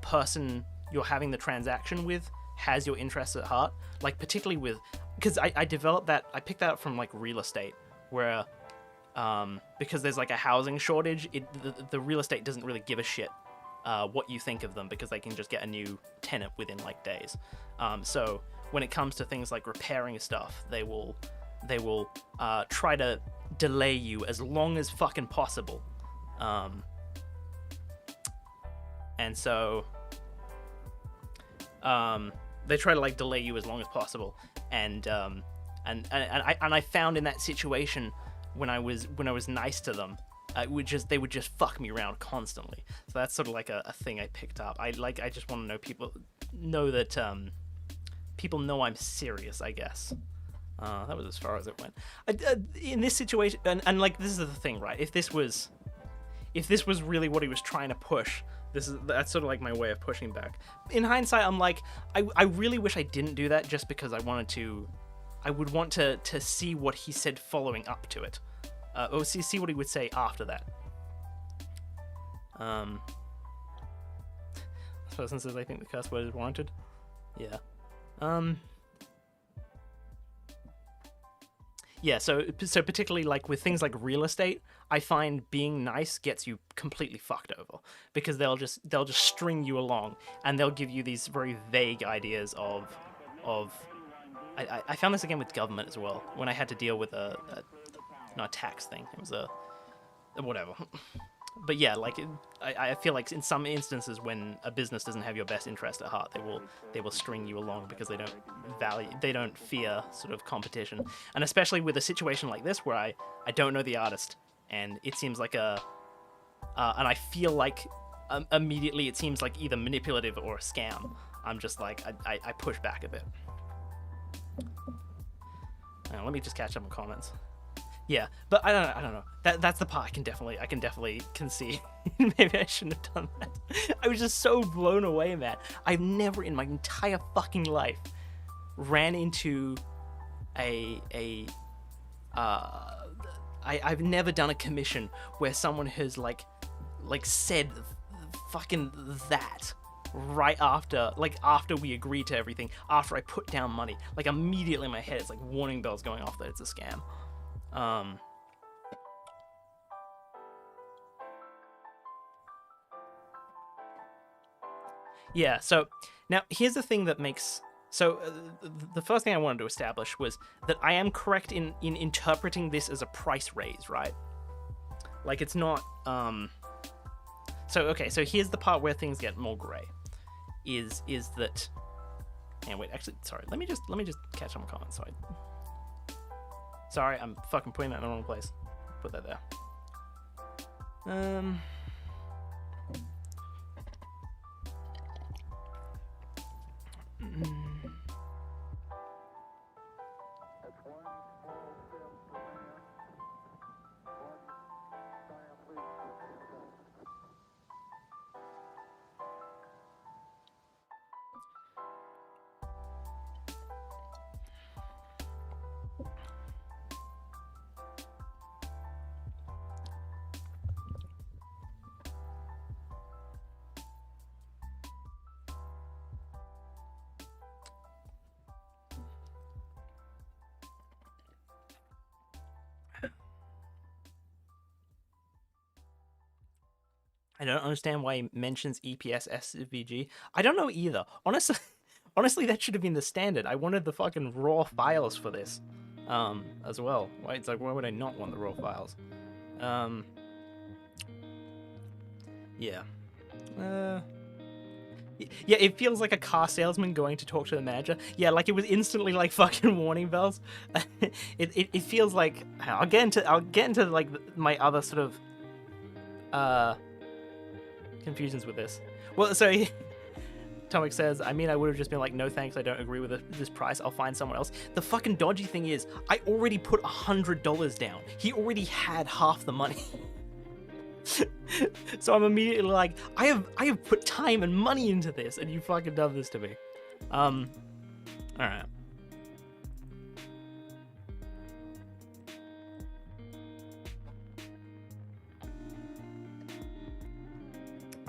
person you're having the transaction with has your interests at heart, like particularly with, because I developed that, I picked that up from like real estate, where because there's like a housing shortage, the real estate doesn't really give a shit what you think of them because they can just get a new tenant within like days. So when it comes to things like repairing stuff, they will try to delay you as long as fucking possible. And so they try to like delay you as long as possible. And I found in that situation when I was nice to them, they would just fuck me around constantly. So that's sort of like a thing I picked up. I just want to know people know that people know I'm serious, I guess. That was as far as it went. In this situation, and like this is the thing, right? If this was if this was really what he was trying to push, that's sort of like my way of pushing back. In hindsight, I'm like, I really wish I didn't do that, just because I would want to see what he said following up to it, or see what he would say after that. This person says, I think the curse word is warranted. Yeah. Yeah, so particularly like with things like real estate, I find being nice gets you completely fucked over, because they'll just string you along, and they'll give you these very vague ideas of I found this again with government as well, when I had to deal with not a tax thing. It was a whatever. But yeah, like I feel like in some instances when a business doesn't have your best interest at heart, they will string you along because they don't fear sort of competition, and especially with a situation like this where I don't know the artist, and it seems like and I feel like immediately it seems like either manipulative or a scam. I'm just like I push back a bit. Now, let me just catch up on comments. Yeah, but I don't know. That's the part I can definitely concede. Maybe I shouldn't have done that. I was just so blown away, man. I've never in my entire fucking life ran into I've never done a commission where someone has like said fucking that right after we agreed to everything, after I put down money. Like immediately in my head it's like warning bells going off that it's a scam. Yeah, so now here's the thing that makes... So the first thing I wanted to establish was that I am correct in interpreting this as a price raise, right? Like it's not... So, okay, so here's the part where things get more grey. Is that... And wait, actually, sorry, let me just catch some comments. Sorry, I'm fucking putting that in the wrong place. Put that there. I don't understand why he mentions EPS SVG. I don't know either. Honestly, that should have been the standard. I wanted the fucking raw files for this, as well. Why? It's like, why would I not want the raw files? Yeah. Yeah, it feels like a car salesman going to talk to the manager. Yeah, like it was instantly like fucking warning bells. It feels like... I'll get into like my other sort of confusions with this. Well, so Tomic says, I mean, I would have just been like, no thanks, I don't agree with this price, I'll find someone else. The fucking dodgy thing is, I already put $100 down. He already had half the money. So I'm immediately like, I have put time and money into this, and you fucking done this to me. Alright.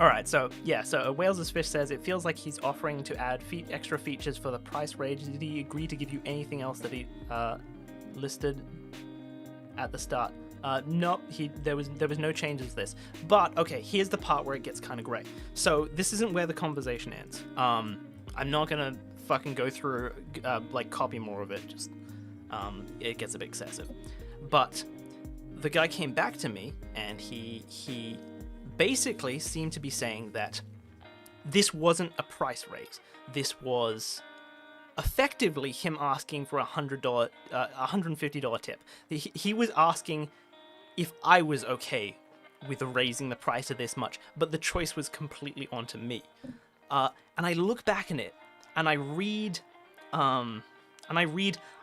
Alright, so, yeah, so Wales' Fish says, it feels like he's offering to add extra features for the price range. Did he agree to give you anything else that he listed at the start? No, there was no changes to this. But, okay, here's the part where it gets kind of grey. So, this isn't where the conversation ends. I'm not gonna fucking go through, like, copy more of it, just, it gets a bit excessive. But, the guy came back to me, and he basically seemed to be saying that this wasn't a price raise. This was effectively him asking for $150 tip. He was asking if I was okay with raising the price of this much, but the choice was completely onto me. And I look back in it, and I read,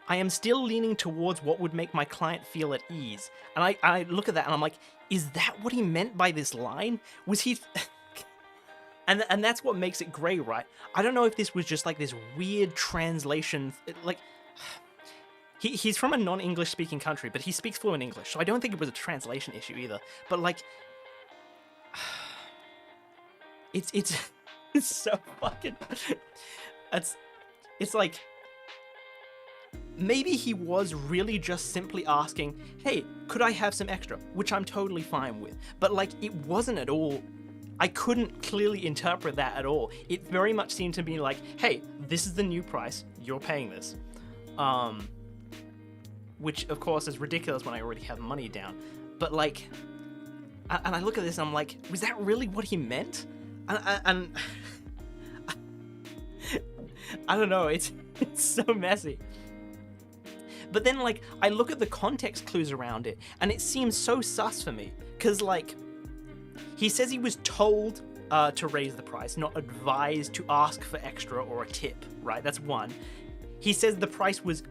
I am still leaning towards what would make my client feel at ease. And I look at that and I'm like, is that what he meant by this line? Was he... and that's what makes it Gray, right? I don't know if this was just like this weird translation, like... He's from a non-English speaking country, but he speaks fluent English, so I don't think it was a translation issue either. But like... It's so fucking... It's like... Maybe he was really just simply asking, hey, could I have some extra? Which I'm totally fine with. But like, it wasn't at all... I couldn't clearly interpret that at all. It very much seemed to be like, hey, this is the new price, you're paying this. Which, of course, is ridiculous when I already have money down. But like... And I look at this and I'm like, was that really what he meant? And I don't know, it's so messy. But then, like, I look at the context clues around it, and it seems so sus for me. Because, like, he says he was told to raise the price, not advised to ask for extra or a tip, right? That's one. He says the price was...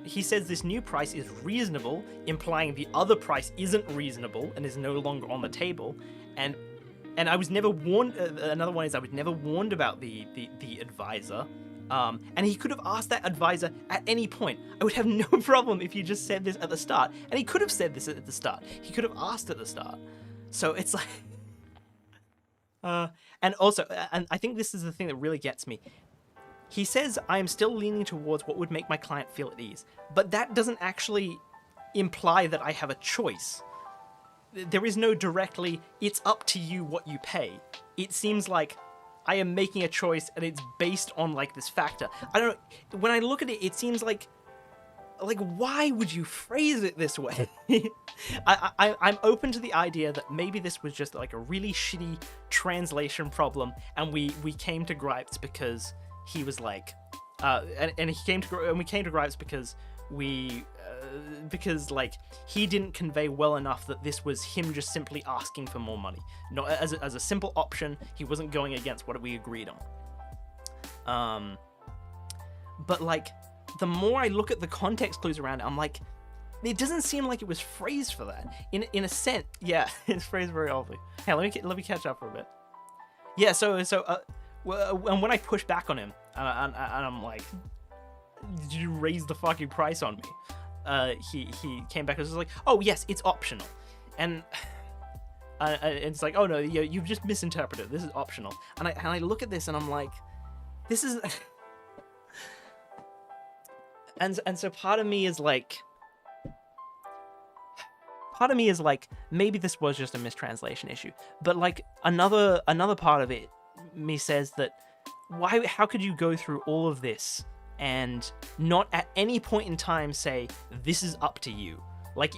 He says this new price is reasonable, implying the other price isn't reasonable and is no longer on the table. And I was never warned... another one is I was never warned about the advisor. And he could have asked that advisor at any point. I would have no problem if he just said this at the start. And he could have said this at the start. He could have asked at the start. So it's like... and also, and I think this is the thing that really gets me. He says, I am still leaning towards what would make my client feel at ease. But that doesn't actually imply that I have a choice. There is no directly, it's up to you what you pay. It seems like I am making a choice and it's based on like this factor. I don't know, when I look at it, it seems like why would you phrase it this way? I'm open to the idea that maybe this was just like a really shitty translation problem and we came to gripes because he was like, and we came to gripes because because like he didn't convey well enough that this was him just simply asking for more money, not as a simple option. He wasn't going against what we agreed on. But like the more I look at the context clues around it, I'm like, it doesn't seem like it was phrased for that. In a sense, yeah, it's phrased very oddly. Hey, let me catch up for a bit. Yeah, and when I push back on him, and I'm like, did you raise the fucking price on me? He came back and was like, oh yes, it's optional. And it's like, oh no, you've just misinterpreted. This is optional. And I look at this and I'm like, this is... and so part of me is like, maybe this was just a mistranslation issue. But like another part of it, me says that how could you go through all of this and not at any point in time say this is up to you? Like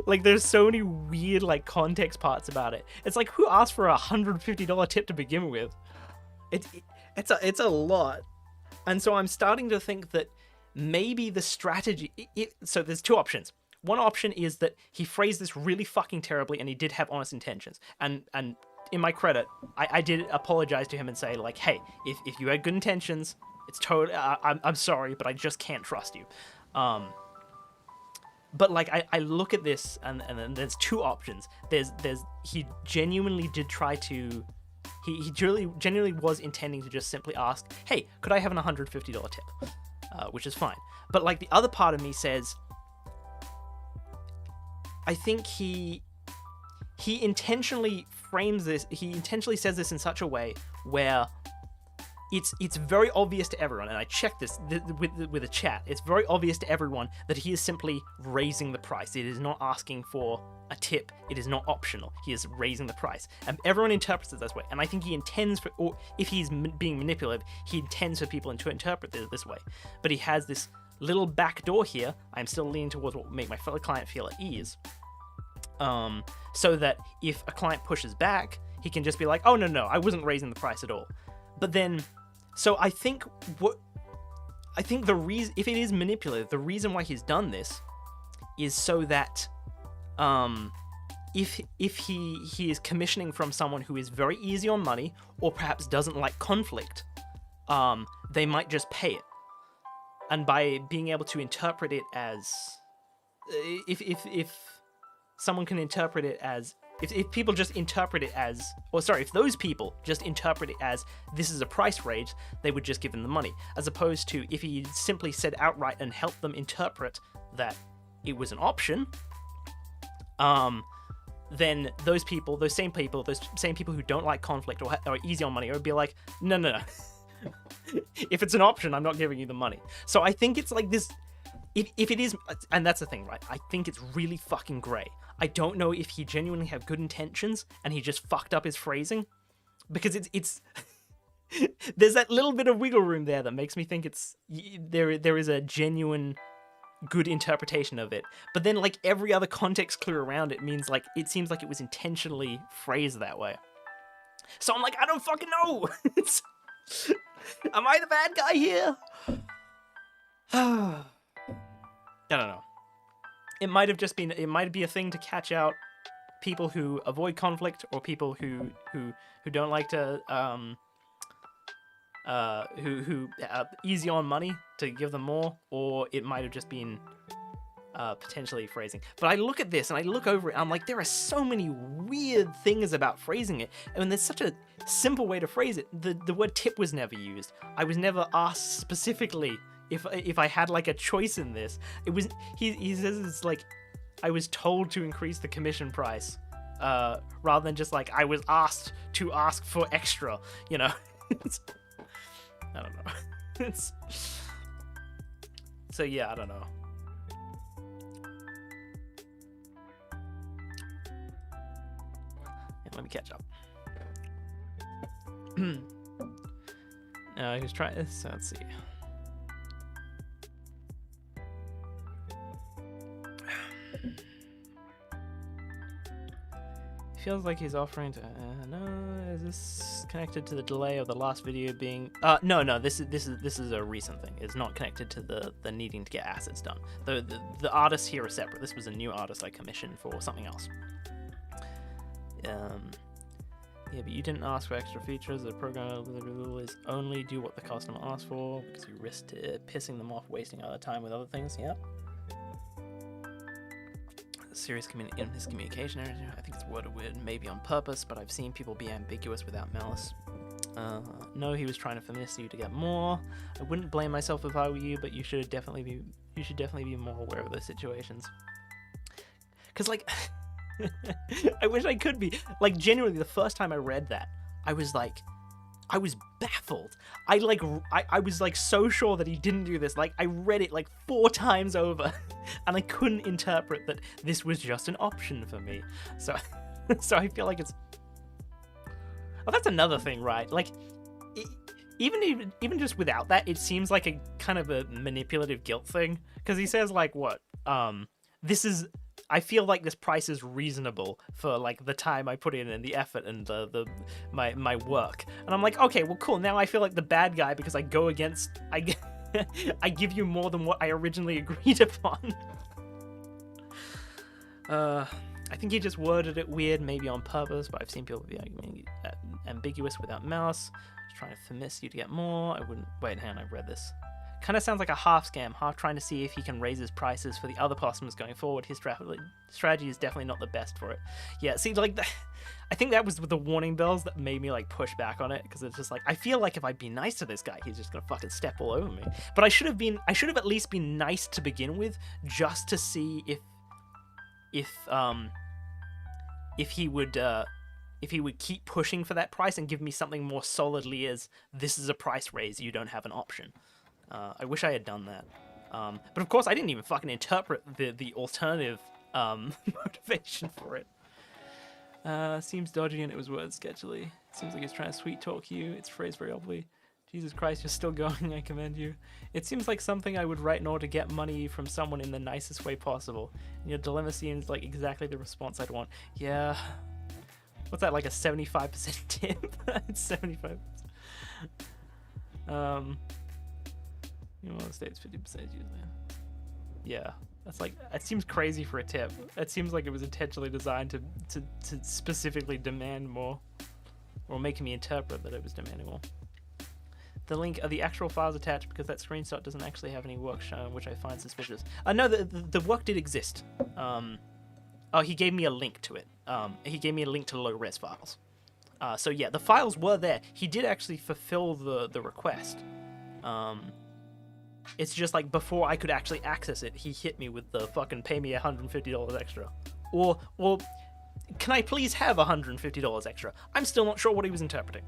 like there's so many weird like context parts about it. It's like, who asked for $150 tip to begin with? It's a lot. And so I'm starting to think that maybe the strategy... So there's two options. One option is that he phrased this really fucking terribly and he did have honest intentions. And in my credit, I did apologize to him and say, like, hey, if you had good intentions, it's totally... I'm sorry, but I just can't trust you. But, like, I look at this and then there's two options. He genuinely did try to... He genuinely was intending to just simply ask, hey, could I have an $150 tip? Which is fine. But, like, the other part of me says, I think he intentionally frames this, he intentionally says this in such a way where it's very obvious to everyone, and I checked this with a chat, it's very obvious to everyone that he is simply raising the price. It is not asking for a tip. It is not optional. He is raising the price. And everyone interprets it this way. And I think he intends for, or if he's being manipulative, he intends for people to interpret it this way. But he has this little back door here. I'm still leaning towards what will make my fellow client feel at ease. So that if a client pushes back, he can just be like, oh, no, I wasn't raising the price at all. But then, so I think the reason, if it is manipulative, the reason why he's done this is so that if he is commissioning from someone who is very easy on money or perhaps doesn't like conflict, they might just pay it. and by being able to interpret it as, if someone can interpret it as, if people just interpret it as, or sorry, if those people just interpret it as this is a price raise, they would just give them the money, as opposed to if he simply said outright and helped them interpret that it was an option, then those same people who don't like conflict or are easy on money would be like, no. If it's an option, I'm not giving you the money. So I think it's like this, if it is, and that's the thing, right? I think it's really fucking grey. I don't know if he genuinely had good intentions and he just fucked up his phrasing, because it's there's that little bit of wiggle room there that makes me think there is a genuine good interpretation of it. But then like every other context clue around it means like it seems like it was intentionally phrased that way. So I'm like, I don't fucking know. Am I the bad guy here? I don't know. It might be a thing to catch out people who avoid conflict, or people who don't like to who easy on money to give them more, or it might have just been potentially phrasing. But I look at this and I look over it, I'm like, there are so many weird things about phrasing it, and there's such a simple way to phrase it. The word tip was never used. I was never asked specifically if I had like a choice in this. It was he says it's like I was told to increase the commission price, rather than just like I was asked to ask for extra, you know. I don't know. So yeah, I don't know. Yeah, let me catch up. He was trying this, so let's see. Feels like he's offering to no, is this connected to the delay of the last video being no, this is a recent thing. It's not connected to the needing to get assets done. The artists here are separate. This was a new artist I commissioned for something else. Yeah, but you didn't ask for extra features. The program is only do what the customer asks for, because you risk pissing them off, wasting other time with other things. Yep. Serious miscommunication. I think it's worded weird, maybe on purpose, but I've seen people be ambiguous without malice. No, he was trying to finesse you to get more. I wouldn't blame myself if I were you, but you should definitely be more aware of those situations. Cause like, I wish I could be. Like, genuinely, the first time I read that, I was baffled. I was like so sure that he didn't do this. Like, I read it like 4 times over, and I couldn't interpret that this was just an option for me. So I feel like it's. Oh, that's another thing, right? Like, even just without that, it seems like a kind of a manipulative guilt thing, because he says like, what? This is. I feel like this price is reasonable for like the time I put in and the effort and my work. And I'm like, okay, well, cool. Now I feel like the bad guy because I go against. I give you more than what I originally agreed upon. I think he just worded it weird, maybe on purpose. But I've seen people be ambiguous without mouse. Just trying to finesse you to get more. I wouldn't. Wait, hang on. I read this. Kind of sounds like a half scam, half trying to see if he can raise his prices for the other customers going forward. His strategy is definitely not the best for it. Yeah, see, like, I think that was the warning bells that made me, like, push back on it, because it's just like, I feel like if I be nice to this guy, he's just gonna fucking step all over me. But I should have at least been nice to begin with, just to see if he would keep pushing for that price and give me something more solidly as, this is a price raise, you don't have an option. I wish I had done that. But of course, I didn't even fucking interpret the alternative motivation for it. Seems dodgy and it was worded sketchily. Seems like he's trying to sweet talk you. It's phrased very oddly. Jesus Christ, you're still going, I commend you. It seems like something I would write in order to get money from someone in the nicest way possible. And your dilemma seems like exactly the response I'd want. Yeah. What's that, like a 75% tip? It's 75%. You know, states 50% usually. Yeah, that's like, it seems crazy for a tip. It seems like it was intentionally designed to specifically demand more, or making me interpret that it was demanding more. The link are the actual files attached because that screenshot doesn't actually have any work shown, which I find suspicious. No, the work did exist. Oh, he gave me a link to it. He gave me a link to low-res files. So yeah, the files were there. He did actually fulfill the request. It's just like before I could actually access it, he hit me with the fucking pay me $150 extra. Or can I please have $150 extra? I'm still not sure what he was interpreting.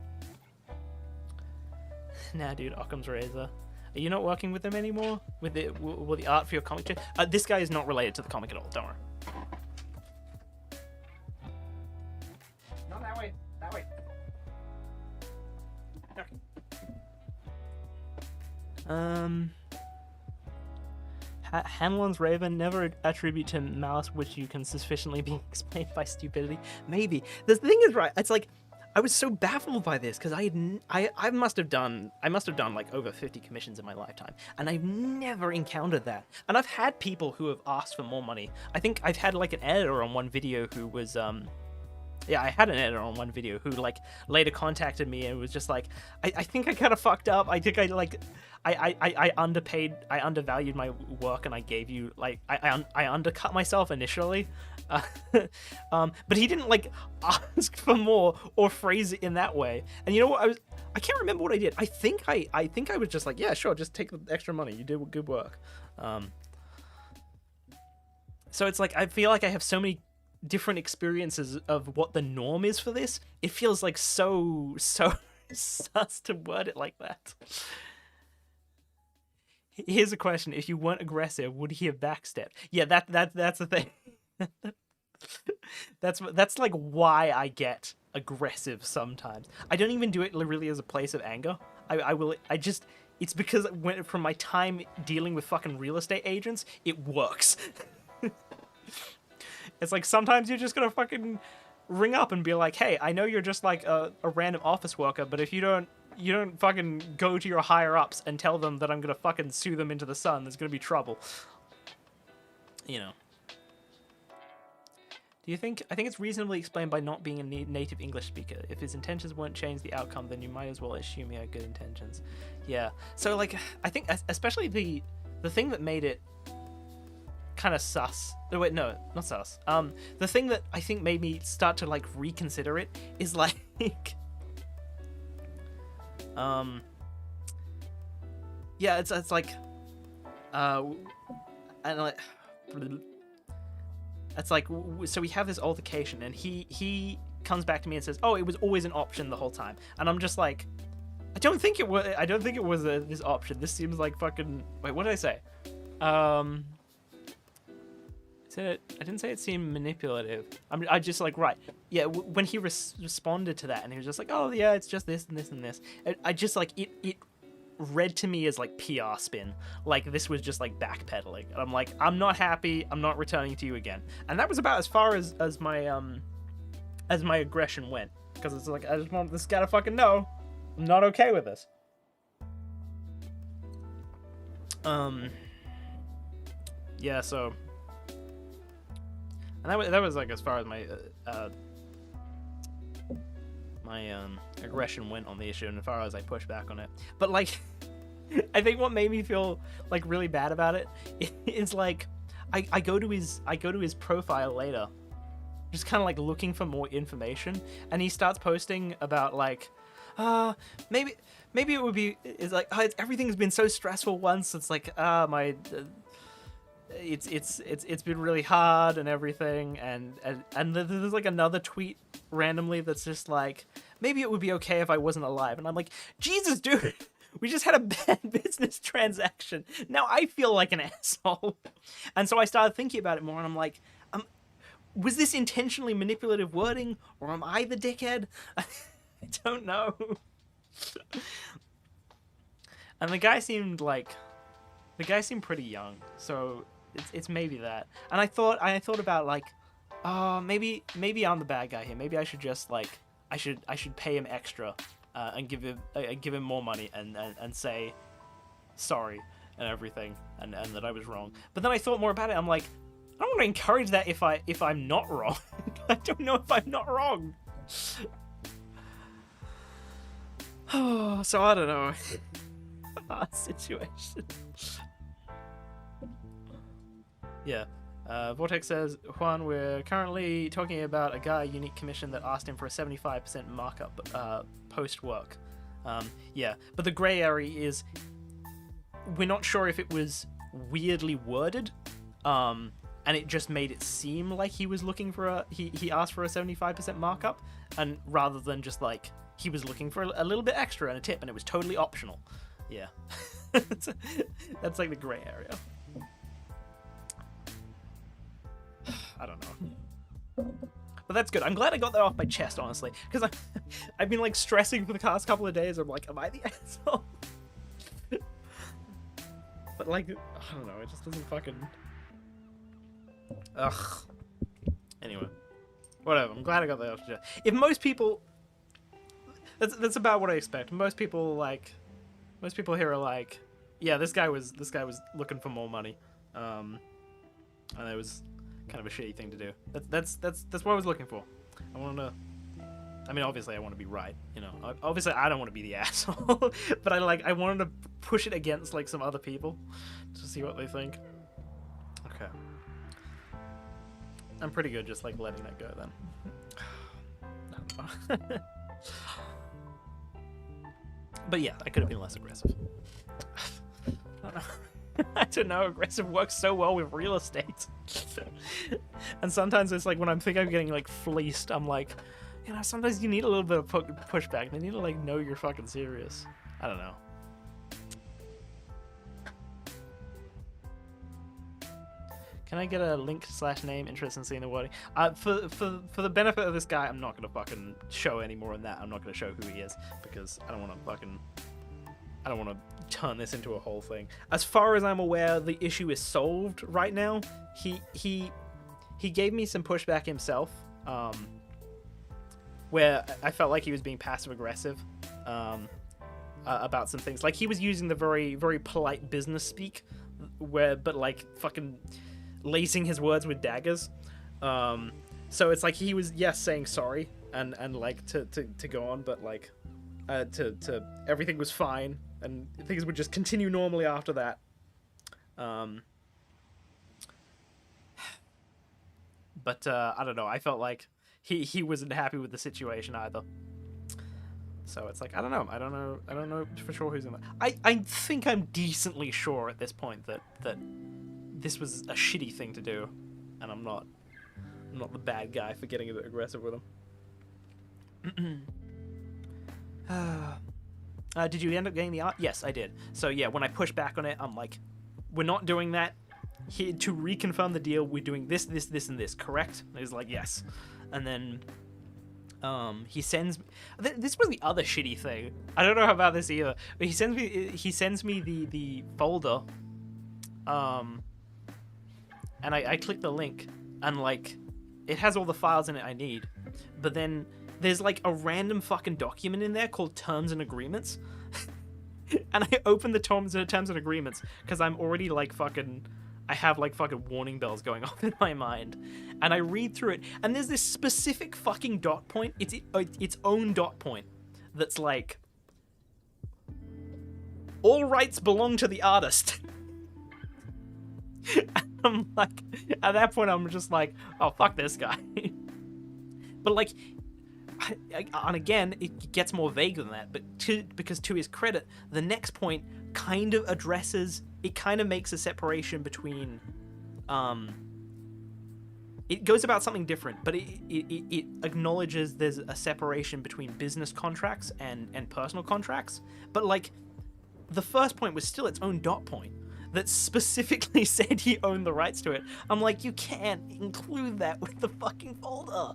Nah, dude, Occam's razor. Are you not working with them anymore? With the art for your comic? This guy is not related to the comic at all. Don't worry. Not that way. That way. Okay. Hanlon's Raven, never attribute to malice which you can sufficiently be explained by stupidity. Maybe. The thing is, right, it's like, I was so baffled by this because I must have done like over 50 commissions in my lifetime, and I've never encountered that. And I've had people who have asked for more money. I think I've had like an editor on one video who was yeah, I had an editor on one video who like later contacted me and was just like, I think I kind of fucked up. I think I undervalued my work, and I gave you like I undercut myself initially. But he didn't like ask for more or phrase it in that way. And you know what? I can't remember what I did. I think I was just like, yeah, sure, just take the extra money. You did good work. So it's like I feel like I have so many different experiences of what the norm is for this. It feels like so sus to word it like that. Here's a question: if you weren't aggressive, would he have backstepped? Yeah, that's the thing. That's like why I get aggressive sometimes. I don't even do it really as a place of anger. It's because from my time dealing with fucking real estate agents, it works. It's like sometimes you're just gonna fucking ring up and be like, hey, I know you're just like a random office worker, but if you don't fucking go to your higher ups and tell them that I'm gonna fucking sue them into the sun, there's gonna be trouble. You know. Do you think? I think it's reasonably explained by not being a native English speaker. If his intentions won't change the outcome, then you might as well assume he had good intentions. Yeah. So like, I think especially the thing that made it kind of sus. Oh, wait, no, not sus. The thing that I think made me start to like reconsider it is like, yeah, it's like, and like, it's like, so we have this altercation, and he comes back to me and says, "Oh, it was always an option the whole time," and I'm just like, I don't think it was this option. This seems like fucking. Wait, what did I say? I didn't say it seemed manipulative. I just like, right, yeah. When he responded to that, and he was just like, "Oh yeah, it's just this and this and this," I just like it read to me as like PR spin, like this was just like backpedaling. And I'm like, I'm not happy. I'm not returning to you again. And that was about as far as my aggression went, because it's like I just want this guy to fucking know I'm not okay with this. Yeah, so. And that was like as far as my aggression went on the issue, and as far as I pushed back on it. But like, I think what made me feel like really bad about it is like, I go to his profile later, just kind of like looking for more information, and he starts posting about like, maybe it would be, it's like, everything's been so stressful once. It's like, my. It's been really hard and everything, and there's like another tweet randomly that's just like, maybe it would be okay if I wasn't alive, and I'm like, Jesus, dude, we just had a bad business transaction. Now I feel like an asshole. And so I started thinking about it more, and I'm like, was this intentionally manipulative wording, or am I the dickhead? I don't know. And the guy seemed pretty young, so it's maybe that. And I thought about like, maybe I'm the bad guy here. Maybe I should just like, I should pay him extra, and give him more money, and say sorry and everything, and that I was wrong. But then I thought more about it. I'm like, I don't want to encourage that if I'm not wrong. I don't know if I'm not wrong. So I don't know. Situation. Yeah. Vortex says, Juan, we're currently talking about a guy unique commission that asked him for a 75% markup post work. Yeah, but the gray area is we're not sure if it was weirdly worded, and it just made it seem like he was looking for he asked for a 75% markup, and rather than just like he was looking for a little bit extra and a tip, and it was totally optional. Yeah. That's like the gray area. I don't know. But that's good. I'm glad I got that off my chest, honestly. Because I've been like stressing for the past couple of days. I'm like, am I the asshole? But like, I don't know. It just doesn't fucking... Ugh. Anyway. Whatever. I'm glad I got that off my chest. If most people... That's about what I expect. Most people here are like, yeah, this guy was looking for more money. And it was kind of a shitty thing to do. That's what I was looking for. I mean, obviously I want to be right, you know. Obviously I don't want to be the asshole, but I wanted to push it against like some other people to see what they think. Okay. I'm pretty good just like letting that go then. I don't know. But yeah, I could have been less aggressive. I don't know. I don't know, aggressive works so well with real estate. And sometimes it's like when I'm thinking I'm getting like fleeced, I'm like, you know, sometimes you need a little bit of pushback. They need to like know you're fucking serious. I don't know. Can I get a link / name? Interested in seeing the wording. For the benefit of this guy, I'm not gonna fucking show any more than that. I'm not gonna show who he is because I don't want to turn this into a whole thing. As far as I'm aware, the issue is solved right now. He gave me some pushback himself, where I felt like he was being passive aggressive about some things. Like he was using the very very polite business speak, but like fucking lacing his words with daggers. So it's like he was saying sorry and like to go on, but like to everything was fine and things would just continue normally after that. But I don't know. I felt like he wasn't happy with the situation either. So it's like I don't know for sure who's in that. I think I'm decently sure at this point that this was a shitty thing to do, and I'm not the bad guy for getting a bit aggressive with him. Did you end up getting the art? Yes, I did. So yeah, when I push back on it, I'm like, we're not doing that. Here, to reconfirm the deal, we're doing this, and this, correct? And he's like, yes. And then he sends me... This was the other shitty thing. I don't know about this either. But he sends me the folder. And I click the link, and like, it has all the files in it I need. But then there's like a random fucking document in there called Terms and Agreements. And I open the terms and agreements because I'm already like fucking... I have like fucking warning bells going off in my mind. And I read through it, and there's this specific fucking dot point. It's its own dot point that's like, all rights belong to the artist. And I'm like, at that point I'm just like, oh fuck this guy. But like, and again, it gets more vague than that, but because to his credit, the next point kind of addresses, it kind of makes a separation between, it goes about something different, but it acknowledges there's a separation between business contracts and personal contracts. But like, the first point was still its own dot point that specifically said he owned the rights to it. I'm like, you can't include that with the fucking folder.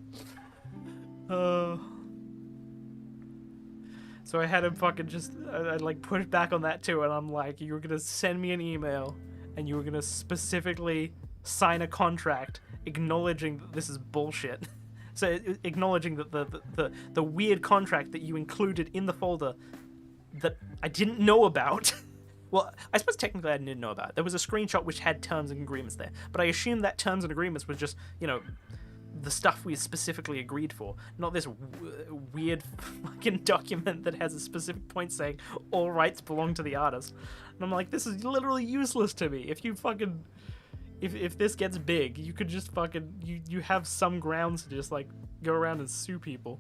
So I had him fucking just, I like push back on that too, and I'm like, you were gonna send me an email, and you were gonna specifically sign a contract acknowledging that this is bullshit. So acknowledging that the weird contract that you included in the folder that I didn't know about. Well, I suppose technically I didn't know about it. There was a screenshot which had terms and agreements there, but I assumed that terms and agreements was just, you know, the stuff we specifically agreed for, not this weird fucking document that has a specific point saying all rights belong to the artist. And I'm like, this is literally useless to me. If you fucking, if this gets big, you could just fucking, you have some grounds to just like go around and sue people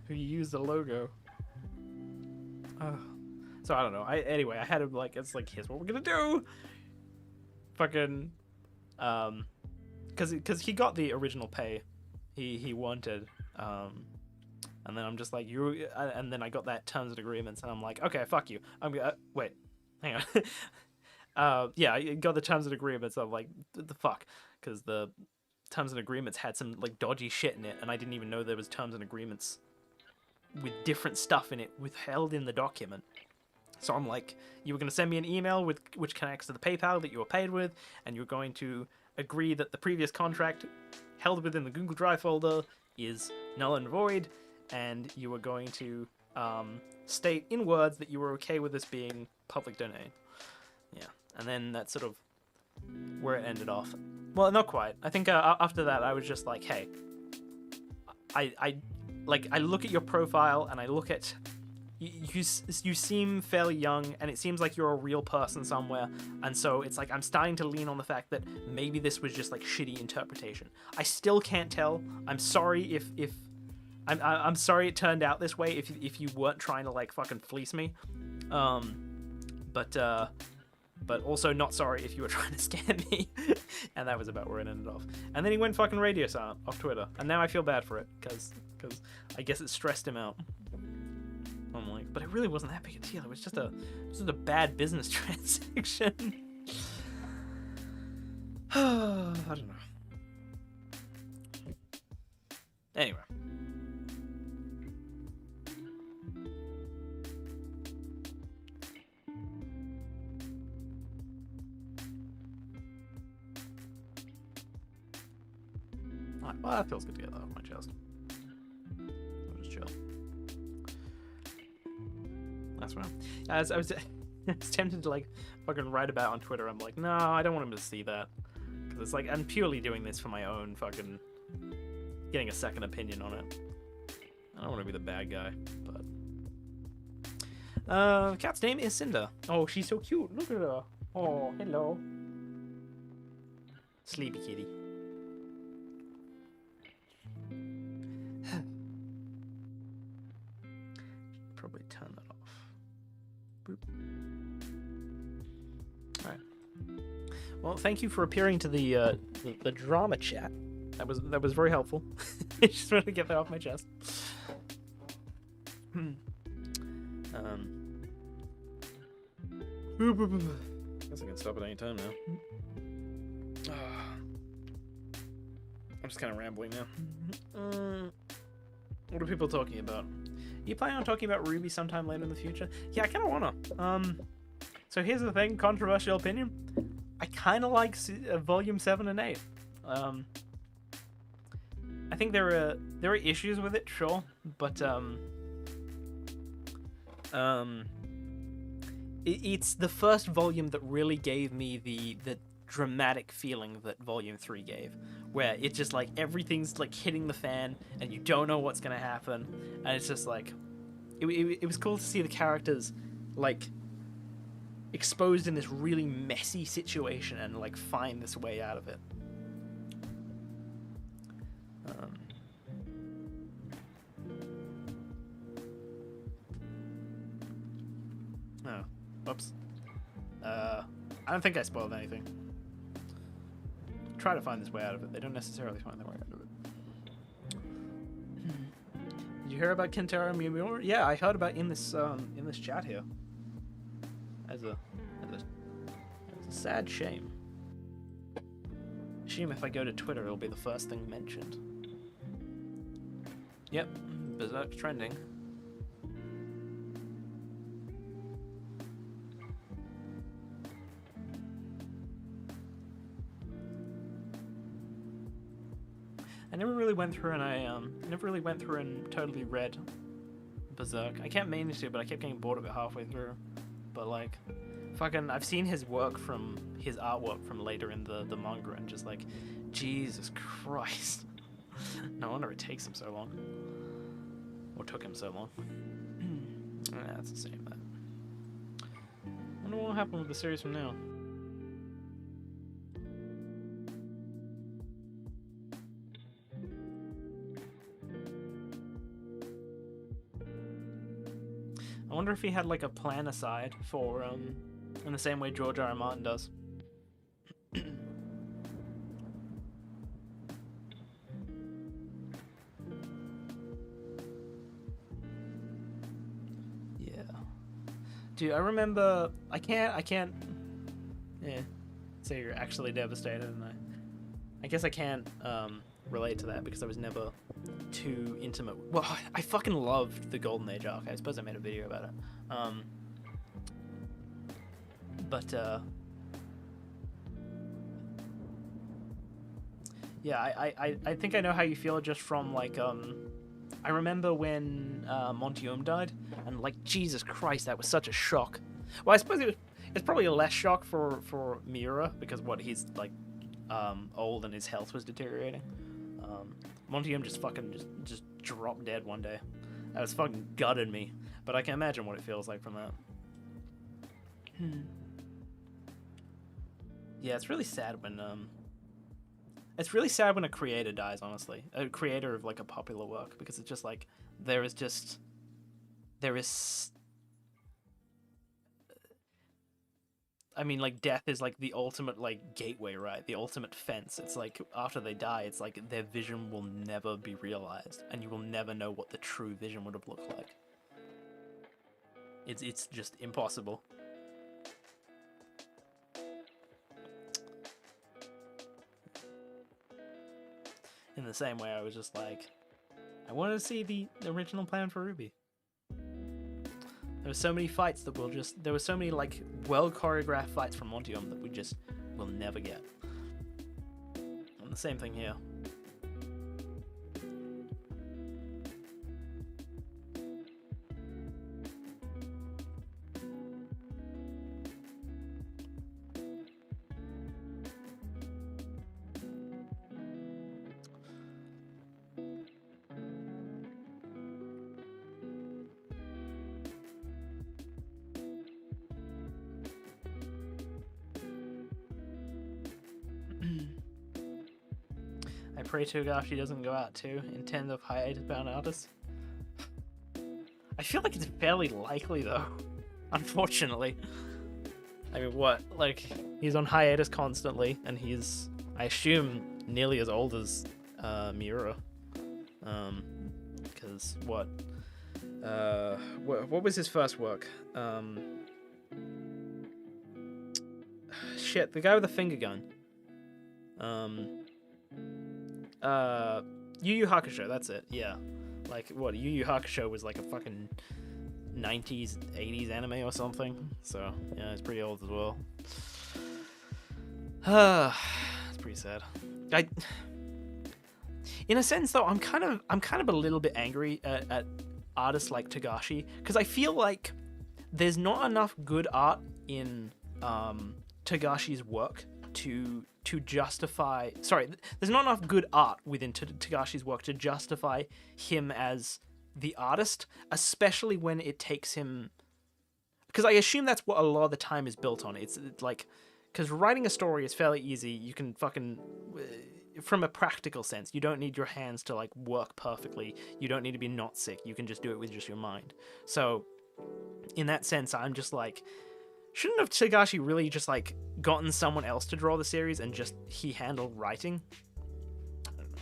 who use the logo. So I don't know. Anyway, I had him like, it's like, here's what we're gonna do. Fucking, because he got the original pay he wanted, and then I'm just like, and then I got that terms and agreements, and I'm like, okay, fuck you. I'm gonna wait, hang on. Yeah, I got the terms and agreements. I'm like, the fuck, because the terms and agreements had some like dodgy shit in it, and I didn't even know there was terms and agreements with different stuff in it withheld in the document. So I'm like, you were going to send me an email with which connects to the PayPal that you were paid with, and you're going to agree that the previous contract held within the Google Drive folder is null and void, and you were going to state in words that you were okay with this being public domain. Yeah, and then that's sort of where it ended off. Well, not quite. I think after that, I was just like, hey, I look at your profile and I look at you seem fairly young, and it seems like you're a real person somewhere, and so it's like I'm starting to lean on the fact that maybe this was just like shitty interpretation. I still can't tell. I'm sorry if I'm sorry it turned out this way if you weren't trying to like fucking fleece me, but also not sorry if you were trying to scam me. And that was about where it ended off. And then he went fucking radio silent off Twitter, and now I feel bad for it because I guess it stressed him out. I'm like, but it really wasn't that big a deal. It was just a bad business transaction. I don't know. Anyway. Alright, well, that feels good to get that off my chest. I'll just chill. That's right. As I was tempted to like fucking write about on Twitter. I'm like, no, I don't want him to see that, because it's like I'm purely doing this for my own fucking getting a second opinion on it. I don't want to be the bad guy, but cat's name is Cinder. Oh, she's so cute. Look at her. Oh, hello. Sleepy kitty. Probably turn that off. Boop. All right. Well, thank you for appearing to the drama chat. That was very helpful. I just wanted to get that off my chest. Guess I can stop at any time now. I'm just kind of rambling now. What are people talking about? You planning on talking about Ruby sometime later in the future? Yeah, I kind of wanna. So here's the thing, controversial opinion. I kind of like Volume 7 and 8. I think there are issues with it, sure, but it's the first volume that really gave me the dramatic feeling that Volume 3 gave, where it's just like everything's like hitting the fan and you don't know what's gonna happen, and it's just like it was cool to see the characters like exposed in this really messy situation and like find this way out of it. Oh, whoops. I don't think I spoiled anything. Try to find this way out of it. They don't necessarily find their way out of it. Did you hear about Kentaro Miura? Yeah, I heard about in this chat here. As a sad shame. Assume if I go to Twitter, it'll be the first thing mentioned. Yep, Berserk's trending. I never really went through and totally read Berserk. I kept meaning to, but I kept getting bored of it halfway through. But like, fucking, I've seen his artwork from later in the manga, and just like, Jesus Christ. No wonder it takes him so long. Or took him so long. That's the same then. Wonder what will happen with the series from now. I wonder if he had like a plan aside for in the same way George R. R. Martin does. Yeah. Dude, I remember I can't yeah, say you're actually devastated, and I guess I can't relate to that because I was never too intimate. Well, I fucking loved the Golden Age arc. I suppose I made a video about it. But yeah, I think I know how you feel just from like I remember when Montium died, and like Jesus Christ, that was such a shock. Well, I suppose it's probably a less shock for Miura because what he's like old and his health was deteriorating. Montium just fucking just dropped dead one day. That was fucking gutted me, but I can imagine what it feels like from that. Yeah, it's really sad when a creator dies, honestly. A creator of like a popular work, because it's just like there is I mean, like, death is like the ultimate like gateway, right? The ultimate fence. It's like after they die, it's like their vision will never be realized, and you will never know what the true vision would have looked like. It's just impossible. In the same way, I was just like, I wanted to see the original plan for Ruby. There were so many fights that there were so many like well choreographed fights from Montium that we just will never get. And the same thing here. I pray Togashi doesn't go out too, in terms of hiatus-bound artists. I feel like it's fairly likely though, unfortunately. I mean, what? Like, he's on hiatus constantly, and he's, I assume, nearly as old as Miura. Because what was his first work? Shit, the guy with the finger gun. Yu Yu Hakusho, that's it, yeah. Like, what, Yu Yu Hakusho was like a fucking 90s, 80s anime or something. So, yeah, it's pretty old as well. It's pretty sad. In a sense, though, I'm kind of a little bit angry at artists like Togashi, because I feel like there's not enough good art in Togashi's work to justify. Sorry, there's not enough good art within Togashi's work to justify him as the artist, especially when it takes him. Because I assume that's what a lot of the time is built on. It's like, because writing a story is fairly easy. You can fucking, from a practical sense, you don't need your hands to like work perfectly. You don't need to be not sick. You can just do it with just your mind. So, in that sense, I'm just like, shouldn't have Togashi really just like gotten someone else to draw the series and just he handled writing? I don't know.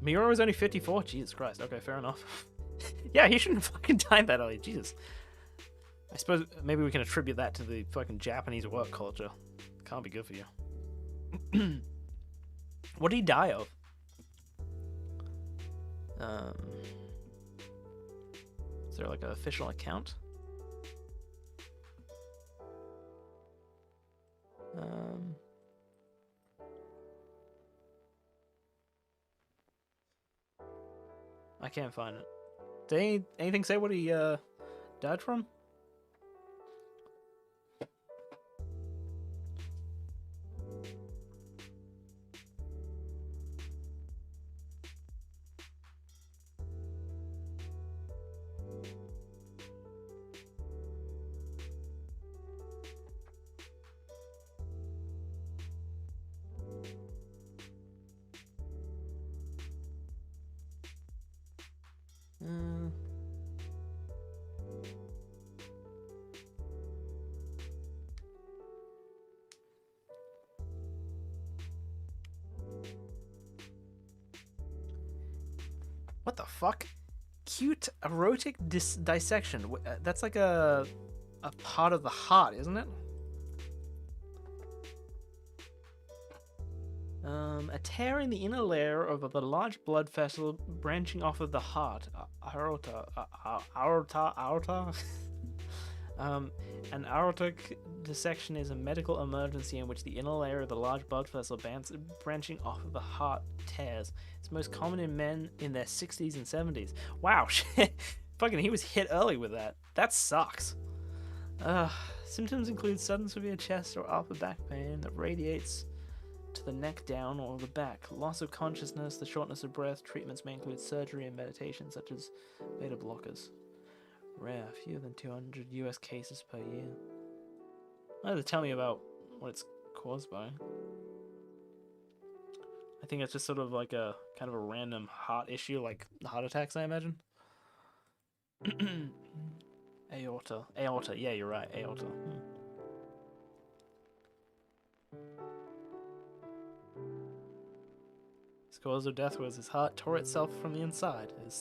Miura was only 54? Jesus Christ. Okay, fair enough. Yeah, he shouldn't have fucking died that early. Jesus. I suppose maybe we can attribute that to the fucking Japanese work culture. Can't be good for you. What did he die of? Is there like an official account? I can't find it. Did anything say what he died from? What the fuck? Cute erotic dissection. That's like a part of the heart, isn't it? A tear in the inner layer of the large blood vessel branching off of the heart. Aorta. Aorta. An aortic dissection is a medical emergency in which the inner layer of the large blood vessel branching off of the heart tears. It's most common in men in their 60s and 70s. Wow, shit. Fucking, he was hit early with that. That sucks. Symptoms include sudden severe chest or upper back pain that radiates to the neck down or the back. Loss of consciousness, the shortness of breath. Treatments may include surgery and meditation such as beta blockers. Rare, fewer than 200 US cases per year. Why does it tell me about what it's caused by? I think it's just sort of like a kind of a random heart issue, like heart attacks, I imagine. Aorta. Yeah, you're right. Aorta. His cause of death was his heart tore itself from the inside. It's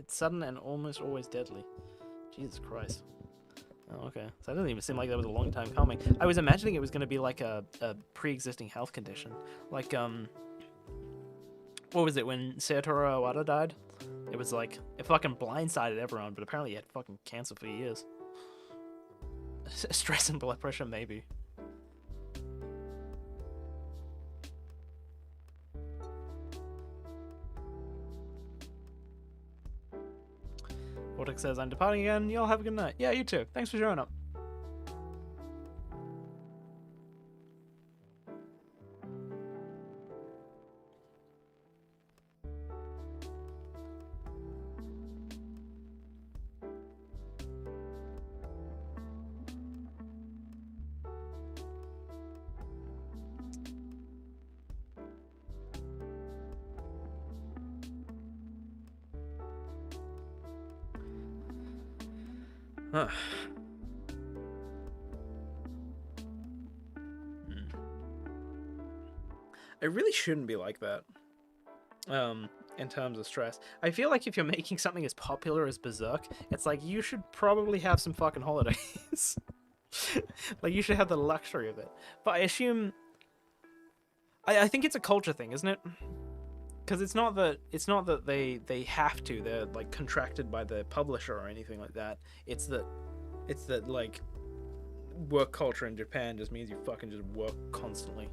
sudden and almost always deadly. Jesus Christ. Oh, okay. So that doesn't even seem like that was a long time coming. I was imagining it was going to be like a pre-existing health condition. Like, what was it when Satoru Iwata died? It was like, it fucking blindsided everyone, but apparently he had fucking cancer for years. Stress and blood pressure, maybe. Vortex says, I'm departing again. Y'all have a good night. Yeah, you too. Thanks for showing up. Huh. It really shouldn't be like that. In terms of stress. I feel like if you're making something as popular as Berserk, it's like you should probably have some fucking holidays. Like you should have the luxury of it. But I assume I think it's a culture thing, isn't it? Because it's not that they have to. They're like contracted by the publisher or anything like that. It's that like work culture in Japan just means you fucking just work constantly.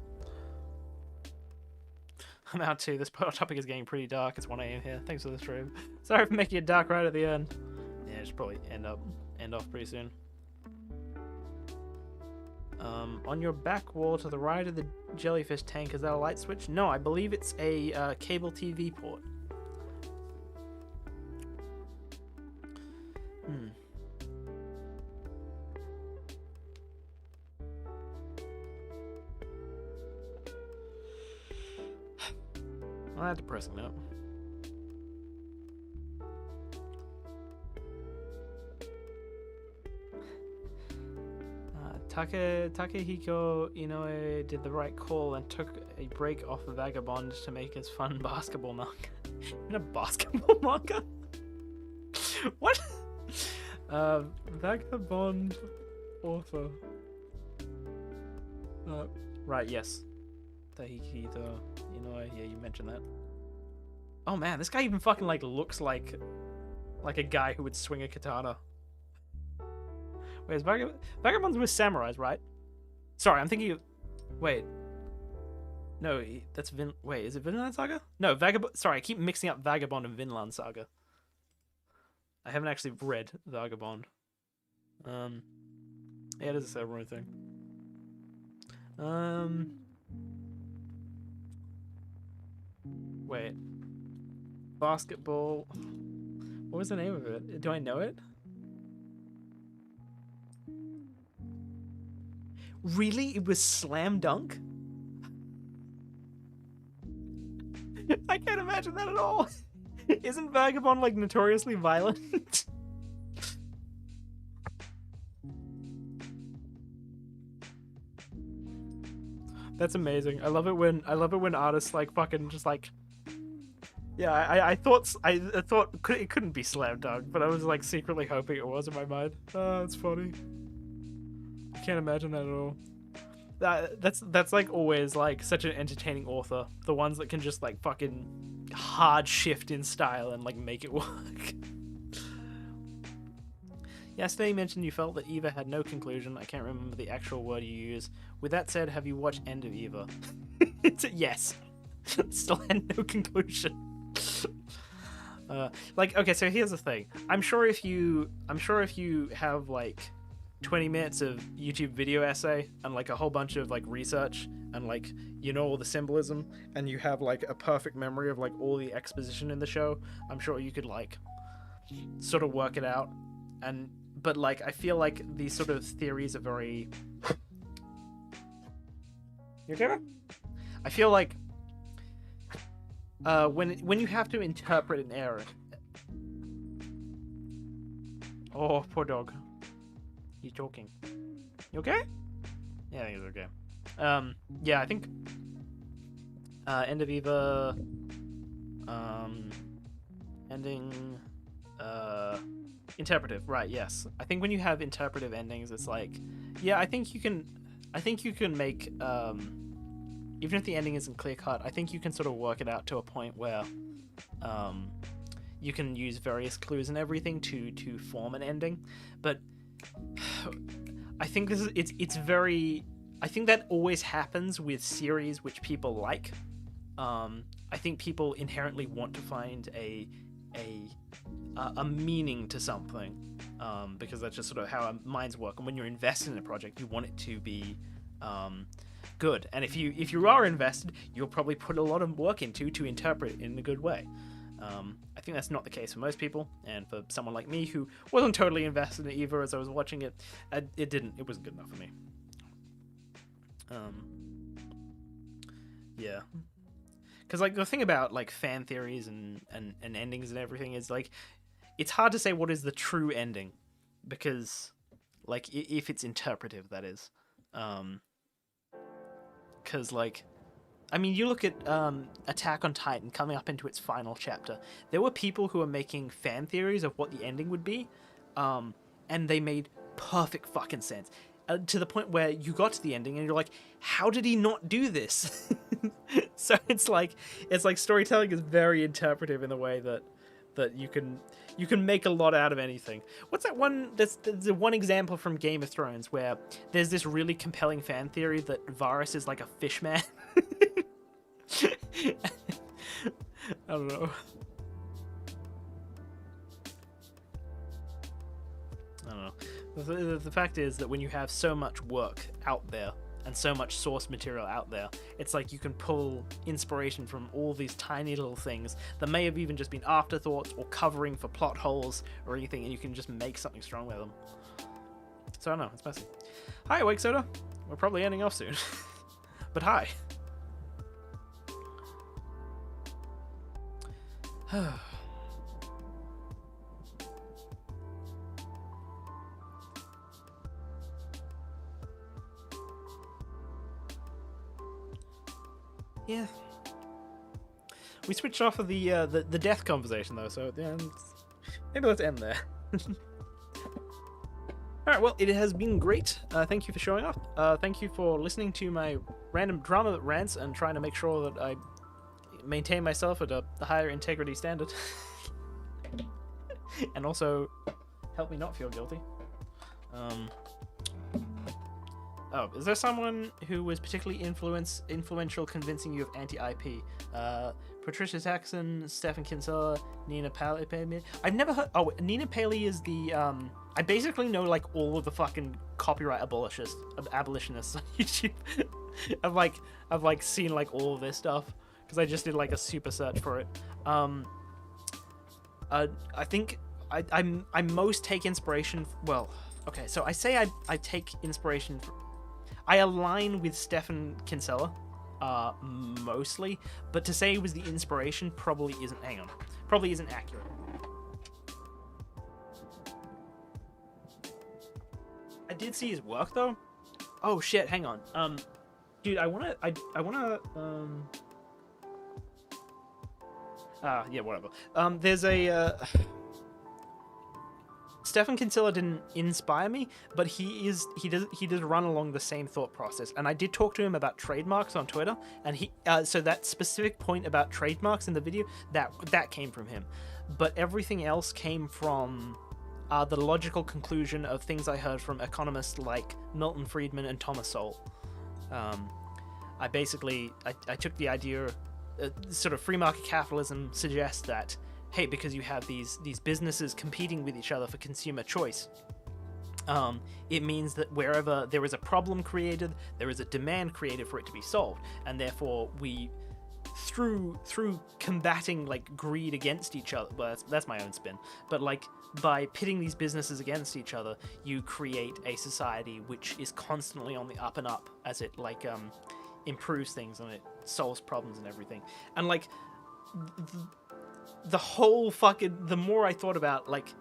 I'm out too. This topic is getting pretty dark. It's 1 AM here. Thanks for the stream. Sorry for making it dark right at the end. Yeah, it should probably end off pretty soon. On your back wall to the right of the jellyfish tank, is that a light switch? No, I believe it's a cable TV port. Well, that's a depressing note. Takehiko Inoue did the right call and took a break off of Vagabond to make his fun basketball manga. In a basketball manga? What? Vagabond author. Right, yes. Takehiko Inoue, yeah, you mentioned that. Oh man, this guy even fucking like looks like a guy who would swing a katana. Wait, is Vagabonds with samurais, right? Sorry, I'm thinking of... Wait. No, that's Wait, is it Vinland Saga? No, Vagabond... Sorry, I keep mixing up Vagabond and Vinland Saga. I haven't actually read Vagabond. Yeah, it is a samurai thing. Wait. Basketball... What was the name of it? Do I know it? Really? It was Slam Dunk? I can't imagine that at all. Isn't Vagabond like notoriously violent? That's amazing. I love it when artists like fucking just like Yeah, I thought it couldn't be slam dunk, but I was like secretly hoping it was in my mind. Oh, it's funny. I can't imagine that at all. That's like always like such an entertaining author. The ones that can just like fucking hard shift in style and like make it work. Yesterday you mentioned you felt that Eva had no conclusion. I can't remember the actual word you use. With that said, have you watched End of Eva? It's a yes. Still had no conclusion. Like, okay, so here's the thing. I'm sure if you have like 20 minutes of YouTube video essay and like a whole bunch of like research and like you know all the symbolism and you have like a perfect memory of like all the exposition in the show, I'm sure you could like sort of work it out. But like I feel like these sort of theories are very. You okay, man? I feel like when you have to interpret an error. Oh, poor dog. He's talking. You okay? Yeah, I think he's okay. Yeah, I think End of Eva ending interpretive, right, yes. I think when you have interpretive endings, it's like, yeah, I think you can make even if the ending isn't clear cut, I think you can sort of work it out to a point where you can use various clues and everything to form an ending. But I think it's very. I think that always happens with series which people like. I think people inherently want to find a meaning to something, because that's just sort of how our minds work. And when you're invested in a project, you want it to be good. And if you are invested, you'll probably put a lot of work into to interpret it in a good way. I think that's not the case for most people, and for someone like me who wasn't totally invested in it either as I was watching it, it wasn't good enough for me. Yeah, because like the thing about like fan theories and endings and everything is like it's hard to say what is the true ending, because like if it's interpretive, that is, because like I mean, you look at Attack on Titan coming up into its final chapter. There were people who were making fan theories of what the ending would be, and they made perfect fucking sense. To the point where you got to the ending and you're like, how did he not do this? So it's like storytelling is very interpretive in the way that you can make a lot out of anything. What's that one? There's one example from Game of Thrones where there's this really compelling fan theory that Varys is like a fish man. I don't know. The fact is that when you have so much work out there and so much source material out there, it's like you can pull inspiration from all these tiny little things that may have even just been afterthoughts or covering for plot holes or anything, and you can just make something strong with them. So I don't know, it's messy. Hi, Wake Soda. We're probably ending off soon. But hi. Yeah. We switched off of the death conversation though, so yeah, maybe let's end there. Alright, well, it has been great. Thank you for showing up. Thank you for listening to my random drama rants and trying to make sure that I maintain myself at a higher integrity standard. And also help me not feel guilty. Oh, is there someone who was particularly influential convincing you of anti-IP? Patricia Saxon, Stephen Kinsella, Nina Paley. I've never heard. Oh, Nina Paley is the. I basically know like all of the fucking copyright abolitionists on YouTube. I've like seen like all of their stuff because I just did like a super search for it. I think I most take inspiration. Well, okay, so I say I take inspiration. I align with Stefan Kinsella, mostly, but to say it was the inspiration probably isn't. Hang on, probably isn't accurate. I did see his work though. Oh shit, hang on. Dude, I wanna. Yeah, whatever. There's a Stefan Kinsella didn't inspire me, but he does run along the same thought process. And I did talk to him about trademarks on Twitter, and so that specific point about trademarks in the video, that came from him, but everything else came from the logical conclusion of things I heard from economists like Milton Friedman and Thomas Sowell. I took the idea, sort of free market capitalism suggests that, hey, because you have these businesses competing with each other for consumer choice, it means that wherever there is a problem created, there is a demand created for it to be solved, and therefore we, through combating like greed against each other, well, that's my own spin, but like by pitting these businesses against each other, you create a society which is constantly on the up and up as it like improves things and it solves problems and everything. And like the whole fucking, the more I thought about like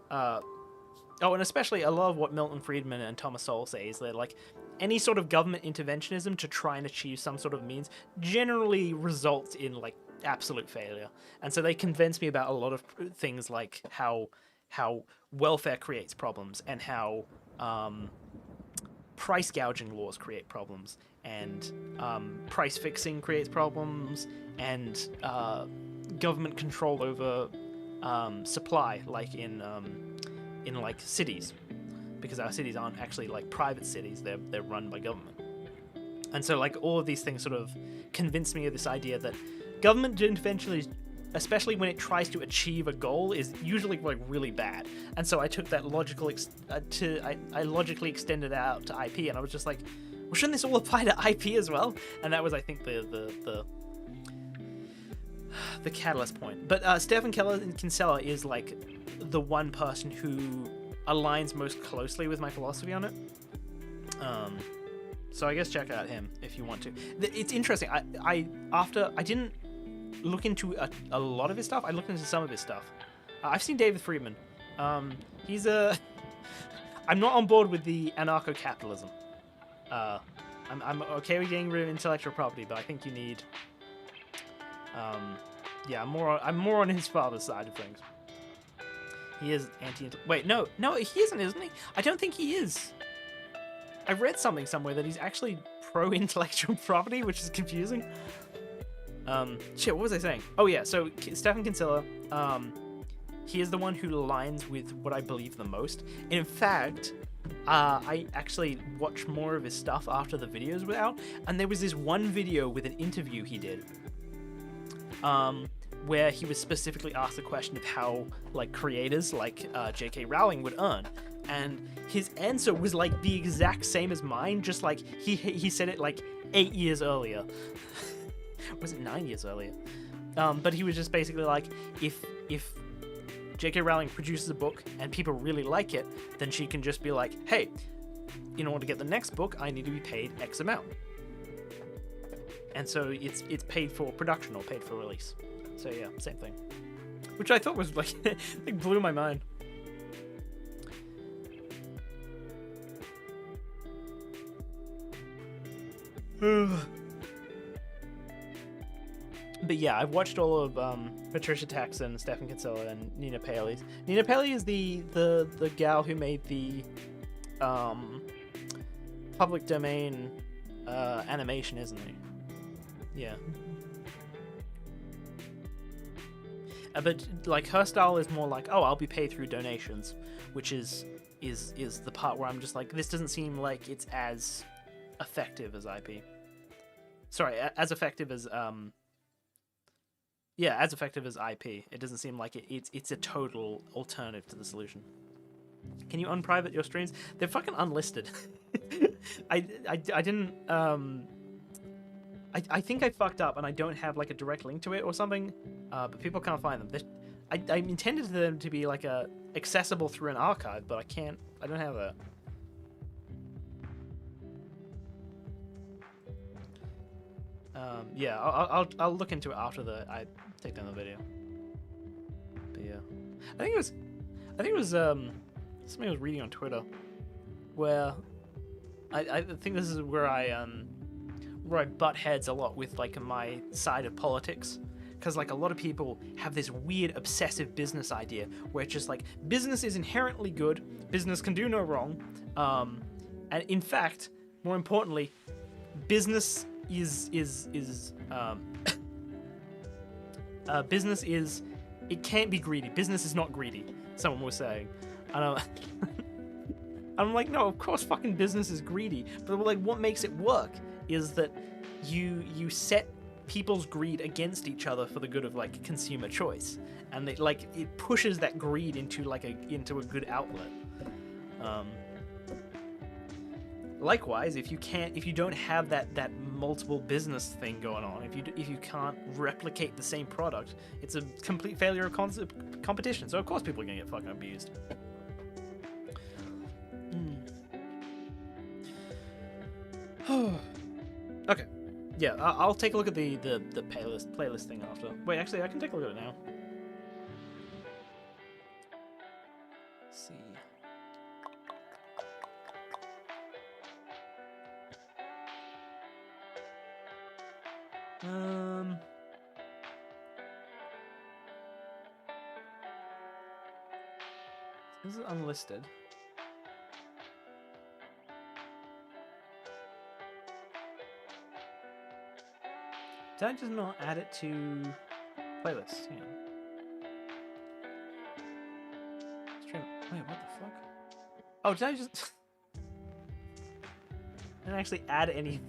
and especially a lot of what Milton Friedman and Thomas Sowell say is that like any sort of government interventionism to try and achieve some sort of means generally results in like absolute failure. And so they convince me about a lot of things, like how welfare creates problems, and how price gouging laws create problems, and price fixing creates problems, and government control over supply, like in like cities, because our cities aren't actually like private cities, they're run by government. And so like all of these things sort of convince me of this idea that government intervention, especially when it tries to achieve a goal, is usually like really bad. And so I took that logical I logically extended it out to IP, and I was just like, well, shouldn't this all apply to IP as well? And that was, I think, the catalyst point. But Stefan Kinsella is like the one person who aligns most closely with my philosophy on it. So I guess check out him if you want to. It's interesting. I didn't look into a lot of his stuff. I looked into some of his stuff. I've seen David Friedman. He's I'm not on board with the anarcho-capitalism. I'm okay with getting rid of intellectual property, but I think you need. I'm more on his father's side of things. He is anti. Wait, no, he isn't he? I don't think he is. I read something somewhere that he's actually pro-intellectual property, which is confusing. Shit, what was I saying? Oh yeah, so Stefan Kinsella, he is the one who aligns with what I believe the most. In fact, I actually watched more of his stuff after the videos were out, and there was this one video with an interview he did, where he was specifically asked the question of how like creators like J.K. Rowling would earn. And his answer was like the exact same as mine, just like he said it like 8 years earlier. Was it 9 years earlier? But he was just basically like, if J.K. Rowling produces a book and people really like it, then she can just be like, hey, in order to get the next book, I need to be paid X amount. And so it's paid for production or paid for release. So yeah, same thing. Which I thought was like, it blew my mind. But yeah, I've watched all of Patricia Taxon, Stefan Kinsella, and Nina Paley. Nina Paley is the gal who made the public domain animation, isn't he? Yeah. But like her style is more like, oh, I'll be paid through donations, which is the part where I'm just like, this doesn't seem like it's as effective as IP. Sorry, as effective as as effective as IP. It doesn't seem like it's a total alternative to the solution. Can you unprivate your streams? They're fucking unlisted. I didn't I think I fucked up and I don't have like a direct link to it or something, but people can't find them. I intended them to be like accessible through an archive, but I don't have that. Yeah, I'll look into it after I take down the video. But yeah, I think it was something I was reading on Twitter, where I think this is where I butt heads a lot with like my side of politics, because like a lot of people have this weird obsessive business idea where it's just like business is inherently good, business can do no wrong, and in fact, more importantly, business is business is, it can't be greedy. Business is not greedy. Someone was saying, I don't. I'm like, no, of course, fucking business is greedy. But like, what makes it work is that you set people's greed against each other for the good of like consumer choice, and it pushes that greed into a good outlet. Likewise, if you don't have that multiple business thing going on, if you can't replicate the same product, it's a complete failure of competition. So of course people are gonna get fucking abused. Okay, yeah, I'll take a look at the playlist thing after. Wait, actually, I can take a look at it now. Let's see. This is unlisted. Did I just not add it to playlists? Yeah. Stream. Wait, what the fuck? Oh, did I just? I didn't actually add any.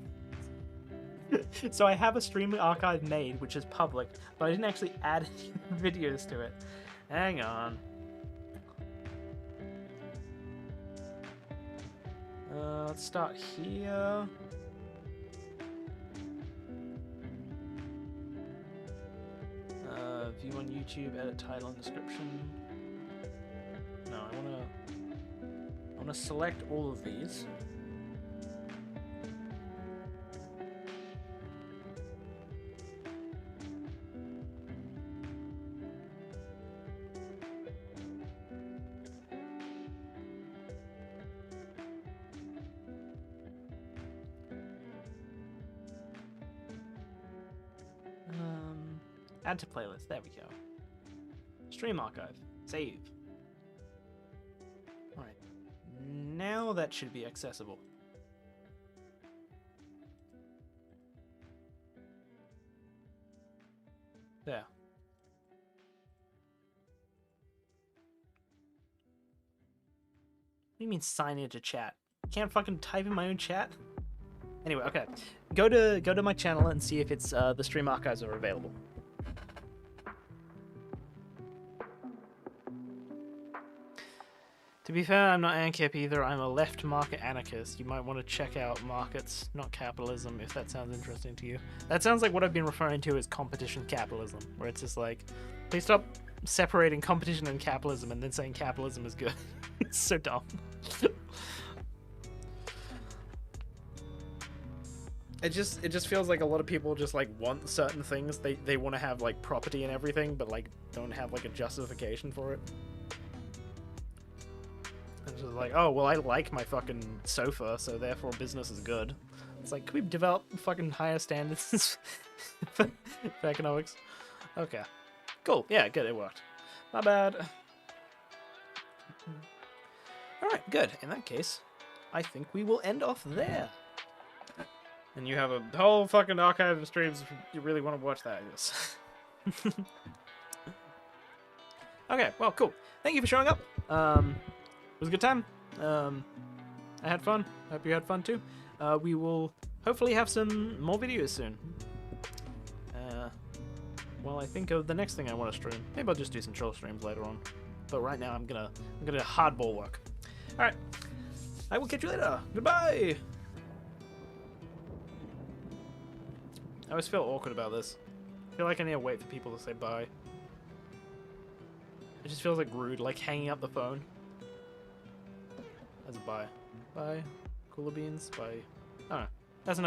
So I have a streaming archive made, which is public, but I didn't actually add any videos to it. Hang on. Let's start here. View on YouTube, edit title and description. No, I wanna select all of these. Add to playlist. There we go. Stream archive. Save. Alright. Now that should be accessible. There. What do you mean sign into chat? Can't fucking type in my own chat? Anyway, okay. Go to my channel and see if it's the stream archives are available. To be fair, I'm not ANCAP either. I'm a left market anarchist. You might want to check out Markets, Not Capitalism, if that sounds interesting to you. That sounds like what I've been referring to as competition capitalism, where it's just like, please stop separating competition and capitalism and then saying capitalism is good. It's so dumb. It just feels like a lot of people just like want certain things. They want to have like property and everything, but like don't have like a justification for it. It's just like, oh, well, I like my fucking sofa, so therefore business is good. It's like, can we develop fucking higher standards for economics? Okay. Cool. Yeah, good. It worked. Not bad. Alright, good. In that case, I think we will end off there. And you have a whole fucking archive of streams if you really want to watch that, I guess. Okay, well, cool. Thank you for showing up. It was a good time. I had fun. Hope you had fun too. We will hopefully have some more videos soon. Well, I think of the next thing I want to stream. Maybe I'll just do some troll streams later on. But right now, I'm gonna hardball work. All right. I will catch you later. Goodbye. I always feel awkward about this. I feel like I need to wait for people to say bye. It just feels like rude, like hanging up the phone. As a bye. Bye. Cooler beans. Bye. I don't know. That's enough.